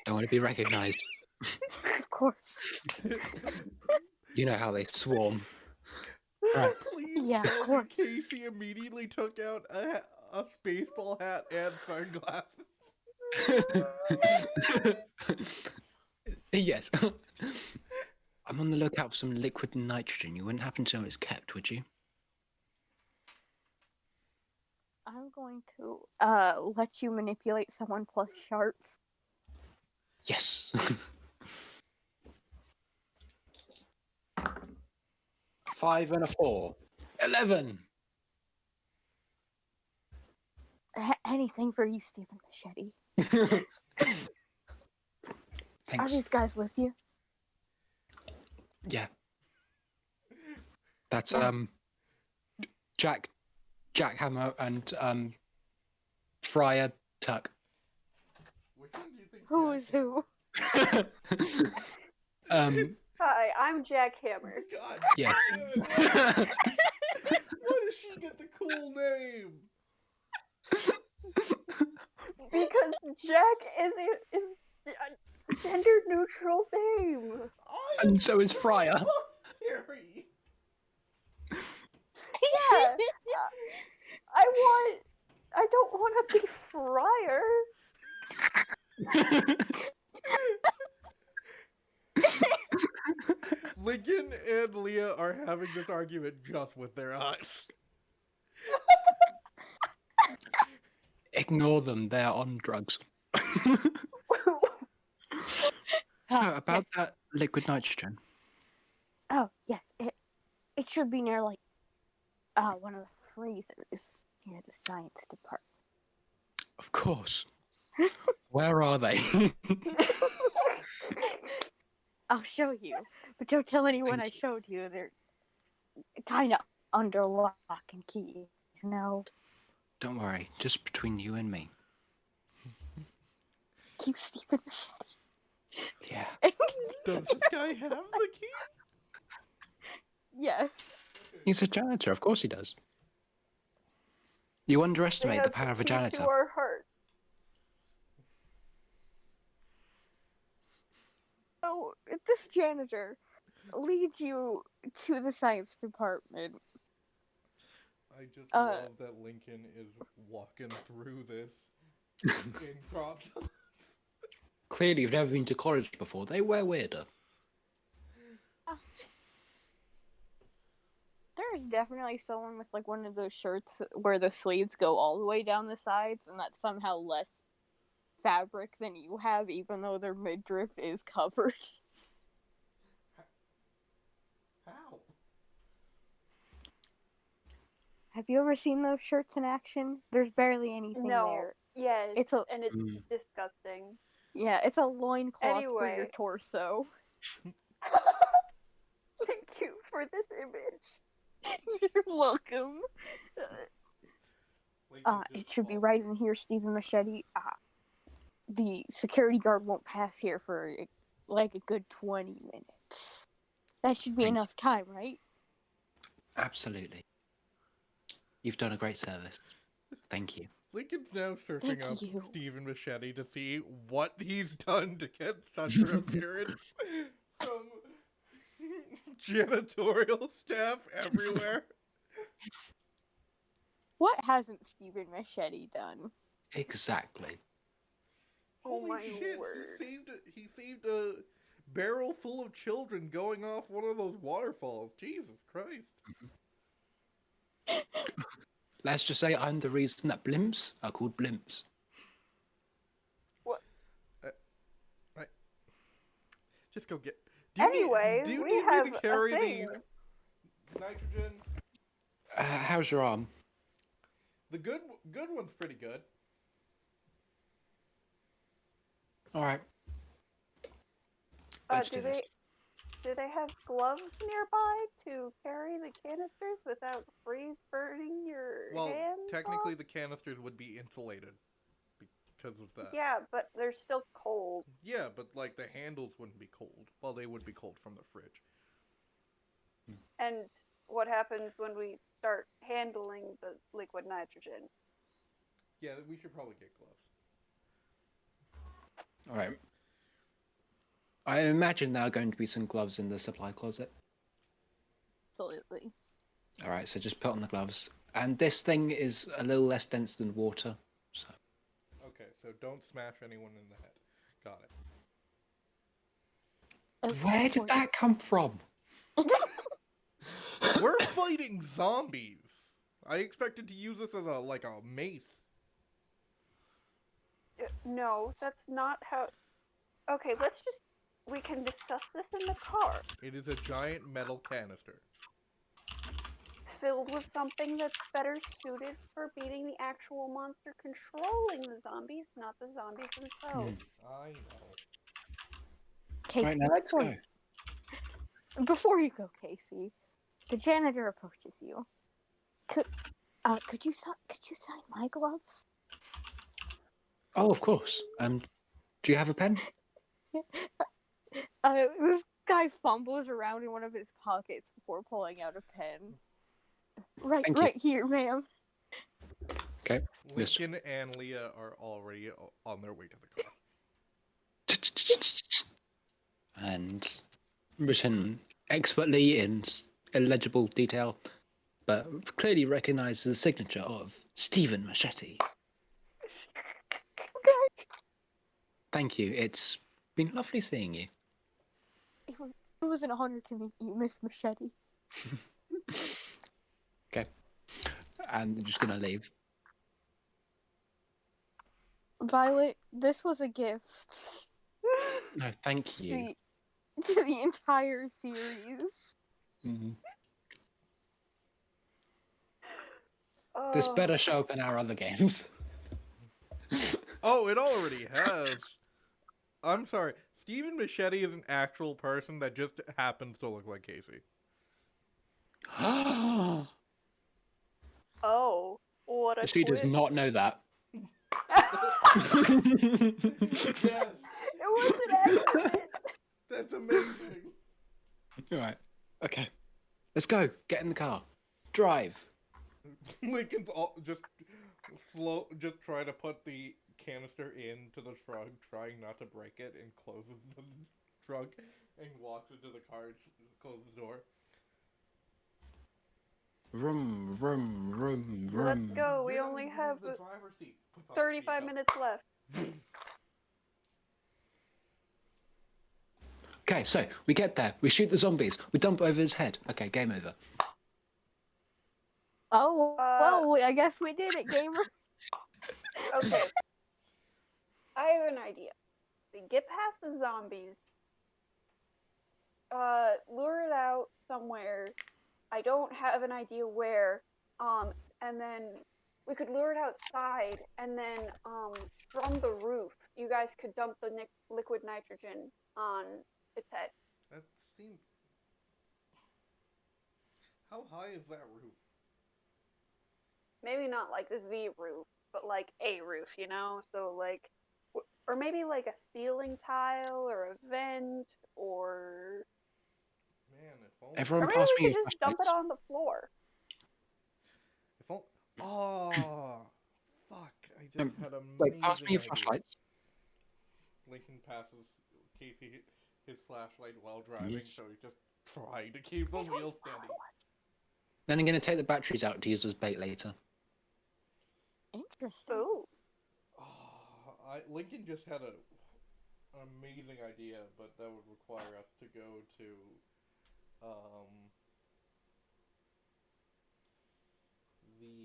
Don't want to be recognized. Of course. You know how they swarm. Right. Please Yeah, of tell me course. Casey immediately took out a baseball hat and sunglasses. Yes. I'm on the lookout for some liquid nitrogen. You wouldn't happen to know it's kept, would you? I'm going to let you manipulate someone plus sharps. Yes. 5 and a 4. 11. Anything for you, Stephen Machete. Thanks. Are these guys with you? Yeah. That's Jack Hammer and Friar Tuck. Which one do you think Who is who? Hi, I'm Jack Hammer. God, Yeah. why does she get the cool name? Because Jack is a gender neutral name. And so is Friar. Harry. Yeah. I I don't want to be Friar. Lincoln and Leah are having this argument just with their eyes. Ignore them, they're on drugs. So, about Yes. that liquid nitrogen. Oh, yes. It should be near, like, one of the freezers near the science department. Of course. Where are they? I'll show you, but don't tell anyone Thank I showed you. They're kind of under lock and key, you know? Don't worry, just between you and me. Keep Stephen Machete. Yeah. Does this guy have the key? Yes. He's a janitor, of course he does. You underestimate the power of a To janitor. our heart. So, this janitor leads you to the science department. I just love that Lincoln is walking through this in crops. Clearly, you've never been to college before. They wear weirder. There's definitely someone with, like, one of those shirts where the sleeves go all the way down the sides, and that's somehow less fabric than you have, even though their midriff is covered. How? Have you ever seen those shirts in action? There's barely anything No. there. Yes. It's a and it's Mm. disgusting. Yeah, it's a loincloth for your Anyway. torso. Thank you for this image. You're welcome. It should be right in here, Stephen Machete. The security guard won't pass here for like a good 20 minutes. That should be Thank enough time, right? Absolutely. You've done a great service. Thank you. Lincoln's now searching Thank up you. Stephen Machete to see what he's done to get such an appearance from janitorial staff everywhere. What hasn't Stephen Machete done? Exactly. Oh Holy my shit, word. he saved a barrel full of children going off one of those waterfalls. Jesus Christ. Let's just say I'm the reason that blimps are called blimps. What? Just go get... Anyway, do you we need have me to carry a thing. the nitrogen? How's your arm? The good one's pretty good. All right. Let's do this. Do they have gloves nearby to carry the canisters without freeze burning your Well, hands technically off? the canisters would be insulated because of that. Yeah, but they're still cold. Yeah, but like the handles wouldn't be cold. Well, they would be cold from the fridge. And what happens when we start handling the liquid nitrogen? Yeah, we should probably get gloves. All right. I imagine there are going to be some gloves in the supply closet. Absolutely. All right, so just put on the gloves. And this thing is a little less dense than water. So Okay, so don't smash anyone in the head. Got it. where did that come from? We're fighting zombies. I expected to use this as a mace. No, that's not how... Okay, we can discuss this in the car. It is a giant metal canister. Filled with something that's better suited for beating the actual monster controlling the zombies, not the zombies themselves. I know. Casey, Right, now let's go. Before you go, Casey, the janitor approaches you. Could you sign my gloves? Oh, of course. Do you have a pen? This guy fumbles around in one of his pockets before pulling out a pen. Thank you. Right here, ma'am. Okay. Yes. Lincoln and Leah are already on their way to the car. And written expertly in illegible detail. but clearly recognises the signature of Stephen Machete. Thank you. It's been lovely seeing you. It was an honor to meet you, Miss Machete. Okay. And I'm just going to leave. Violet, this was a gift No, thank you. to the entire series. Mm. Oh, This better show up in our other games. Oh, it already has. I'm sorry. Stephen Machete is an actual person that just happens to look like Casey. oh, what a She does twist. not know that. Yes, It was an accident. that's amazing. Alright. Okay. Let's go. Get in the car. Drive. Lincoln's just try to put the canister into the trunk, trying not to break it, and closes the trunk and walks into the car and closes the door. Vroom, vroom, vroom, vroom. Let's go. We You're gonna only use have the driver's seat. Puts on 35 seatbelt. minutes left. Okay, so we get there. We shoot the zombies. We dump over his head. Okay, game over. Oh, well, I guess we did it, gamer. Okay. I have an idea. We get past the zombies. Lure it out somewhere. I don't have an idea where. And then we could lure it outside, and then from the roof, you guys could dump the liquid nitrogen on its head. That seems. How high is that roof? Maybe not like the roof, but like a roof, you know? So like, or maybe like a ceiling tile or a vent, or Man, if only. Everyone or maybe pass we me could your just dump it flashlights. on the floor. If only. Oh, fuck! I just had a Wait, pass me your idea. flashlights. Lincoln passes Casey his flashlight while driving, Yes. so he's just trying to keep the wheel steady. Then I'm going to take the batteries out to use as bait later. Interesting. Ooh. Lincoln just had an amazing idea, but that would require us to go to the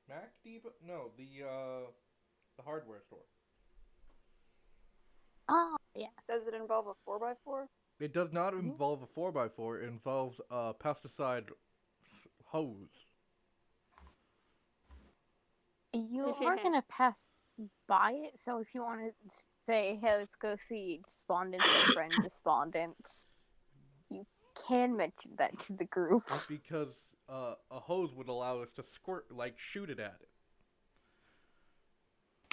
Mac Depot? No, the hardware store. Oh, yeah. Does it involve a 4x4? It does not involve a 4x4. It involves a pesticide hose. You are going to pass by it, so if you want to say, hey, let's go see Despondent's friend Despondent, you can mention that to the group. Because a hose would allow us to shoot it at it.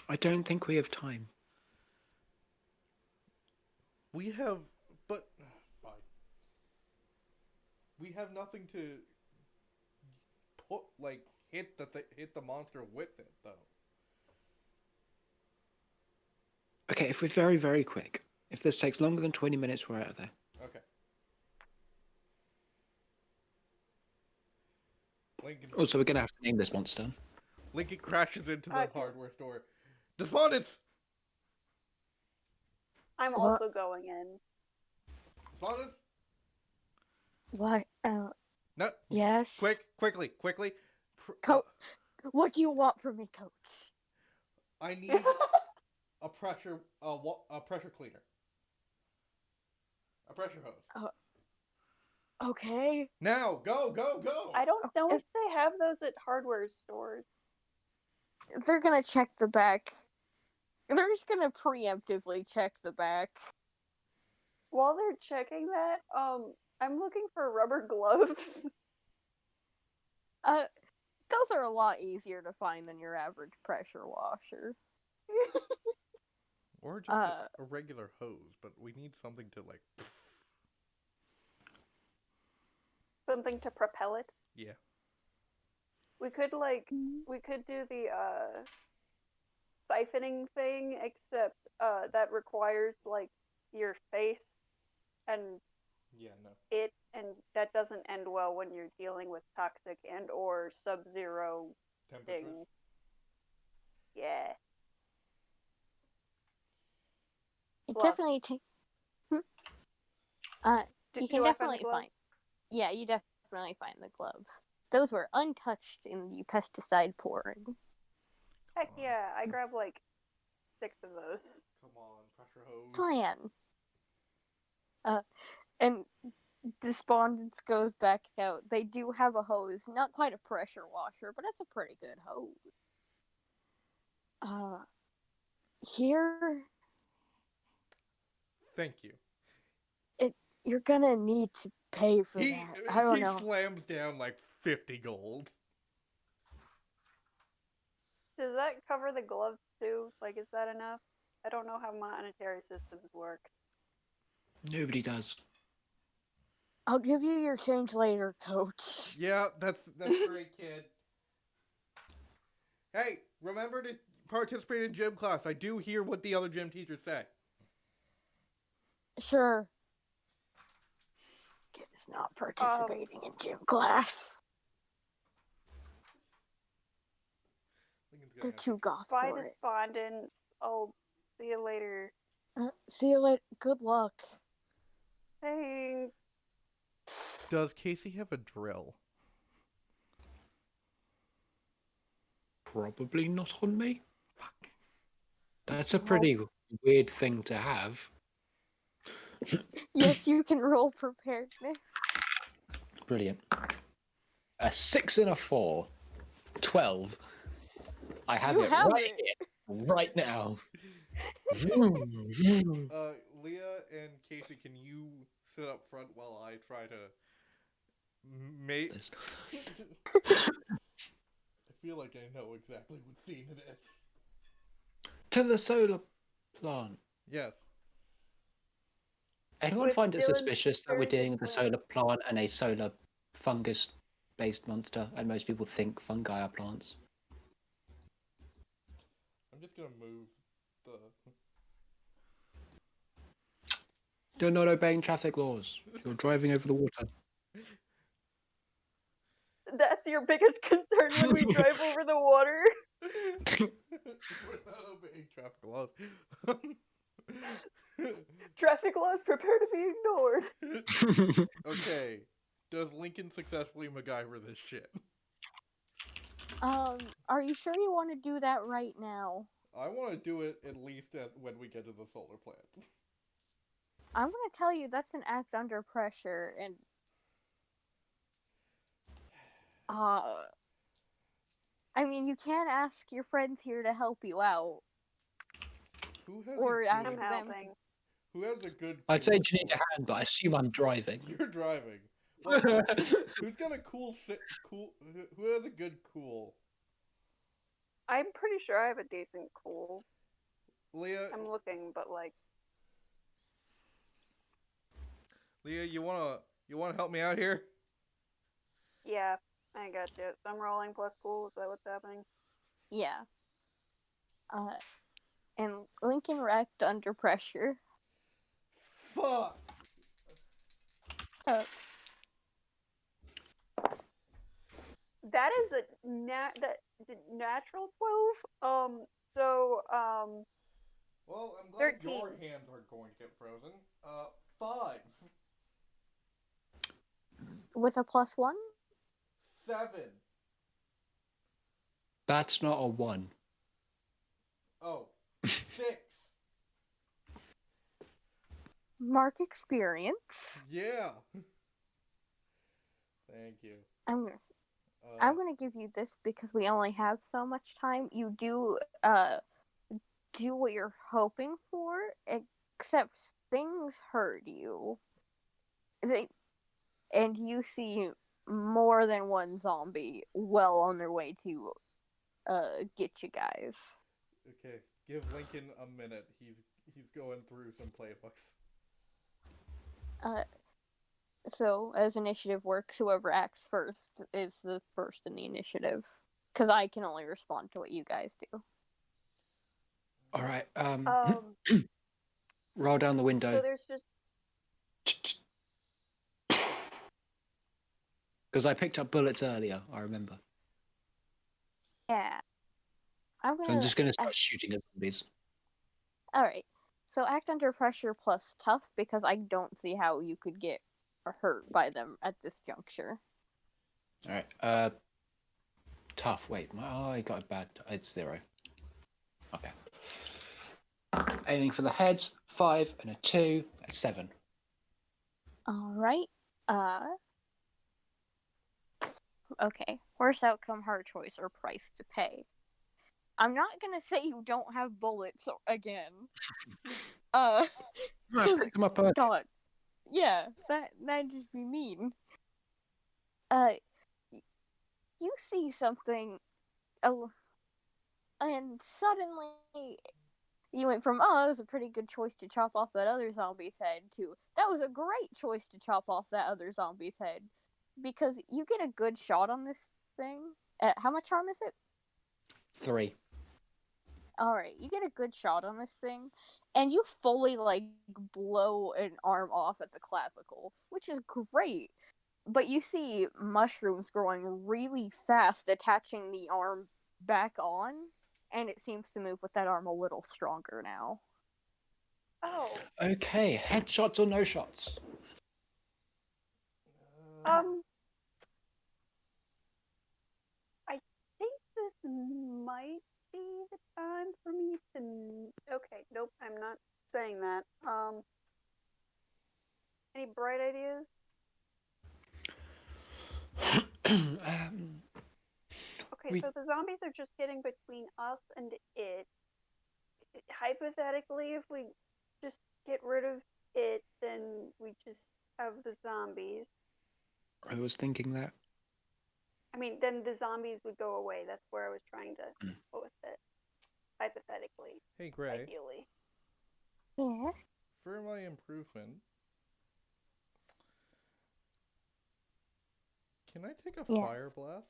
I don't think we have time. We have, but fine. We have nothing to put hit the monster with it though. Okay, if we're very, very quick. If this takes longer than 20 minutes, we're out of there. Okay. Lincoln. Also, we're going to have to name this monster. Lincoln crashes into the Okay. hardware store. Despondence! I'm What? also going in. Despondence? What? No. Yes? Quickly. What do you want from me, Coach? I need a pressure cleaner. A pressure hose. Okay. Now, go! I don't know if they have those at hardware stores. They're gonna check the back. They're just gonna preemptively check the back. While they're checking that, I'm looking for rubber gloves. Those are a lot easier to find than your average pressure washer. Or just a regular hose, but we need something to Something to propel it. Yeah. We could do the siphoning thing, except that requires your face and Yeah, no. And that doesn't end well when you're dealing with toxic and or sub-zero Temperatures. things. Yeah. It Fluff. definitely take. You can Do I find the definitely glove? find. Yeah, you definitely find the gloves. Those were untouched in the pesticide pouring. Heck yeah, I grabbed like 6 of those. Come on, pressure hose. Plan. And Despondence goes back out. They do have a hose, not quite a pressure washer, but it's a pretty good hose. Here, Thank you. you're gonna need to pay for that. I don't know. He slams down like 50 gold. Does that cover the gloves too? Like, is that enough? I don't know how monetary systems work. Nobody does. I'll give you your change later, coach. Yeah, that's great, kid. Hey, remember to participate in gym class. I do hear what the other gym teachers say. Sure. Kid is not participating in gym class. They're too goth Bye, for it. Despondence. I'll see you later. See you later. Good luck. Thanks. Does Casey have a drill? Probably not on me. Fuck. That's a pretty weird thing to have. Yes, you can roll preparedness. Brilliant. A 6 and a 4. 12. I have it right here, right now. Leah and Casey, can you sit up front while I try to make... I feel like I know exactly what scene it is. To the solar plant. Yes. Anyone With find it Dylan's suspicious that we're experience dealing with a with- solar plant and a solar fungus-based monster, and most people think fungi are plants? I'm just gonna move the... You're not obeying traffic laws. You're driving over the water. That's your biggest concern when we drive over the water? We're not obeying traffic laws. Traffic laws prepare to be ignored. Okay. Does Lincoln successfully MacGyver this shit? Are you sure you want to do that right now? I want to do it at least when we get to the solar plant. I'm gonna tell you that's an act under pressure, and I mean, you can ask your friends here to help you out, Who has or a ask good... I'm them. helping. Who has a good... I'd say cool you need a hand, but I assume I'm driving. You're driving. Well, who's got a cool... Who has a good cool? I'm pretty sure I have a decent cool. Leah... I'm looking, but like... Leah, you wanna help me out here? Yeah, I got you. So I'm rolling plus cool. Is that what's happening? Yeah. And Lincoln wrecked under pressure. Fuck! That is a natural 12. Well, I'm glad 13. your hands aren't going to get frozen. 5. With a +1? 7. That's not a 1. Oh, 6. Mark experience. Yeah. Thank you. I'm gonna give you this because we only have so much time. You do do what you're hoping for, except things hurt you. And you see more than one zombie well on their way to get you guys. Okay, give Lincoln a minute. He's going through some playbooks. So as initiative works, whoever acts first is the first in the initiative. Because I can only respond to what you guys do. All right. Um, Roll down the window. so there's just... Because I picked up bullets earlier, I remember. Yeah. I'm So I'm gonna. just going to start shooting at zombies. Alright. So act under pressure plus tough because I don't see how you could get hurt by them at this juncture. Alright, tough. Wait, I got a bad. It's 0. Okay. Aiming for the heads. 5 and a 2. That's 7. Alright. Okay. Worst outcome, hard choice, or price to pay. I'm not gonna say you don't have bullets again. I picked them up earlier. God. Yeah, that'd just be mean. You see something, and suddenly you went from, oh, that was a pretty good choice to chop off that other zombie's head, to, that was a great choice to chop off that other zombie's head. Because you get a good shot on this thing. How much harm is it? 3. Alright, you get a good shot on this thing, and you fully, blow an arm off at the clavicle, which is great. But you see mushrooms growing really fast, attaching the arm back on, and it seems to move with that arm a little stronger now. Oh, Okay, headshots or no shots? I think this might be the time for me to. Okay, nope, I'm not saying that. Any bright ideas? Okay, so the zombies are just getting between us and it. Hypothetically, if we just get rid of it, then we just have the zombies. I was thinking that. I mean, then the zombies would go away. That's where I was trying to go with it. Hypothetically. Hey, Gray. Ideally. Yes? For my improvement, can I take a fire blast?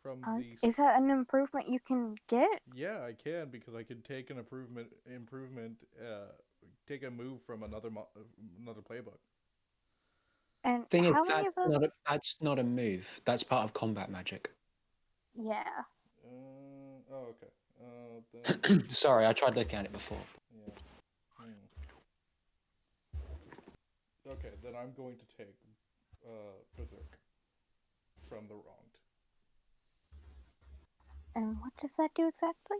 From the... Is that an improvement you can get? Yeah, I can, because I can take an take a move from another playbook. And Thing is, how many of those? that's not a move. That's part of combat magic. Yeah. Okay. Then... Sorry, I tried looking at it before. Yeah. Okay, then I'm going to take Berserk from the wronged. And what does that do exactly?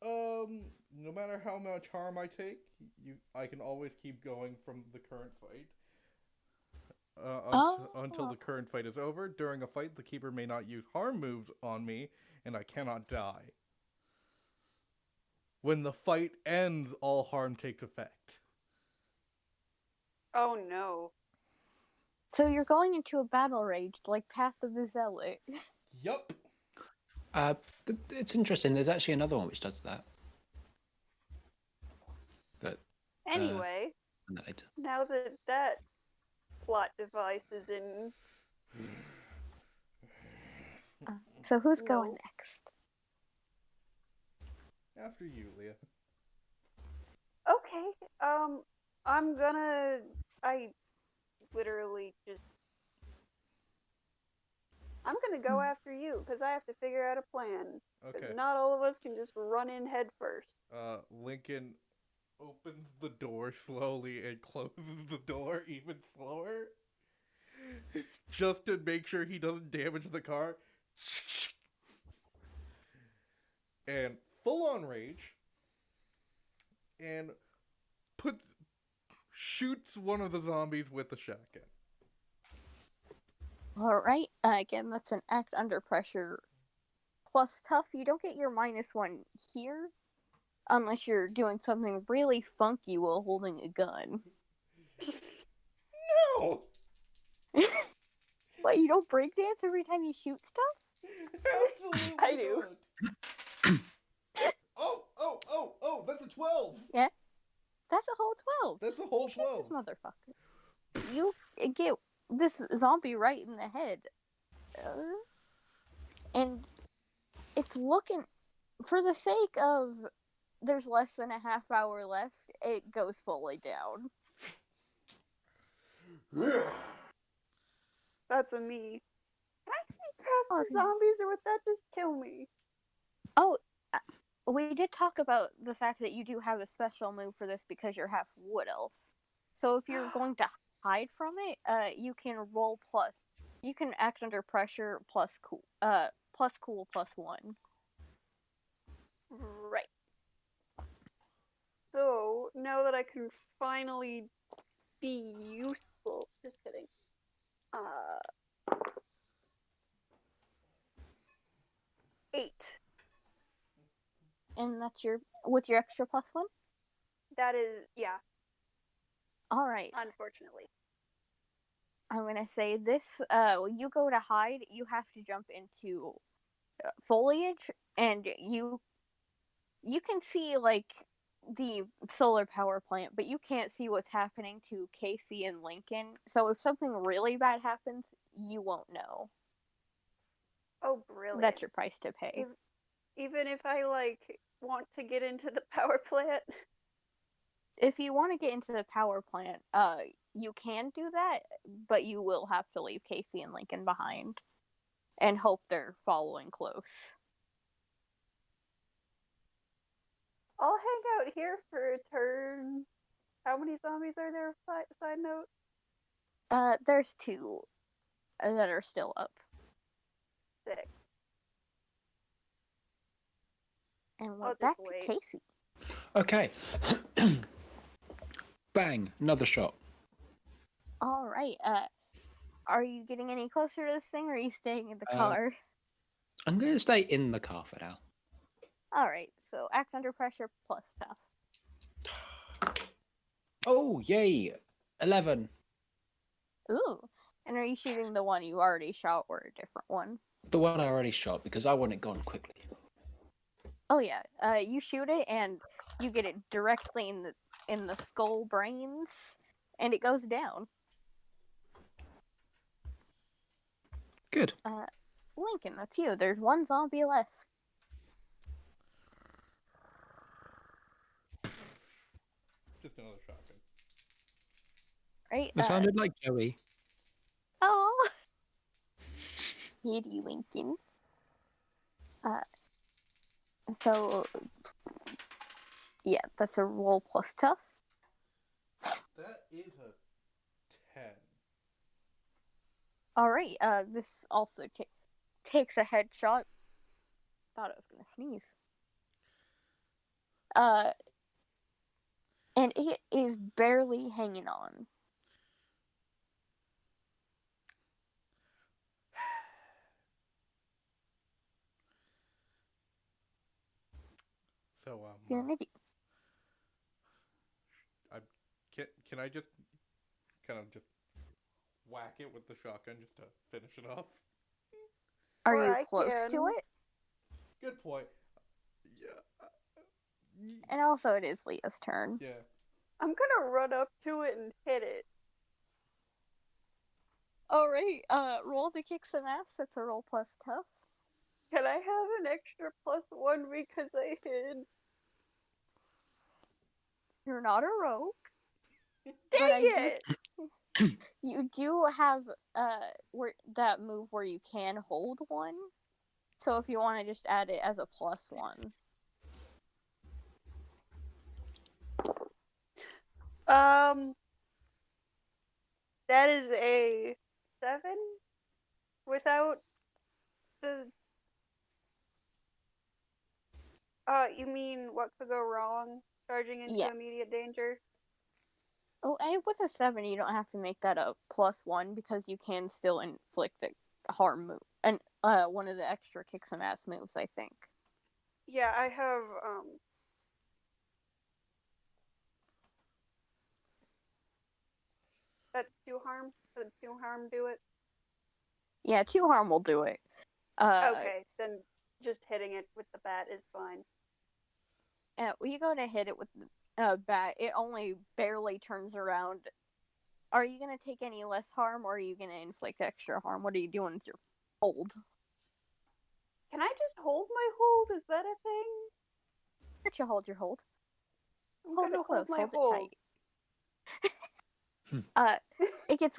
No matter how much harm I take, I can always keep going from the current fight. Until the current fight is over. During a fight, the keeper may not use harm moves on me, and I cannot die. When the fight ends, all harm takes effect. Oh no. So you're going into a battle rage like Path of the Zealot. Yup. It's interesting. There's actually another one which does that. But anyway, later. Now that plot device is in. So who's going next? After you, Leah. Okay. I'm gonna. I literally just. I'm gonna go after you because I have to figure out a plan. Because not all of us can just run in head first. Lincoln opens the door slowly and closes the door even slower. Just to make sure he doesn't damage the car. And full on rage. And shoots one of the zombies with the shotgun. Alright, again, that's an act under pressure plus tough. You don't get your -1 here, unless you're doing something really funky while holding a gun. No! What, you don't breakdance every time you shoot stuff? Absolutely I do. Oh, that's a 12! Yeah, that's a whole 12. That's a whole 12. This motherfucker. You get this zombie right in the head. And it's looking, for the sake of there's less than a half hour left, it goes fully down. That's a me. Can I see past the Okay. zombies, or would that just kill me? Oh, we did talk about the fact that you do have a special move for this because you're half wood elf. So if you're going to hide from it, you can roll plus. You can act under pressure plus cool. Plus cool plus 1. Right. So now that I can finally be useful, just kidding. 8. And that's with your extra plus 1. That is, yeah. All right. Unfortunately. I'm gonna say this. You go to hide. You have to jump into foliage, and you can see like the solar power plant, but you can't see what's happening to Casey and Lincoln. So if something really bad happens, you won't know. Oh, brilliant. That's your price to pay. Even if I want to get into the power plant. If you want to get into the power plant, you can do that, but you will have to leave Casey and Lincoln behind and hope they're following close. I'll hang out here for a turn. How many zombies are there? Side note. There's 2 that are still up. 6. And we're back to Casey. Okay. Bang! Another shot. All right. Are you getting any closer to this thing, or are you staying in the car? I'm going to stay in the car for now. All right. So act under pressure plus stuff. Oh, yay! 11. Ooh. And are you shooting the one you already shot, or a different one? The one I already shot because I want it gone quickly. Oh yeah. You shoot it and you get it directly in the skull brains, and it goes down. Good. Lincoln, that's you. There's 1 zombie left. Just another shotgun. Right? It sounded like Joey. Oh. Kitty Lincoln. So yeah, that's a roll plus tough. That is a 10. All right. This also takes a headshot. Thought I was gonna sneeze. And it is barely hanging on. So can I just kind of just whack it with the shotgun just to finish it off? Are you close to it? Good point. Yeah. And also, it is Leah's turn. Yeah. I'm gonna run up to it and hit it. All right. Roll to kick some ass. That's a roll plus tough. Can I have an extra +1 because I hid? You're not a rogue. Dang it! You do have that move where you can hold 1. So if you want to just add it as a +1. That is a 7 without the. You mean what could go wrong? Charging into immediate danger? Oh, and with a 7, you don't have to make that a +1 because you can still inflict the harm move. And one of the extra kick some ass moves, I think. Yeah, I have that's 2 harm. Does 2 harm do it? Yeah, 2 harm will do it. Okay, then just hitting it with the bat is fine. When you go to hit it with the bat, it only barely turns around. Are you going to take any less harm, or are you going to inflict extra harm? What are you doing with your hold? Can I just hold my hold? Is that a thing? Let you hold your hold. I'm gonna hold my hold. It gets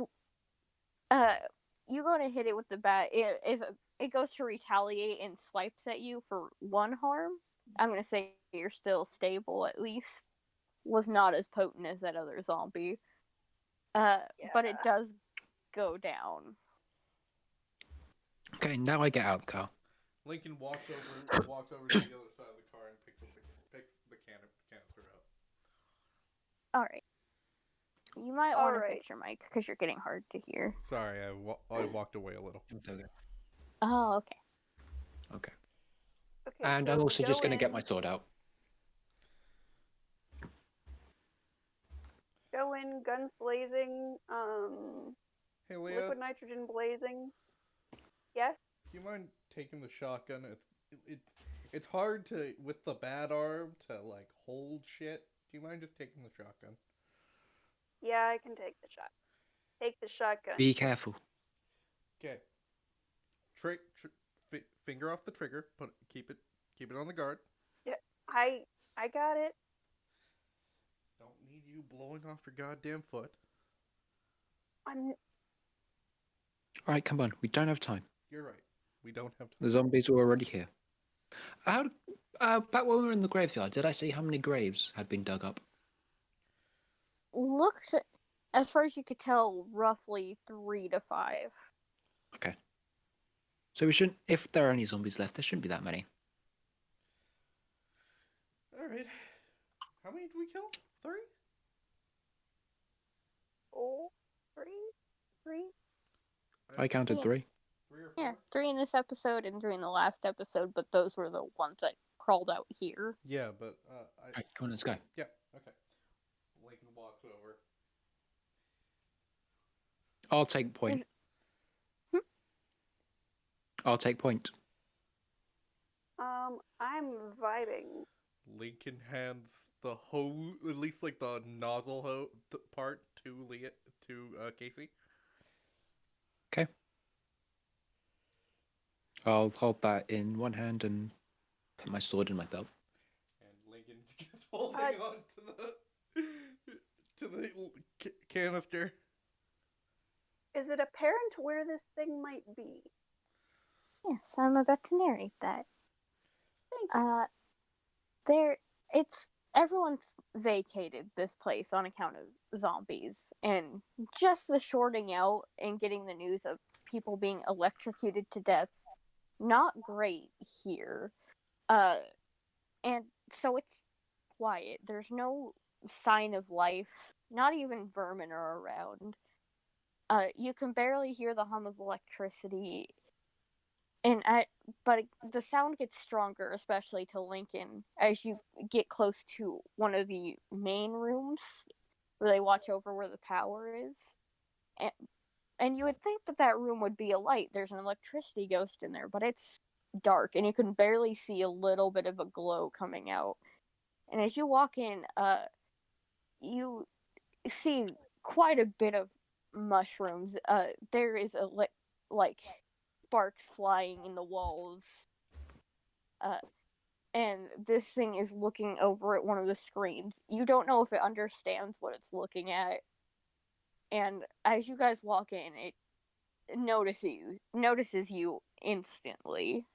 you go to hit it with the bat. It goes to retaliate and swipes at you for 1 harm. I'm gonna say you're still stable. At least was not as potent as that other zombie. But it does go down. Okay, now I get out of the car. Lincoln walks over to the other side of the car and picks the canister up. All right. You might All want to right. fix your mic because you're getting hard to hear. Sorry, I walked away a little. Okay. Oh, okay. Okay. Okay, And so I'm also just go going to get in- my sword out. Go in, guns blazing, Hey, Leah, liquid nitrogen blazing. Yes? do you mind taking the shotgun? It's hard to, with the bad arm, to like hold shit. Do you mind just taking the shotgun? Yeah, I can take the shot. Take the shotgun. Be careful. Okay. Finger off the trigger. Keep it on the guard. Yeah, I got it. Don't need you blowing off your goddamn foot. I'm Alright, come on. We don't have time. You're right. We don't have The time. zombies are already here. Back when we were in the graveyard, did I see how many graves had been dug up? Looks, as far as you could tell, roughly 3 to 5. Okay. So we shouldn't, if there are any zombies left, there shouldn't be that many. Alright. How many did we kill? 3? 4, 3. I counted Yeah. 3. 3 or 4? Yeah, 3 in this episode and 3 in the last episode, but those were the ones that crawled out here. Yeah, but Alright, come on, let's go. Yeah, okay. Lincoln walks over. I'll take point. I'll take point. I'm vibing. Lincoln hands the hose, at least like the nozzle part, to Casey. Okay. I'll hold that in one hand and put my sword in my belt. And Lincoln just holding on to the canister. Is it apparent where this thing might be? Yes, I'm about to narrate that. Thank you. Everyone's vacated this place on account of zombies, and just the shorting out and getting the news of people being electrocuted to death, not great here. And so it's quiet. There's no sign of life. Not even vermin are around. You can barely hear the hum of electricity. But the sound gets stronger, especially to Lincoln, as you get close to one of the main rooms where they watch over where the power is. And you would think that room would be alight. There's an electricity ghost in there, but it's dark, and you can barely see a little bit of a glow coming out. And as you walk in, you see quite a bit of mushrooms. There is like sparks flying in the walls. And this thing is looking over at one of the screens. You don't know if it understands what it's looking at. And as you guys walk in, it notices you instantly.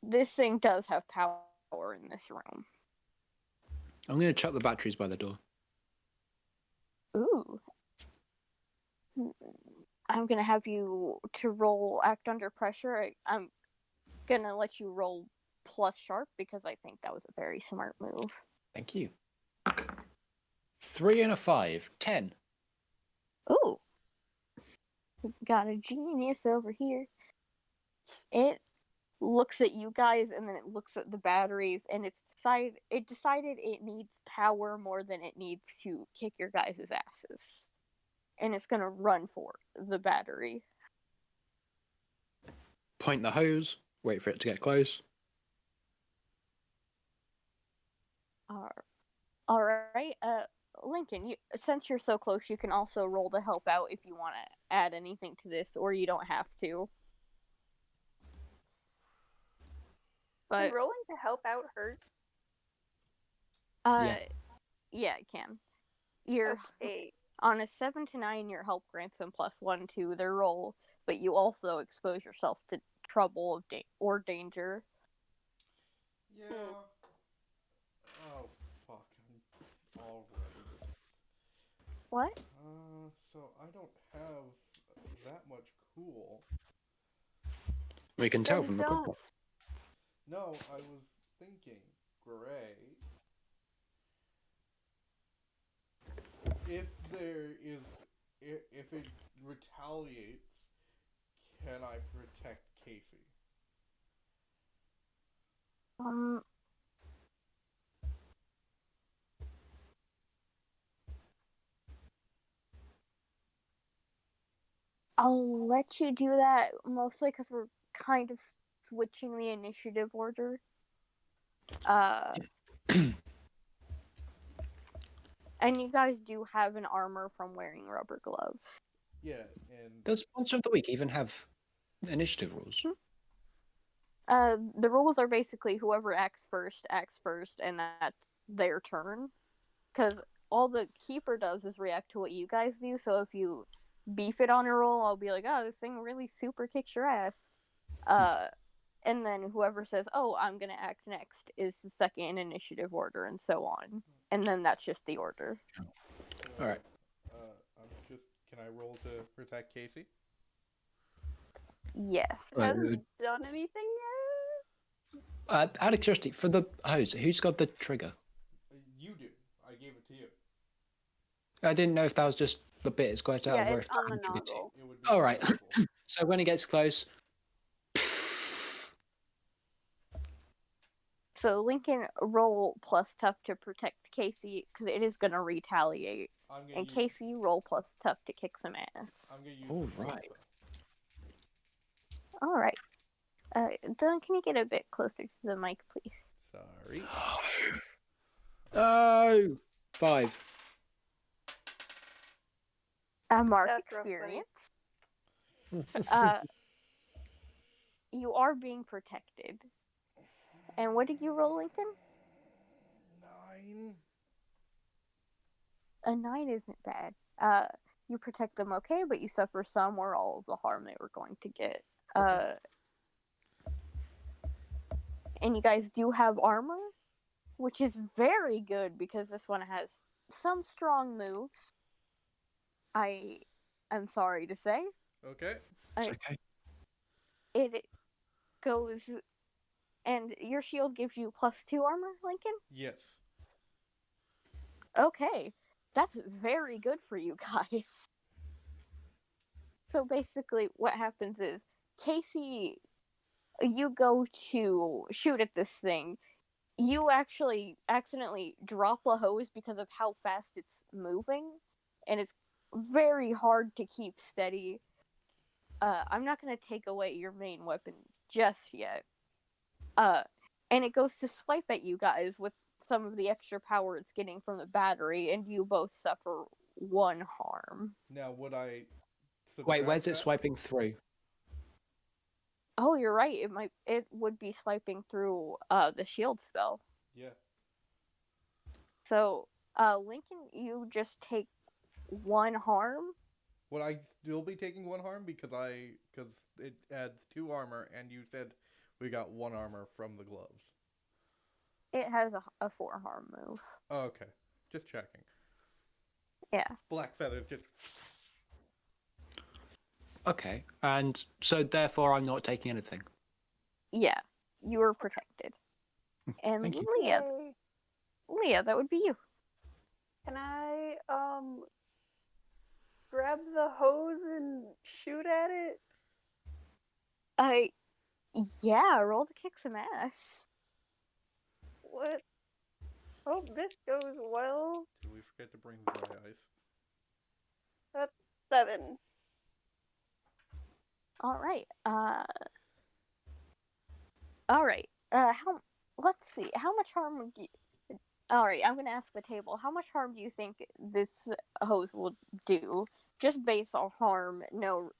This thing does have power in this room. I'm going to chuck the batteries by the door. Ooh. I'm going to have you to roll act under pressure. I'm going to let you roll plus sharp because I think that was a very smart move. Thank you. 3 and a 5. 10. Ooh. Got a genius over here. It looks at you guys and then it looks at the batteries and it decided it needs power more than it needs to kick your guys' asses. And it's gonna run for the battery. Point the hose. Wait for it to get close. All right. Lincoln, since you're so close, you can also roll to help out if you want to add anything to this, or you don't have to. But Can rolling to help out hurt? yeah, it can. You're Okay. On a 7 to 9, your help grants them +1 to their roll, but you also expose yourself to trouble or danger. Yeah. Oh, fuck. I'm already. What? So I don't have that much cool. We can tell Then from the don't. combat. No, I was thinking, Gray, if there is, if it retaliates, can I protect Casey? I'll let you do that mostly because we're kind of switching the initiative order. And you guys do have an armor from wearing rubber gloves. Yeah, and Does Monster of the Week even have initiative rules? The rules are basically whoever acts first, and that's their turn. Because all the keeper does is react to what you guys do, so if you beef it on a roll, I'll be like, oh, this thing really super kicks your ass. And then whoever says, oh, I'm gonna act next, is the second in initiative order, and so on. And then that's just the order. All right. Can I roll to protect Casey? Yes. Hasn't done anything yet? Out of curiosity, for the hose, who's got the trigger? You do. I gave it to you. I didn't know if that was just the bit it's got out Yeah, or it's if on the that trigger too. nozzle. It would be All right. nozzle. So when it gets close, So Lincoln, roll plus tough to protect Casey, because it is gonna retaliate. And Casey, roll plus tough to kick some ass. I'm gonna use all the right. filter. Alright. Dylan, can you get a bit closer to the mic, please? Sorry. Oh, 5. Mark That's rough, buddy. experience. You are being protected. And what did you roll, Lincoln? 9. A 9 isn't bad. You protect them okay, but you suffer some or all of the harm they were going to get. And you guys do have armor, which is very good because this one has some strong moves. I am sorry to say. Okay. Okay. It goes, and your shield gives you +2 armor, Lincoln? Yes. Okay, that's very good for you guys. So basically, what happens is, Casey, you go to shoot at this thing. You actually accidentally drop a hose because of how fast it's moving, and it's very hard to keep steady. I'm not going to take away your main weapon just yet. And it goes to swipe at you guys with some of the extra power it's getting from the battery, and you both suffer 1 harm. Now, would I Wait, where's it that? swiping through? Oh, you're right. It would be swiping through the shield spell. Yeah. So, Lincoln, you just take 1 harm. Would I still be taking 1 harm because it adds 2 armor, and you said we got 1 armor from the gloves. It has a 4 harm move. Oh, okay, just checking. Yeah. Black feathers just. Okay, and so therefore I'm not taking anything. Yeah, you are protected. And Thank you. Leah, that would be you. Can I grab the hose and shoot at it? Yeah, roll to kick some ass. What? Hope this goes well. Did we forget to bring dry ice? That's 7. All right. All right. Let's see. How much harm would you? All right. I'm gonna ask the table. How much harm do you think this hose will do? Just based on harm. No.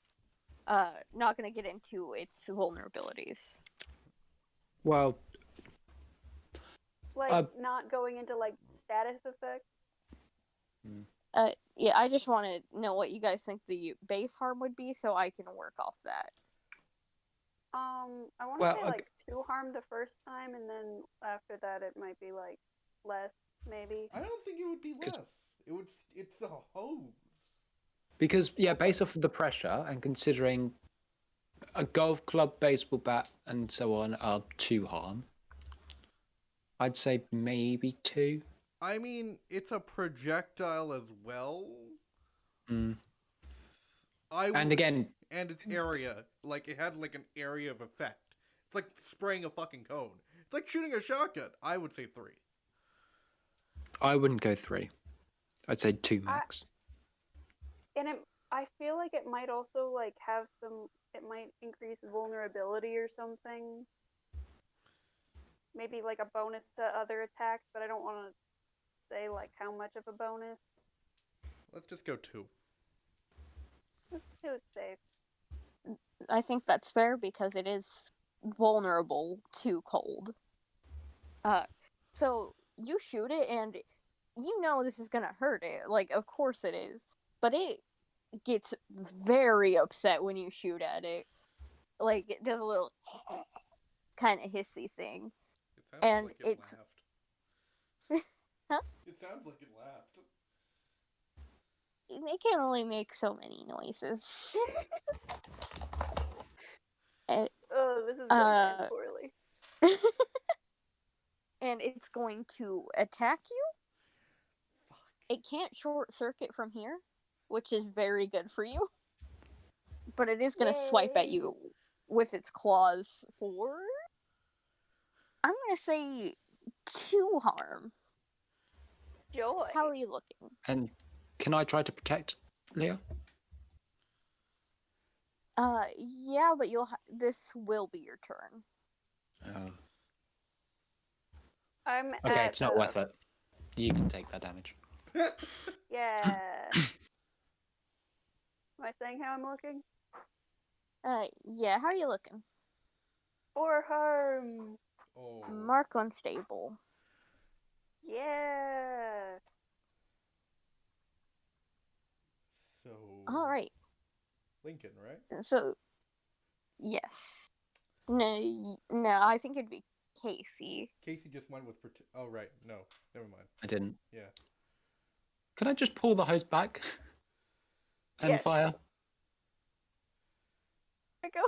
Not gonna get into its vulnerabilities. Well, Like, not going into, like, status effect? Yeah, I just want to know what you guys think the base harm would be, so I can work off that. I want to Well, say okay. like 2 harm the first time, and then after that it might be like less, maybe. I don't think it would be less. It's a hose. Because, yeah, based off of the pressure and considering a golf club, baseball bat, and so on are 2 harm, I'd say maybe 2. I mean, it's a projectile as well. Mm. And again, and its area, like it had like an area of effect. It's like spraying a fucking cone. It's like shooting a shotgun. I would say 3. I wouldn't go 3. I'd say 2 max. And I feel like it might also like have some. It might increase vulnerability or something. Maybe like a bonus to other attacks, but I don't want to say like how much of a bonus. Let's just go 2. 2 is safe. I think that's fair because it is vulnerable to cold. So you shoot it and you know this is gonna hurt it. Like, of course it is. But it gets very upset when you shoot at it. Like, it does a little kind of hissy thing. It sounds And like it laughed. Huh? It sounds like it laughed. It can only make so many noises. Oh, this is going to end poorly. And it's going to attack you. Fuck. It can't short circuit from here, which is very good for you. But it is going to swipe at you with its claws for, I'm going to say, 2 harm. Joy. How are you looking? And can I try to protect Leo? Yeah, but this will be your turn. Oh. I'm Okay, at, it's not worth it. You can take that damage. Yeah. Am I saying how I'm looking? Yeah, how are you looking? 4 harm. Oh. Mark unstable. Yeah. So. Alright. Lincoln, right? So, yes. No, I think it'd be Casey. Casey just went with. Oh, right. No. Never mind. I didn't. Yeah. Can I just pull the hose back and Yes. fire? I go.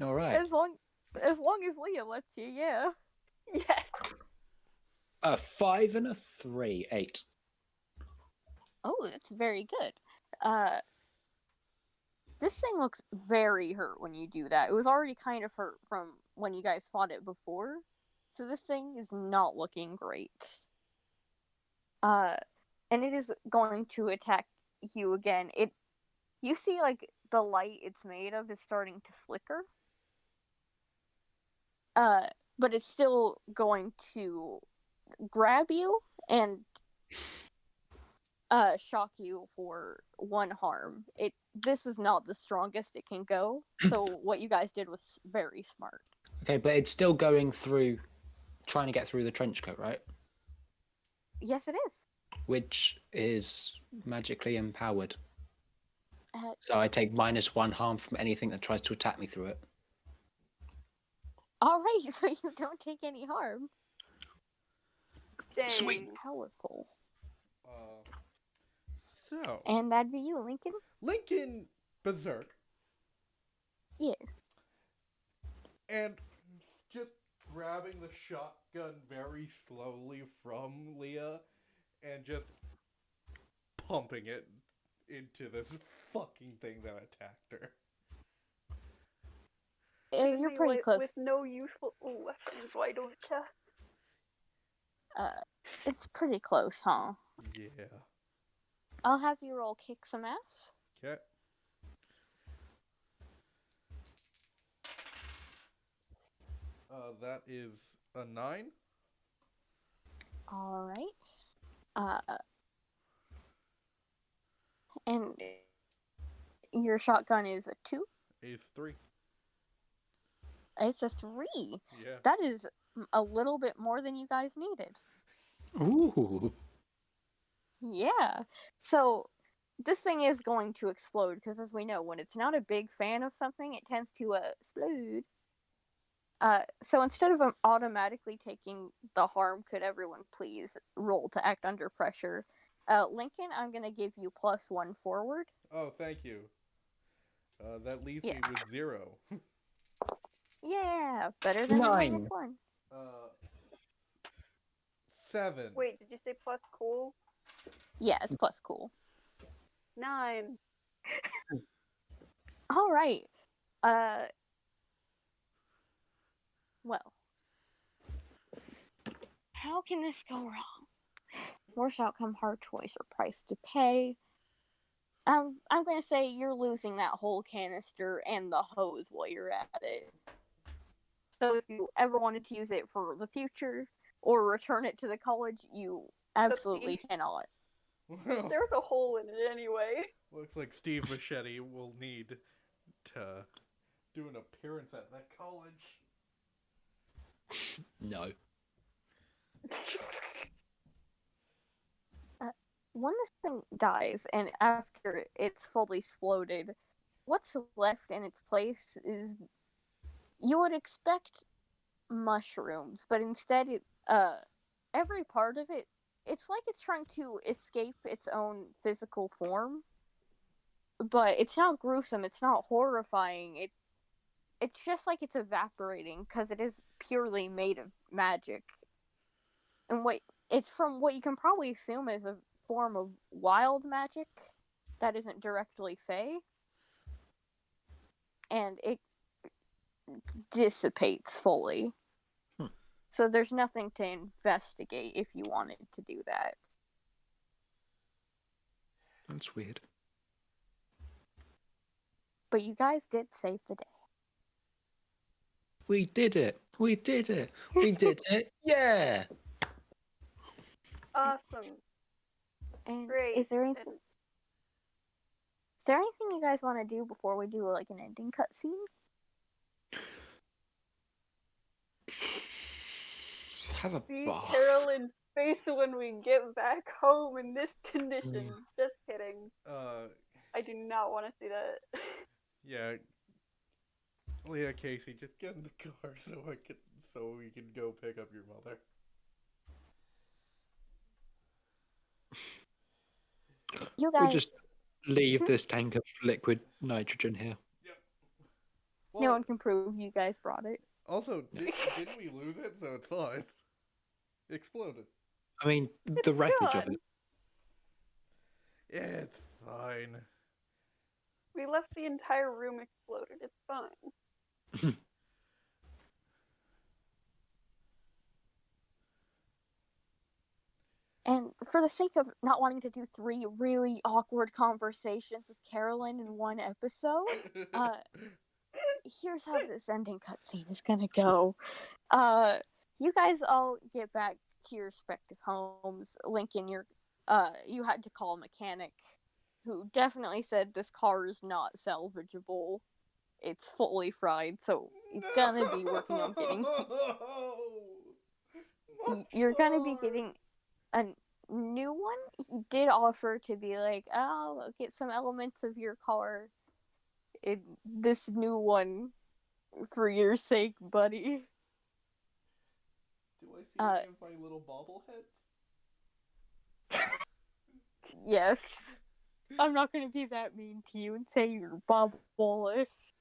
All right. As long as Leah lets you, yeah. Yes. A 5 and a 3, 8. Oh, that's very good. This thing looks very hurt when you do that. It was already kind of hurt from when you guys fought it before. So this thing is not looking great. And it is going to attack you again. You see, like, the light it's made of is starting to flicker. But it's still going to grab you and shock you for 1 harm. This was not the strongest it can go, so what you guys did was very smart. Okay, but it's still going through, trying to get through the trench coat, right? Yes, it is. Which is magically empowered. Uh, So I take -1 harm from anything that tries to attack me through it. Alright, so you don't take any harm. Dang. Sweet. Powerful. So. And that'd be you, Lincoln? Lincoln Berserk. Yes. And just grabbing the shotgun very slowly from Leah and just pumping it into this fucking thing that attacked her. You're pretty close. With no useful weapons, why don't ya? It's pretty close, huh? Yeah. I'll have you roll kick some ass. Okay. That is a 9. Alright. And your shotgun is a 2? Is 3. It's a 3. Yeah. That is a little bit more than you guys needed. Ooh. Yeah. So this thing is going to explode because, as we know, when it's not a big fan of something, it tends to explode. So instead of automatically taking the harm, could everyone please roll to act under pressure? Lincoln, I'm gonna give you +1 forward. Oh, thank you. That leaves Yeah. me with 0. Yeah, better than a 9. -1. 7. Wait, did you say plus cool? Yeah, it's plus cool. 9. All right. Well, how can this go wrong? Worst outcome, hard choice, or price to pay. I'm gonna say you're losing that whole canister and the hose while you're at it. So if you ever wanted to use it for the future or return it to the college, you absolutely cannot. Well, There was a hole in it anyway. looks like Steve Machete will need to do an appearance at that college. No. When this thing dies and after it's fully exploded, what's left in its place is you would expect mushrooms, but instead every part of it, it's like it's trying to escape its own physical form. But it's not gruesome, it's not horrifying. It's just like it's evaporating because it is purely made of magic. And it's from what you can probably assume is a form of wild magic that isn't directly fey. And it dissipates fully. So there's nothing to investigate if you wanted to do that. That's weird. But you guys did save the day. We did it. We did it. We did it. Yeah. Awesome. And Great. is there anything you guys want to do before we do like an ending cutscene? Have a See bath. Carolyn's face when we get back home in this condition. Just kidding. I do not want to see that. Yeah. Leah, Casey, just get in the car so we can go pick up your mother. You guys. We just leave this tank of liquid nitrogen here. Yep. No Well, one can prove you guys brought it. also, didn't we lose it? So it's fine. It exploded. I mean, the wreckage of gone. it. It's fine. We left the entire room exploded. It's fine. And for the sake of not wanting to do 3 really awkward conversations with Carolyn in one episode, here's how this ending cutscene is gonna go. You guys all get back to your respective homes. Lincoln, you had to call a mechanic who definitely said this car is not salvageable. It's fully fried, so it's gonna be working on getting. You're gonna be getting a new one. He did offer to be like, "Oh, I'll get some elements of your car in this new one for your sake, buddy." Do I see any of my little bobbleheads? Yes. I'm not gonna be that mean to you and say you're bobbleless.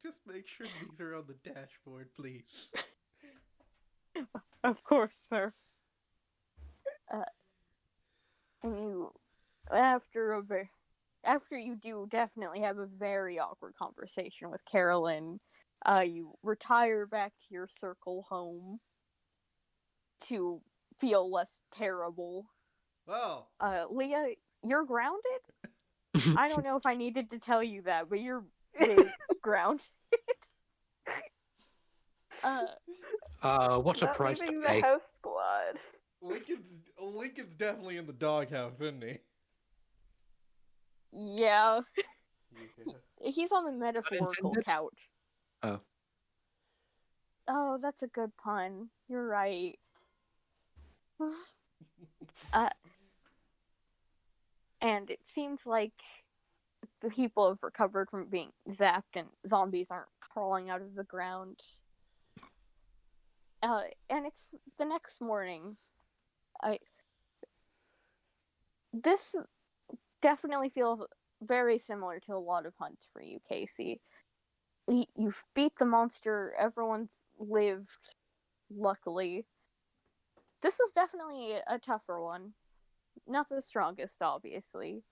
Just make sure these are on the dashboard, please. Of course, sir. And you, after you do definitely have a very awkward conversation with Carolyn, you retire back to your circle home to feel less terrible. Wow. Leah, you're grounded? I don't know if I needed to tell you that, but you're grounded. What a Not price to leaving pay. the house squad. Lincoln's definitely in the doghouse, isn't he? Yeah. Yeah. He's on the metaphorical Unintended? couch. Oh. Oh, that's a good pun. You're right. And it seems like the people have recovered from being zapped and zombies aren't crawling out of the ground. And it's the next morning. This definitely feels very similar to a lot of hunts for you, Casey. You've beat the monster, everyone's lived, luckily. This was definitely a tougher one. Not the strongest, obviously.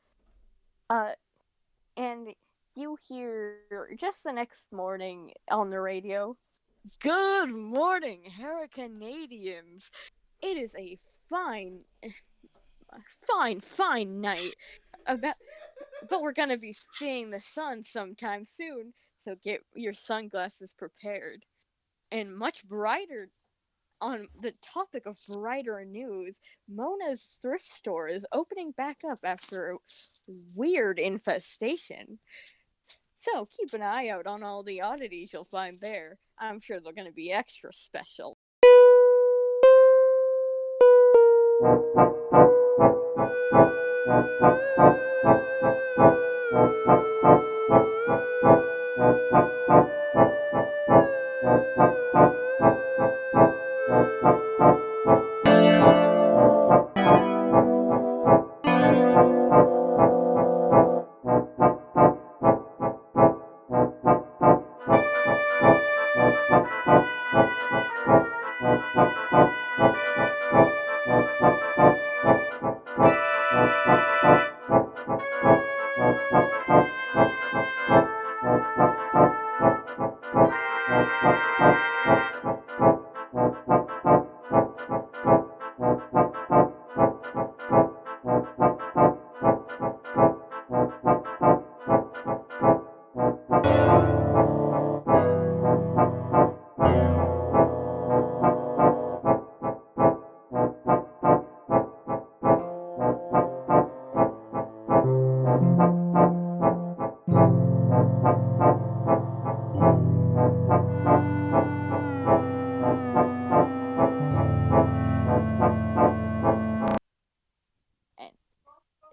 And you hear just the next morning on the radio, Good morning, Canadians. It is a fine night. But we're gonna be seeing the sun sometime soon, so get your sunglasses prepared. And much brighter, on the topic of brighter news, Mona's thrift store is opening back up after a weird infestation. So keep an eye out on all the oddities you'll find there. I'm sure they're going to be extra special.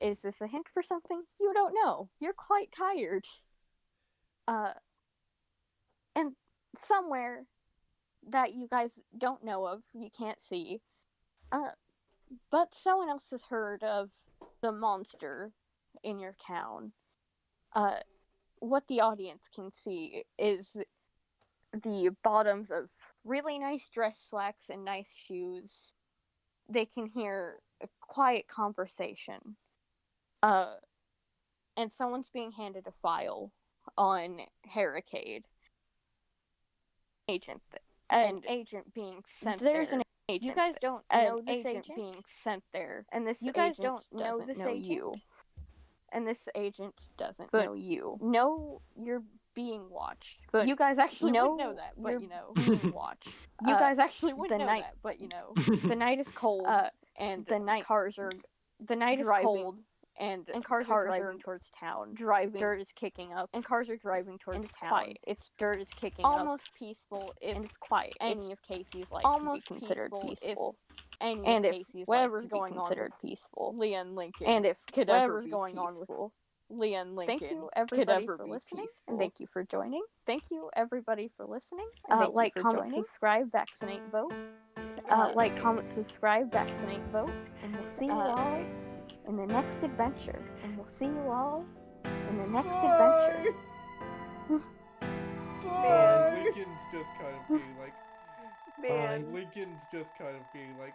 is this a hint for something? You don't know. You're quite tired. And somewhere that you guys don't know of, you can't see, but someone else has heard of the monster in your town. What the audience can see is the bottoms of really nice dress slacks and nice shoes. They can hear a quiet conversation. And someone's being handed a file on Harricade. An agent being sent There's there. an agent. You guys don't know this agent being sent there, and this You guys agent don't know doesn't this know agent? you. And this agent doesn't But know you. No, You're being watched. But You guys actually no, wouldn't know that, but you're you know. being watched. You guys actually wouldn't the know night- that, but you know. The night is cold, And the night cars are the night is driving, cold, and cars are driving towards town. driving. Dirt is kicking up, And cars are driving towards and it's town. quiet. It's Dirt is kicking almost peaceful if and it's quiet. any It's of Casey's life almost could be considered peaceful if any and of if Casey's whatever's life could be going on considered with peaceful. Leah and Lincoln. And if could whatever's ever be going on with peaceful. Leah and Lincoln. Thank you could everybody ever for be listening, peaceful. and thank you for joining. Thank you everybody for listening, and thank like, you for comment, joining. subscribe, vaccinate, vote. Like, comment, subscribe, vaccinate, vote, and we'll see you all in the next adventure. And we'll see you all in the next adventure. Bye. Lincoln's just kind of being like. Man. Lincoln's just kind of being like.